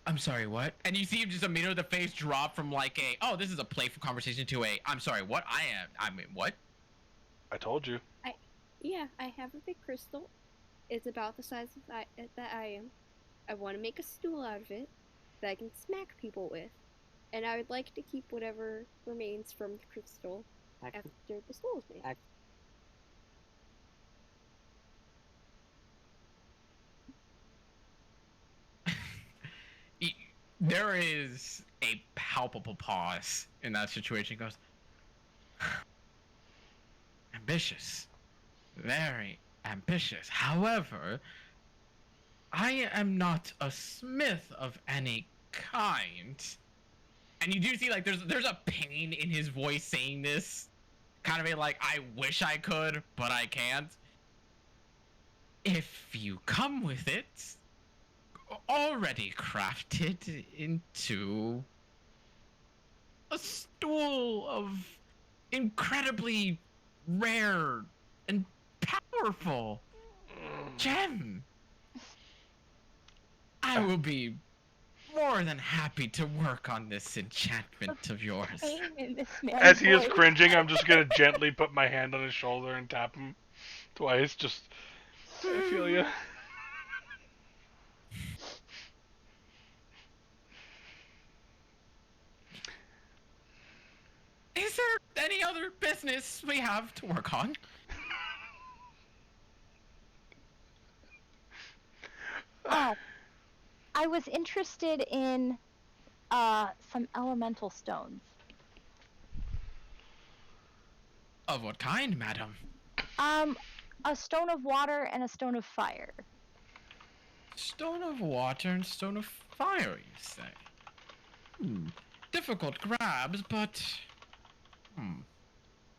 I'm sorry, what? And you see him just immediately the face drop from like a, oh, this is a playful conversation to a, I'm sorry, what? What? I told you. I have a big crystal. It's about the size of that I am. I want to make a stool out of it that I can smack people with. And I would like to keep whatever remains from the crystal after the stool is made. There is a palpable pause in that situation. He goes, ambitious. Very ambitious. However, I am not a smith of any kind. And you do see like there's a pain in his voice saying this. kind of a like, I wish I could, but I can't. If you come with it, already crafted into a stool of incredibly rare and powerful gem, I will be more than happy to work on this enchantment of yours. Pain in this man's As he is voice. cringing, I'm just gonna gently put my hand on his shoulder and tap him twice. Just, I feel you. Is there any other business we have to work on? I was interested in some elemental stones. Of what kind, madam? A stone of water and a stone of fire. Stone of water and stone of fire, you say? Difficult grabs, but...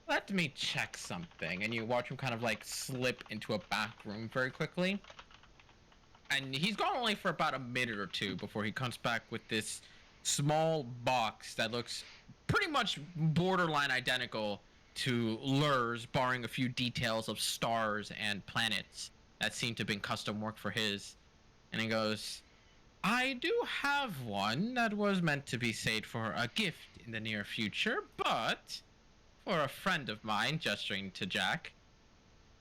Let me check something. And you watch him kind of like slip into a back room very quickly. And he's gone only for about a minute or two before he comes back with this small box that looks pretty much borderline identical to Lur's, barring a few details of stars and planets that seem to have been custom work for his. And he goes, I do have one that was meant to be saved for a gift in the near future, but for a friend of mine, gesturing to Jack,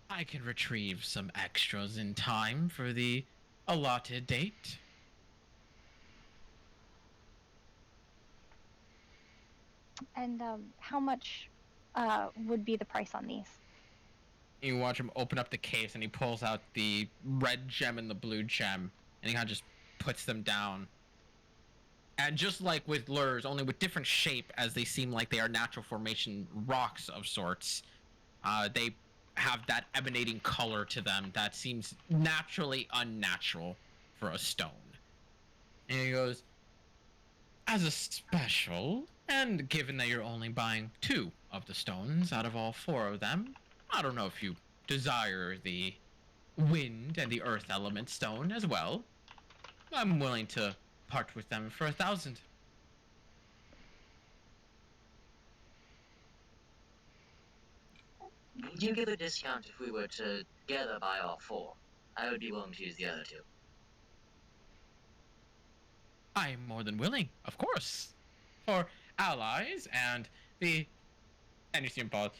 I can retrieve some extras in time for the allotted date. And how much would be the price on these? You watch him open up the case and he pulls out the red gem and the blue gem and he kind of just puts them down. And just like with lures, only with different shape as they seem like they are natural formation rocks of sorts, they have that emanating color to them that seems naturally unnatural for a stone. And he goes, as a special, and given that you're only buying 2 of the stones out of all 4 of them, I don't know if you desire the wind and the earth element stone as well. I'm willing to part with them for 1,000. Would you give a discount if we were to together buy all 4? I would be willing to use the other 2. I am more than willing, of course. For allies and the... And you see him pause.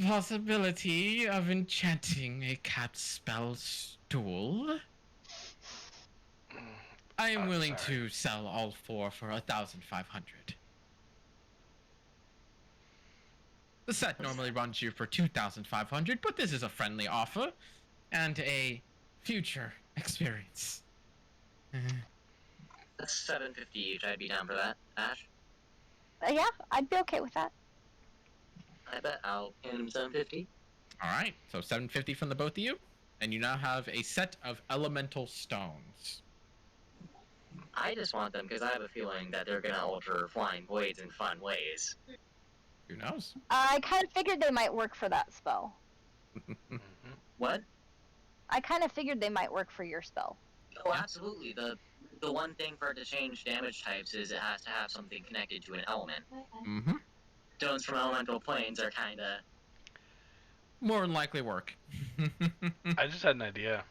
Possibility of enchanting a cat spell stool. I am willing to sell all 4 for 1,500. The set normally runs you for 2,500, but this is a friendly offer and a future experience. That's $750 each. I'd be down for that. Ash? Yeah, I'd be okay with that. I bet I'll hand him $750. All right, so 750 from the both of you, and you now have a set of elemental stones. I just want them because I have a feeling that they're gonna alter flying blades in fun ways. Who knows? I kind of figured they might work for that spell. What? I kind of figured they might work for your spell. Oh, absolutely. The one thing for it to change damage types is it has to have something connected to an element. Mm-hmm. Stones from elemental planes are kinda... More than likely work. I just had an idea.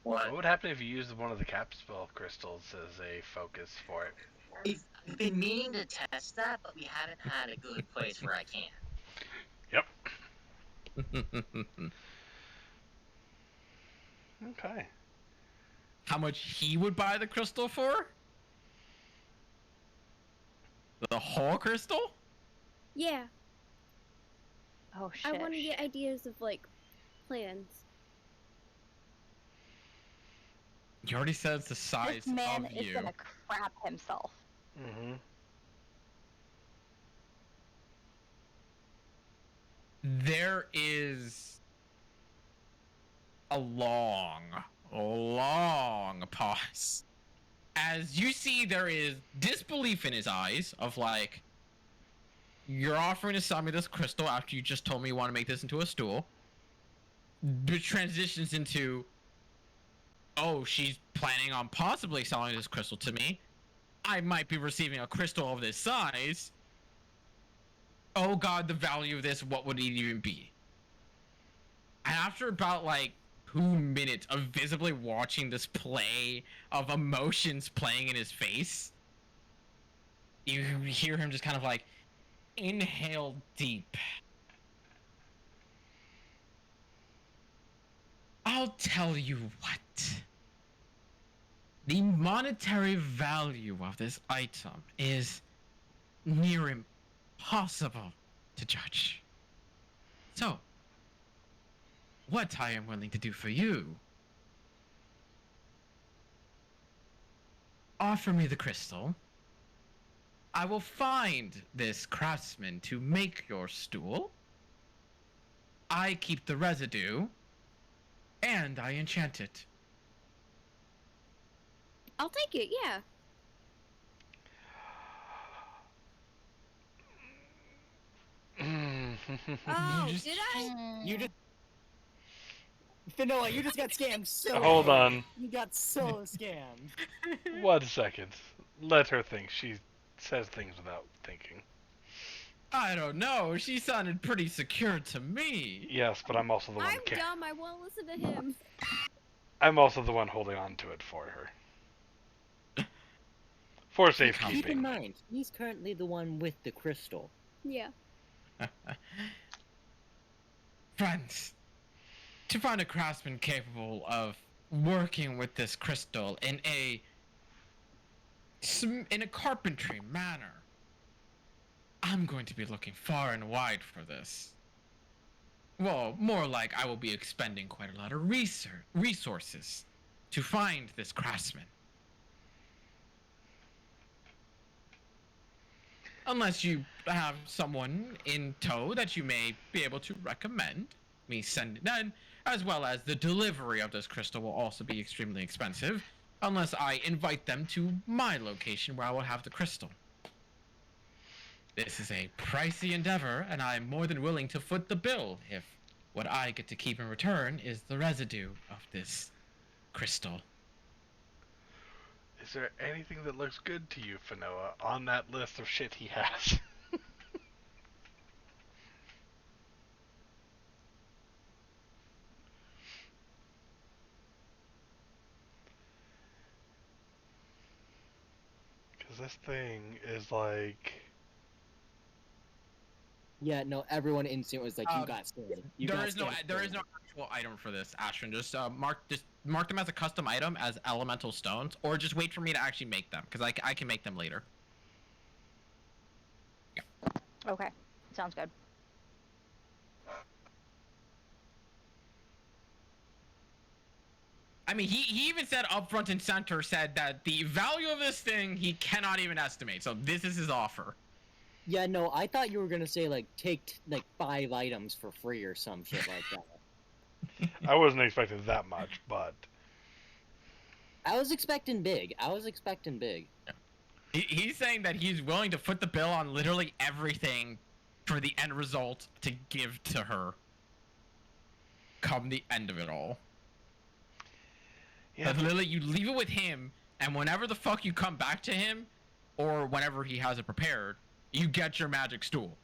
What? What would happen if you used one of the cap spell crystals as a focus for it? I've been meaning to test that, but we haven't had a good place where I can. Yep. Okay. How much he would buy the crystal for? The whole crystal? Yeah, Oh I shit. want to get ideas of like plans. You already said it's the size This man of is you. gonna crap himself. Mm-hmm. There is a long pause. As you see, there is disbelief in his eyes of like, you're offering to sell me this crystal after you just told me you want to make this into a stool. It transitions into, oh, she's planning on possibly selling this crystal to me. I might be receiving a crystal of this size. Oh god, the value of this, what would it even be? And after about like 2 minutes of visibly watching this play of emotions playing in his face, you hear him just kind of like inhale deep. I'll tell you what. The monetary value of this item is near impossible to judge. So, what I am willing to do for you, offer me the crystal. I will find this craftsman to make your stool. I keep the residue, and I enchant it. I'll take it. Yeah. Oh, just- did I? You just. Finoa, you just got scammed so Hold hard. on. You got so scammed. 1 second. Let her think. She says things without thinking. I don't know. She sounded pretty secure to me. Yes, but I'm also the one. I'm dumb. I won't listen to him. I'm also the one holding on to it for her. For Keep in safekeeping. mind, he's currently the one with the crystal. Yeah. Friends, to find a craftsman capable of working with this crystal in a carpentry manner, I'm going to be looking far and wide for this. Well, more like I will be expending quite a lot of resources to find this craftsman. Unless you have someone in tow that you may be able to recommend me sending in, as well as the delivery of this crystal will also be extremely expensive, unless I invite them to my location where I will have the crystal. This is a pricey endeavor, and I'm more than willing to foot the bill if what I get to keep in return is the residue of this crystal. Is there anything that looks good to you, Fanoa, on that list of shit he has? Because this thing is like... Yeah, no, everyone instantly was like, you Um, got scammed. There is no actual item for this, Ashton. Just mark them as a custom item as elemental stones, or just wait for me to actually make them, because I can make them later. Okay, sounds good. I mean, he even said up front and center, said that the value of this thing he cannot even estimate. So this is his offer. Yeah, no, I thought you were gonna say like take like 5 items for free or some shit like that. I wasn't expecting that much, but... I was expecting big. He's saying that he's willing to foot the bill on literally everything for the end result to give to her. Come the end of it all. Yeah, But literally, you leave it with him, and whenever the fuck you come back to him, or whenever he has it prepared, you get your magic stool.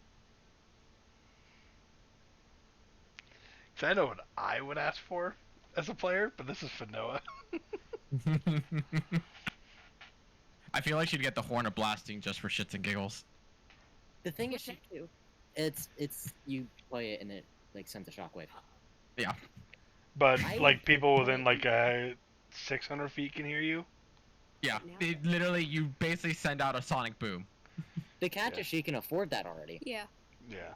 I know what I would ask for as a player, but this is Fanoa. I feel like she'd get the horn of blasting just for shits and giggles. The thing is, Which I do. it's you play it and it like sends a shockwave. Yeah. But, I- like, people within, like, 600 feet can hear you? Yeah. Now- It, literally, you basically send out a sonic boom. The catch Yeah. is she can afford that already. Yeah. Yeah.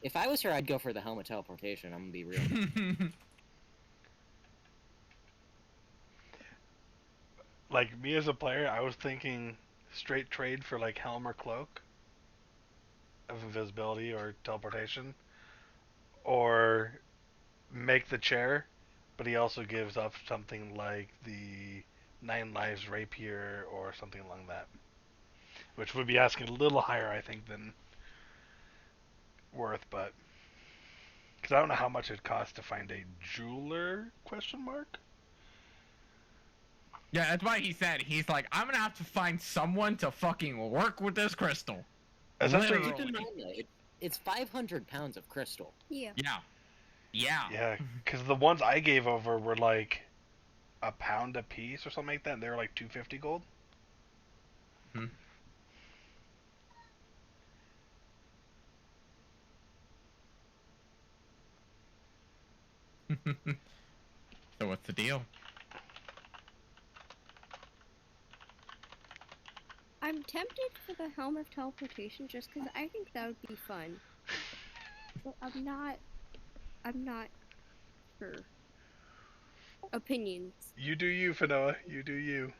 If I was her, I'd go for the helmet teleportation. I'm gonna be real. Like, me as a player, I was thinking straight trade for, like, helm or cloak of invisibility or teleportation. Or make the chair, but he also gives up something like the 9 lives rapier or something along that. which would be asking a little higher, I think, than worth. But because I don't know how much it costs to find a jeweler? Question mark. Yeah, that's why he said, he's like, I'm gonna have to find someone to fucking work with this crystal. Essentially, Literally. Keep in mind, though, it's 500 pounds of crystal. Yeah. Yeah. Yeah. yeah, because the ones I gave over were like a pound a piece or something like that, and they were like 250 gold. Hmm. So what's the deal? I'm tempted for the Helm of Teleportation just because I think that would be fun. But I'm not sure. Opinions. You do you, Fanoa. You do you.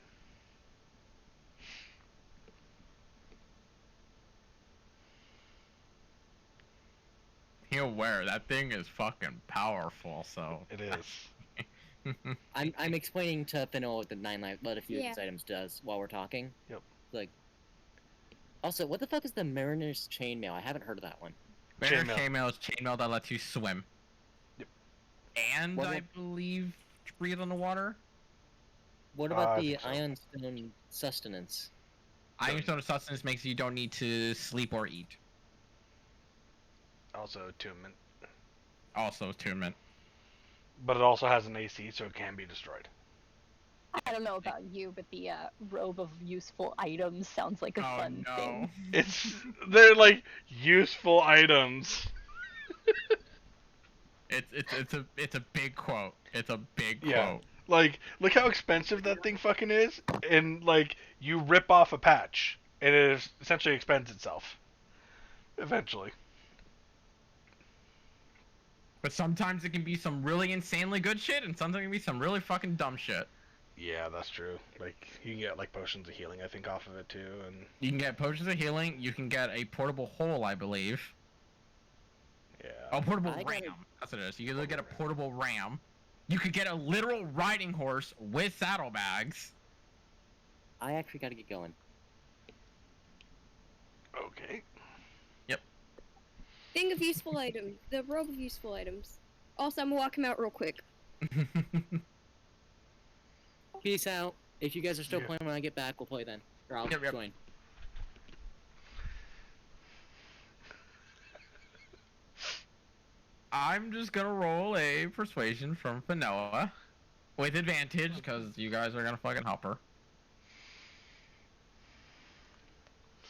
Be aware, that thing is fucking powerful, so. It is. I'm explaining to Fino what the 9 life, what a few of Yeah. these items does while we're talking. Yep. Like, also, what the fuck is the Mariner's Chainmail? I haven't heard of that one. Banner Chainmail. chainmail is chainmail that lets you swim. Yep. And What I about- believe breathe on the water. What about I the think so. Ion Stone Sustenance? Iron Stone of Sustenance makes you don't need to sleep or eat. Also attunement, Also attunement. but it also has an AC, so it can be destroyed. I don't know about you, but the robe of useful items sounds like a Oh fun no. thing. They're like useful items. It's a big quote. It's a big Yeah. quote. Like, look how expensive that thing fucking is, and like you rip off a patch, and it essentially expends itself. Eventually. But sometimes it can be some really insanely good shit, and sometimes it can be some really fucking dumb shit. Yeah, that's true. Like you can get like potions of healing, I think, off of it too, and You can get potions of healing. You can get a portable hole, I believe. yeah. A portable I ram. gotta- That's what it is. You can either get a portable ram. You could get a literal riding horse with saddlebags. I actually gotta get going. Okay. Thing of useful items. The robe of useful items. Also, I'm gonna walk him out real quick. Peace out. If you guys are still Yeah. playing when I get back, we'll play then. Or I'll Yep. join. I'm just gonna roll a persuasion from Fanoa with advantage because you guys are gonna fucking help her.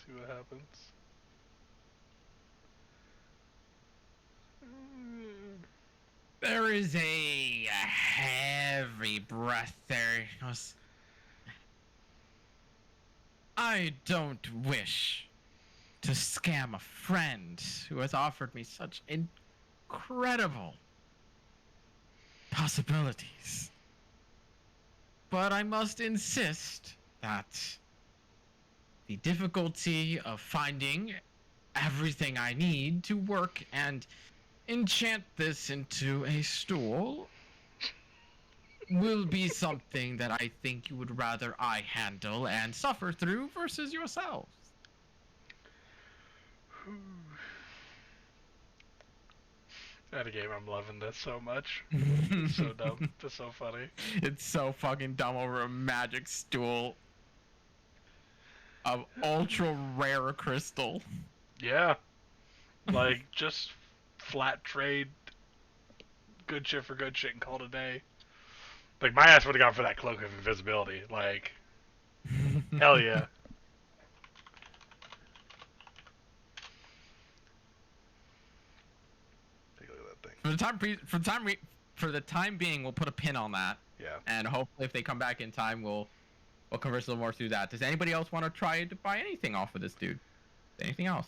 See what happens. There is a heavy breath there. He goes, I don't wish to scam a friend who has offered me such incredible possibilities. But I must insist that the difficulty of finding everything I need to work and enchant this into a stool will be something that I think you would rather I handle and suffer through versus yourselves. At a game, I'm loving this so much. It's so dumb. It's so funny. It's so fucking dumb over a magic stool of ultra rare crystal. Yeah. Like, just flat trade good shit for good shit and call it a day. Like, my ass would have gone for that cloak of invisibility. Like, hell yeah. Take a look at that thing. For the time being, we'll put a pin on that, Yeah. and hopefully, if they come back in time, we'll converse a little more through that. Does anybody else want to try to buy anything off of this dude? Anything else?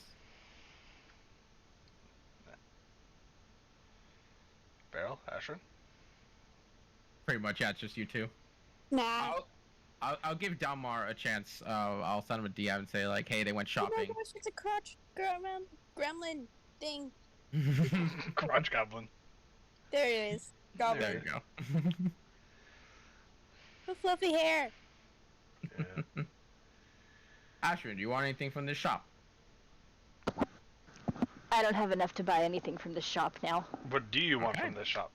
Barrel? Ashrin? Pretty much, yeah. It's just you two. Nah. I'll give Dalmar a chance. I'll send him a DM and say like, hey, they went Oh my shopping. gosh, it's a crotch gremlin thing. Crunch Goblin. There it is. There Goblin. you go. The fluffy hair. Yeah. Ashwin, do you want anything from this shop? I don't have enough to buy anything from the shop now. What do you want Okay. from this shop?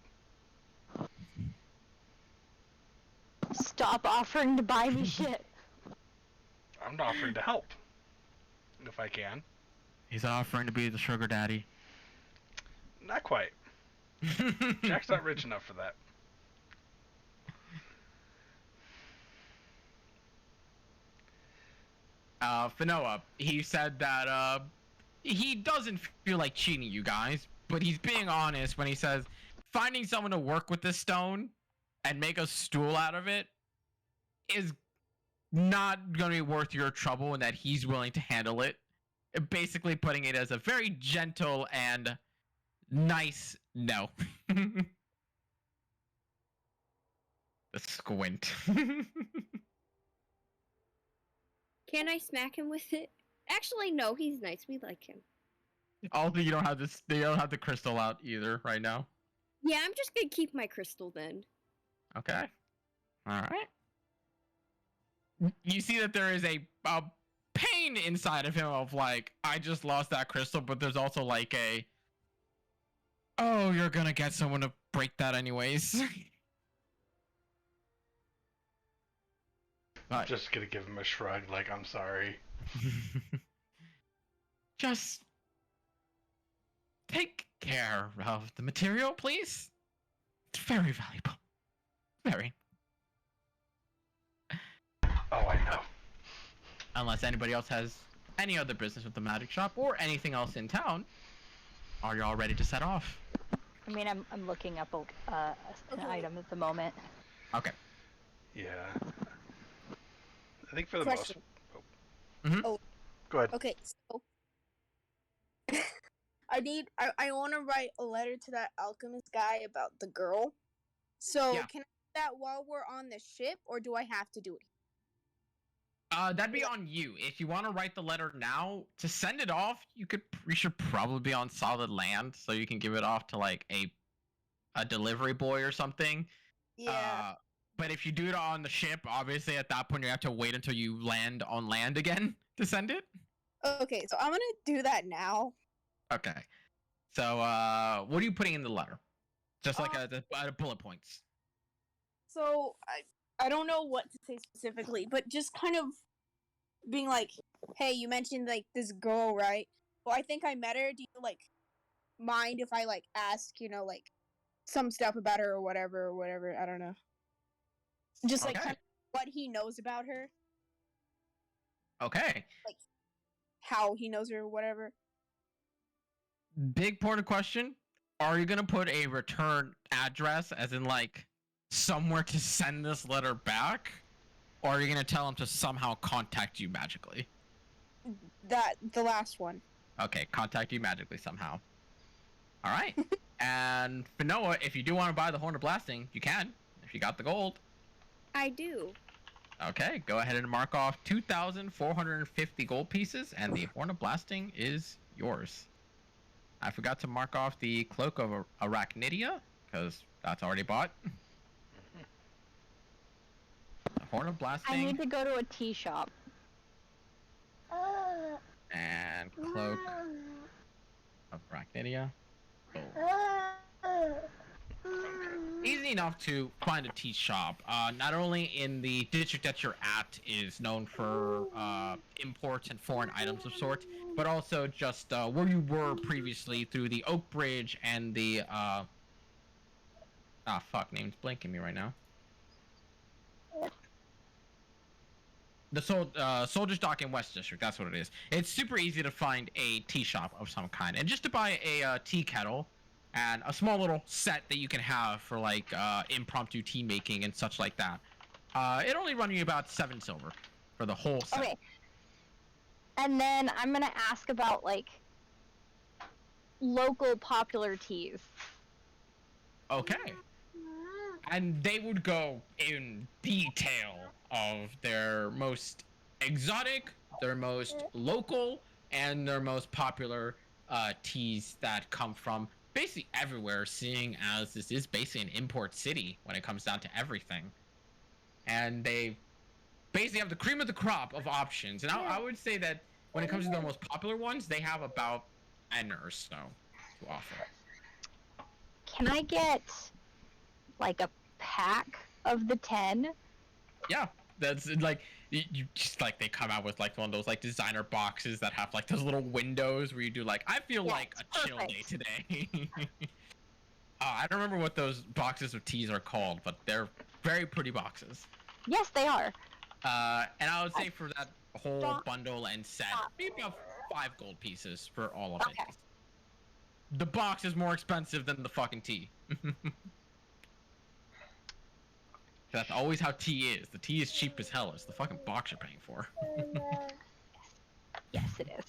Stop offering to buy me shit. I'm offering to help. If I can. He's offering to be the sugar daddy. Not quite. Jack's not rich enough for that. Finoa, he said that he doesn't feel like cheating you guys, but he's being honest when he says finding someone to work with this stone and make a stool out of it is not going to be worth your trouble, and that he's willing to handle it. Basically putting it as a very gentle and nice no. The squint. Can I smack him with it? Actually, no, he's nice. We like him. Also, you don't have this. They don't have the crystal out either right now. Yeah, I'm just gonna keep my crystal then. Okay. All right. You see that there is a pain inside of him of like, I just lost that crystal, but there's also like a, oh, you're gonna get someone to break that anyways. But Just gonna give him a shrug, like, I'm sorry. just take care of the material, please. It's very valuable. Very. Oh, I know. Unless anybody else has any other business with the magic shop or anything else in town, are you all ready to set off? I mean, I'm looking up an Okay. item at the moment. Okay. Yeah. I think for the Question. most... Mhm. Oh. Go ahead. Okay, so I want to write a letter to that alchemist guy about the girl. So Yeah. can I do that while we're on the ship, or do I have to do it? That'd be on you. If you want to write the letter now to send it off, you should probably be on solid land, so you can give it off to like a delivery boy or something. Yeah. But if you do it on the ship, obviously at that point you have to wait until you land on land again to send it. Okay, so I'm gonna do that now. Okay. So what are you putting in the letter? Just like the bullet points. So I don't know what to say specifically, but just kind of being like, hey, you mentioned like this girl, right? Well, I think I met her. Do you like mind if I like ask, like some stuff about her or whatever? I don't know. Just like Okay. kind of what he knows about her, Okay. how he knows her, or whatever. Big important question. Are you gonna put a return address, as in like somewhere to send this letter back? Or are you gonna tell him to somehow contact you magically? The last one. Okay, contact you magically somehow. Alright. And Finoa, if you do want to buy the Horn of Blasting, you can. If you got the gold. I do. Okay, go ahead and mark off 2,450 gold pieces, and the Horn of Blasting is yours. I forgot to mark off the Cloak of Arachnidia, because that's already bought. The Horn of I Blasting need to go to a tea shop. and Cloak of Arachnidia. Easy enough to find a tea shop. Not only in the district that you're at is known for imports and foreign items of sort, but also just where you were previously through the Oak Bridge and the name's blanking me right now. The Soldier's Dock in West District, that's what it is. It's super easy to find a tea shop of some kind. And just to buy a tea kettle and a small little set that you can have for like impromptu tea making and such like that. It only run you about 7 silver for the whole set. Okay. And then I'm gonna ask about like local popular teas. Okay. And they would go in detail of their most exotic, their most local, and their most popular teas that come from basically everywhere, seeing as this is basically an import city when it comes down to everything. And they basically have the cream of the crop of options. And I would say that when it comes to the most popular ones, they have about 10 or so to offer. Can I get like a pack of the 10? Yeah, that's like you just like they come out with like one of those like designer boxes that have like those little windows where you do like I feel Yeah, like a it's chill day perfect. today. I don't remember what those boxes of teas are called, but they're very pretty boxes. Yes, they are. And I would say for that whole Stop. bundle and set, maybe about 5 gold pieces for all of Okay. it. The box is more expensive than the fucking tea. That's always how tea is. The tea is cheap as hell. It's the fucking box you're paying for. Yes, it is.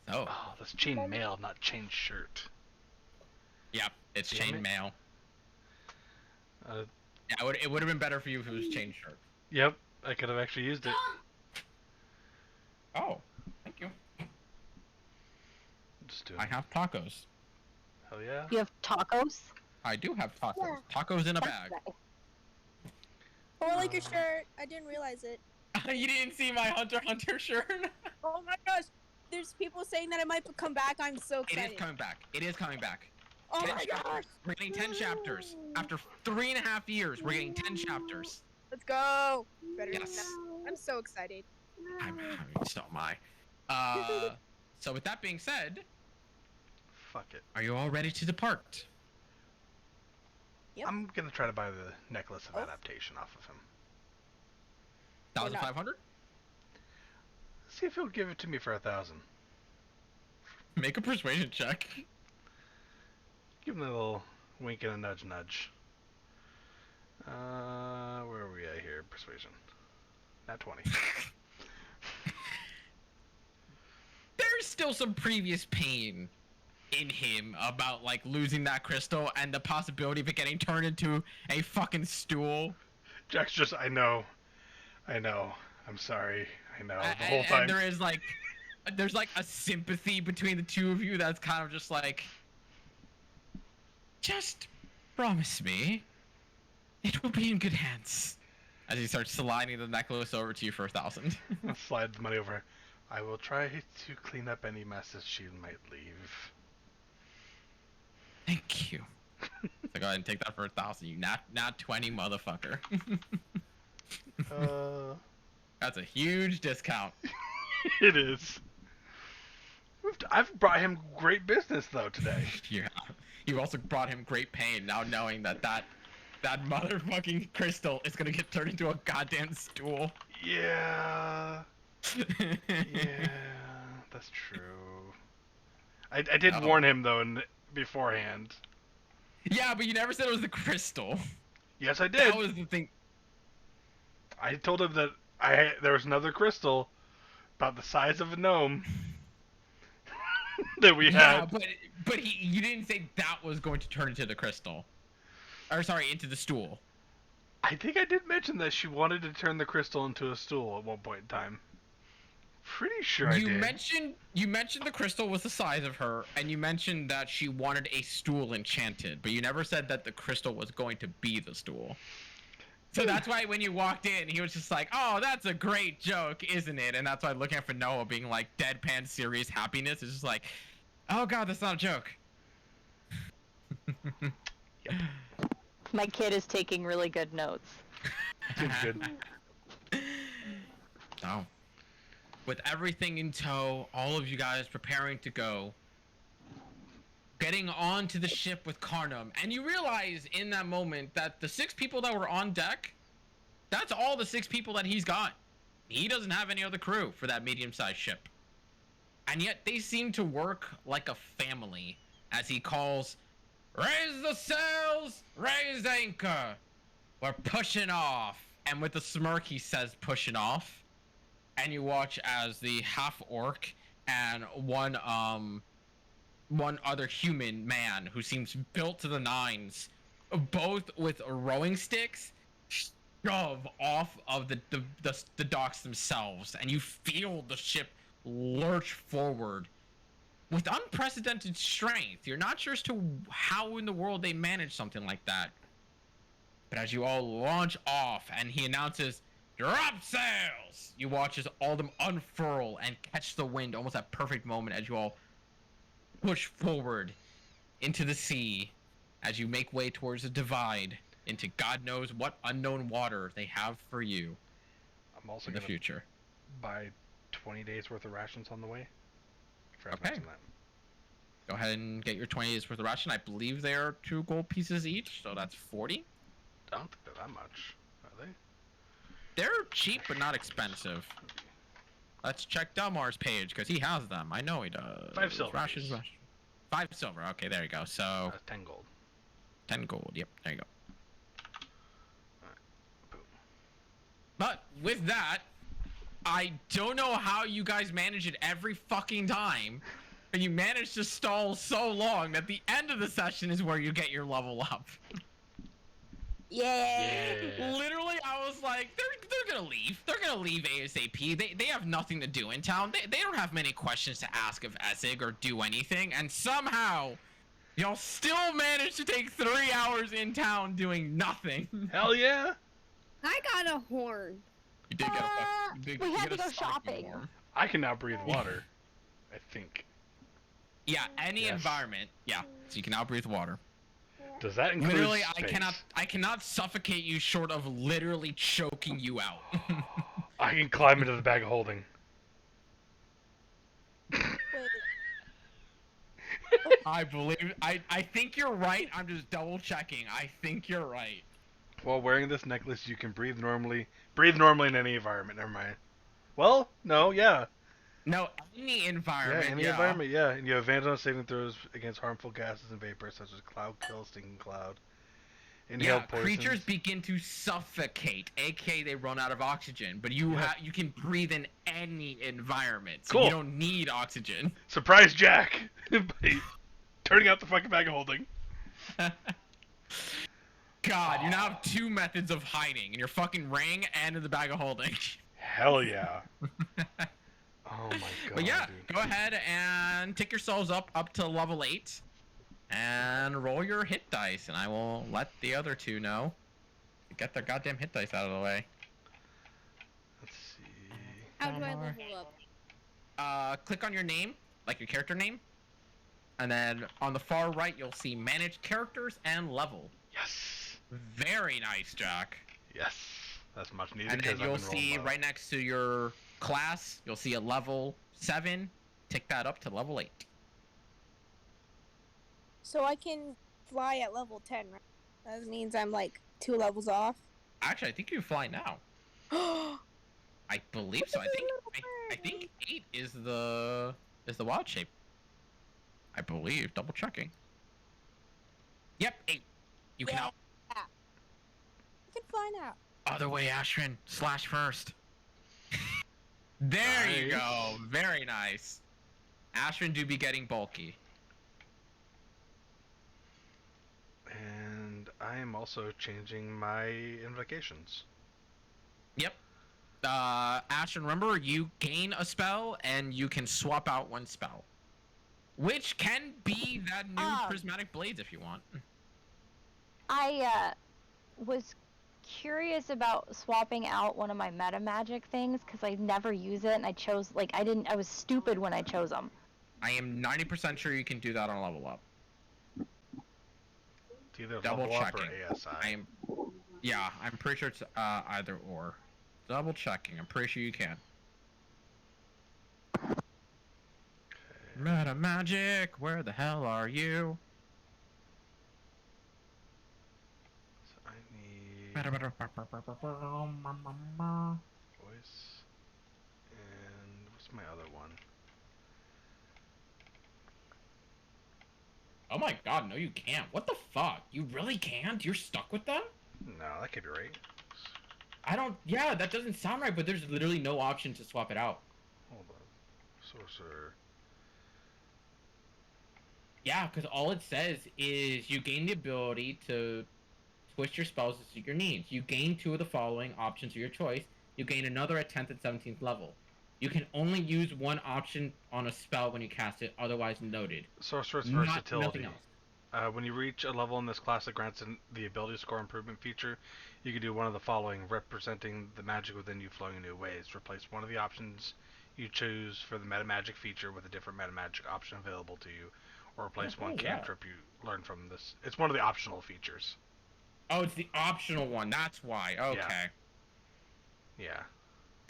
So, Oh, that's chain mail, not chain shirt. yeah, it's Damn chain it. mail. Uh, Yeah, it would have been better for you if it was chain shirt. yep, I could have actually used it. Oh, thank you. Just doing. I have tacos. Hell yeah. You have tacos? I do have tacos. Tacos in a That's bag. nice. Oh, I like your shirt. I didn't realize it. You didn't see my Hunter x Hunter shirt? Oh my gosh. There's people saying that it might come back. I'm so It excited. is coming back. It is coming back. Oh 10 my chapters. gosh. We're getting 10 chapters. After 3.5 years, we're getting 10 chapters. Let's go. Better than Yes. that. I'm so excited. So am I. So with that being said, Fuck it. are you all ready to depart? Yep. I'm gonna try to buy the necklace of Oh. adaptation off of him. 1,500? See if he'll give it to me for 1,000. Make a persuasion check. Give him a little wink and a nudge nudge. Where are we at here? Persuasion. Not 20. There's still some previous pain in him about like losing that crystal and the possibility of it getting turned into a fucking stool. Jack's just, I know. I'm sorry. I know. The And- whole time. And there's like a sympathy between the two of you that's kind of just like, just promise me it will be in good hands. As he starts sliding the necklace over to you for 1,000. I'll slide the money over. I will try to clean up any messes she might leave. Thank you. So go ahead and take that for 1,000. You not 20 motherfucker. That's a huge discount. It is. I've brought him great business though today. Yeah. You also brought him great pain now knowing that motherfucking crystal is gonna get turned into a goddamn stool. Yeah. Yeah, that's true. I did Oh. warn him though beforehand. Yeah, but you never said it was the crystal. Yes, I did. That was the thing. I told him that there was another crystal about the size of a gnome that we Yeah, had. but you didn't say that was going to turn into the crystal. Or sorry, into the stool. I think I did mention that she wanted to turn the crystal into a stool at one point in time. Pretty sure I You did. mentioned the crystal was the size of her, and you mentioned that she wanted a stool enchanted, but you never said that the crystal was going to be the stool. So that's why when you walked in, he was just like, "Oh, that's a great joke, isn't it?" And that's why looking at Noah being like deadpan serious happiness is just like, "Oh god, that's not a joke." My kid is taking really good notes. Good. So, with everything in tow, all of you guys preparing to go, getting onto the ship with Karnam, and you realize in that moment that the 6 people that were on deck, that's all the 6 people that he's got. He doesn't have any other crew for that medium-sized ship. And yet they seem to work like a family, as he calls, "Raise the sails, raise anchor. We're pushing off." And with a smirk he says pushing off. And you watch as the half-orc and one other human man who seems built to the nines, both with rowing sticks, shove off of the docks themselves, and you feel the ship lurch forward with unprecedented strength. You're not sure as to how in the world they manage something like that. But as you all launch off and he announces, drop sails! You watch as all of them unfurl and catch the wind almost at perfect moment as you all push forward into the sea as you make way towards the divide into God knows what unknown water they have for you I'm also in the gonna future. buy 20 days worth of rations on the way. Forgot to Okay. mention that. Go ahead and get your 20 days worth of ration. I believe they are 2 gold pieces each, so that's 40. I don't think they're that much, are they? They're cheap but not expensive. Let's check Delmar's page because he has them. I know he does. 5 silver. Rations. 5 silver. Okay, there you go. So 10 gold. 10 gold. Yep, there you go. Boom. But with that, I don't know how you guys manage it every fucking time, but you manage to stall so long that the end of the session is where you get your level up. Yeah. Literally, I was like, they're gonna leave. They're gonna leave ASAP. They have nothing to do in town. They don't have many questions to ask of Essig or do anything, and somehow y'all still managed to take 3 hours in town doing nothing. Hell yeah! I got a horn. You did get a, we had to get a go Sonic shopping. uniform. I can now breathe water. I think. Yeah, any Yes. environment. Yeah, so you can now breathe water. Does that include Literally, space? I cannot suffocate you short of literally choking you out. I can climb into the bag of holding. Wait. I believe, I think you're right. I'm just double checking. I think you're right. While wearing this necklace, you can breathe normally. Breathe normally in any environment. Never mind. Well, no, yeah. No, any environment. Yeah, any environment, yeah. And you have advantage on saving throws against harmful gases and vapors such as cloud kill, stinging cloud, inhaled Yeah, poisons. creatures begin to suffocate, aka they run out of oxygen. But you Yeah. you can breathe in any environment, so Cool. you don't need oxygen. Surprise Jack! By turning out the fucking bag of holding. God, you now have 2 methods of hiding: in your fucking ring and in the bag of holding. Hell yeah. Oh my god. But yeah, dude. go ahead and take yourselves up to level 8, and roll your hit dice, and I will let the other 2 know. Get their goddamn hit dice out of the way. Let's see. How do I Delmar. level up? Click on your name, like your character name, and then on the far right you'll see manage characters and level. Yes. Very nice, Jack. Yes. That's much needed. And then 'cause I've you'll been rolling see low. right next to your class, you'll see a level 7. Tick that up to level 8. So I can fly at level 10, right? That means I'm like 2 levels off. Actually, I think you fly now. I believe so. I think 8 is the wild shape. I believe. Double checking. Yep, 8. You can Yeah. out. I can fly now. Other way, Ashrin. Slash first. There you Nice. go. Very nice. Ashrin do be getting bulky. And I am also changing my invocations. Yep. Ashrin, remember you gain a spell and you can swap out one spell. Which can be that new prismatic blades if you want. I was curious about swapping out one of my meta magic things because I never use it, and I chose I was stupid when I chose them. I am 90% sure you can do that on a level up. It's either Double level up or checking. ASI. I'm pretty sure it's either or. Double checking. I'm pretty sure you can. Meta magic, where the hell are you? So I need Meta- voice. And what's my other one? Oh my god, no you can't. What the fuck? You really can't? You're stuck with them? No, that could be right. Yeah, that doesn't sound right, but there's literally no option to swap it out. Hold on. Sorcerer. Yeah, because all it says is you gain the ability to twist your spells to suit your needs. You gain 2 of the following options of your choice. You gain another at 10th and 17th level. You can only use one option on a spell when you cast it, otherwise noted. Sorcerer's Nothing versatility. else. When you reach a level in this class that grants the ability score improvement feature, you can do one of the following, representing the magic within you flowing in new ways. Replace one of the options you choose for the meta magic feature with a different meta magic option available to you, or replace one cantrip you learn from this. It's one of the optional features. Oh, it's the optional one. That's why. Okay. Yeah.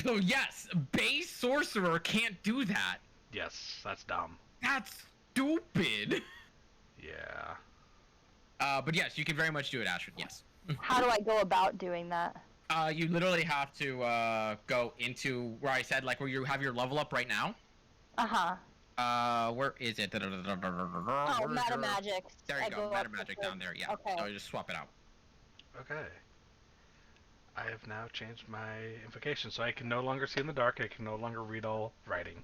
So yes, base sorcerer can't do that. Yes, that's dumb. That's stupid. Yeah. But yes, you can very much do it, Ashford. Yes. How do I go about doing that? You literally have to go into where I said, like, where you have your level up right now. Where is it? Oh, meta magic. There you go, meta magic down there. Yeah. Okay. So you just swap it out. Okay. I have now changed my invocation, so I can no longer see in the dark. I can no longer read all writing.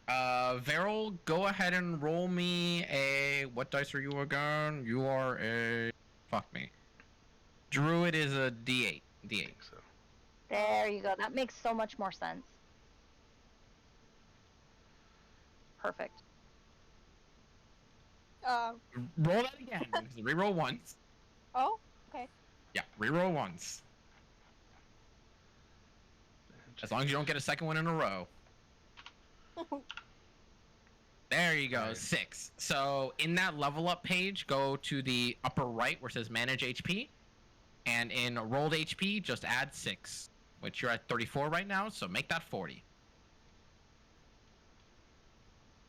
Veril, go ahead and roll me a. What dice are you again? You are a. Fuck me. Druid is a D8. D8. So. There you go. That makes so much more sense. Perfect. Roll that again. Reroll once. Oh, okay. Yeah, reroll once. As long as you don't get a second one in a row. There you go, 6. So in that level up page, go to the upper right where it says manage HP. And in rolled HP, just add 6. Which you're at 34 right now, so make that 40.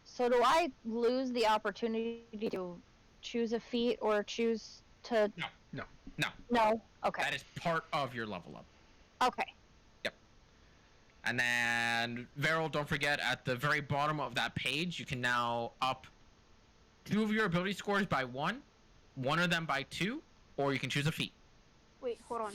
So do I lose the opportunity to choose a feat or choose to... No. No? Okay. That is part of your level up. Okay. Yep. And then, Veril, don't forget, at the very bottom of that page, you can now up 2 of your ability scores by 1, 1 of them by 2, or you can choose a feat. Wait, hold on.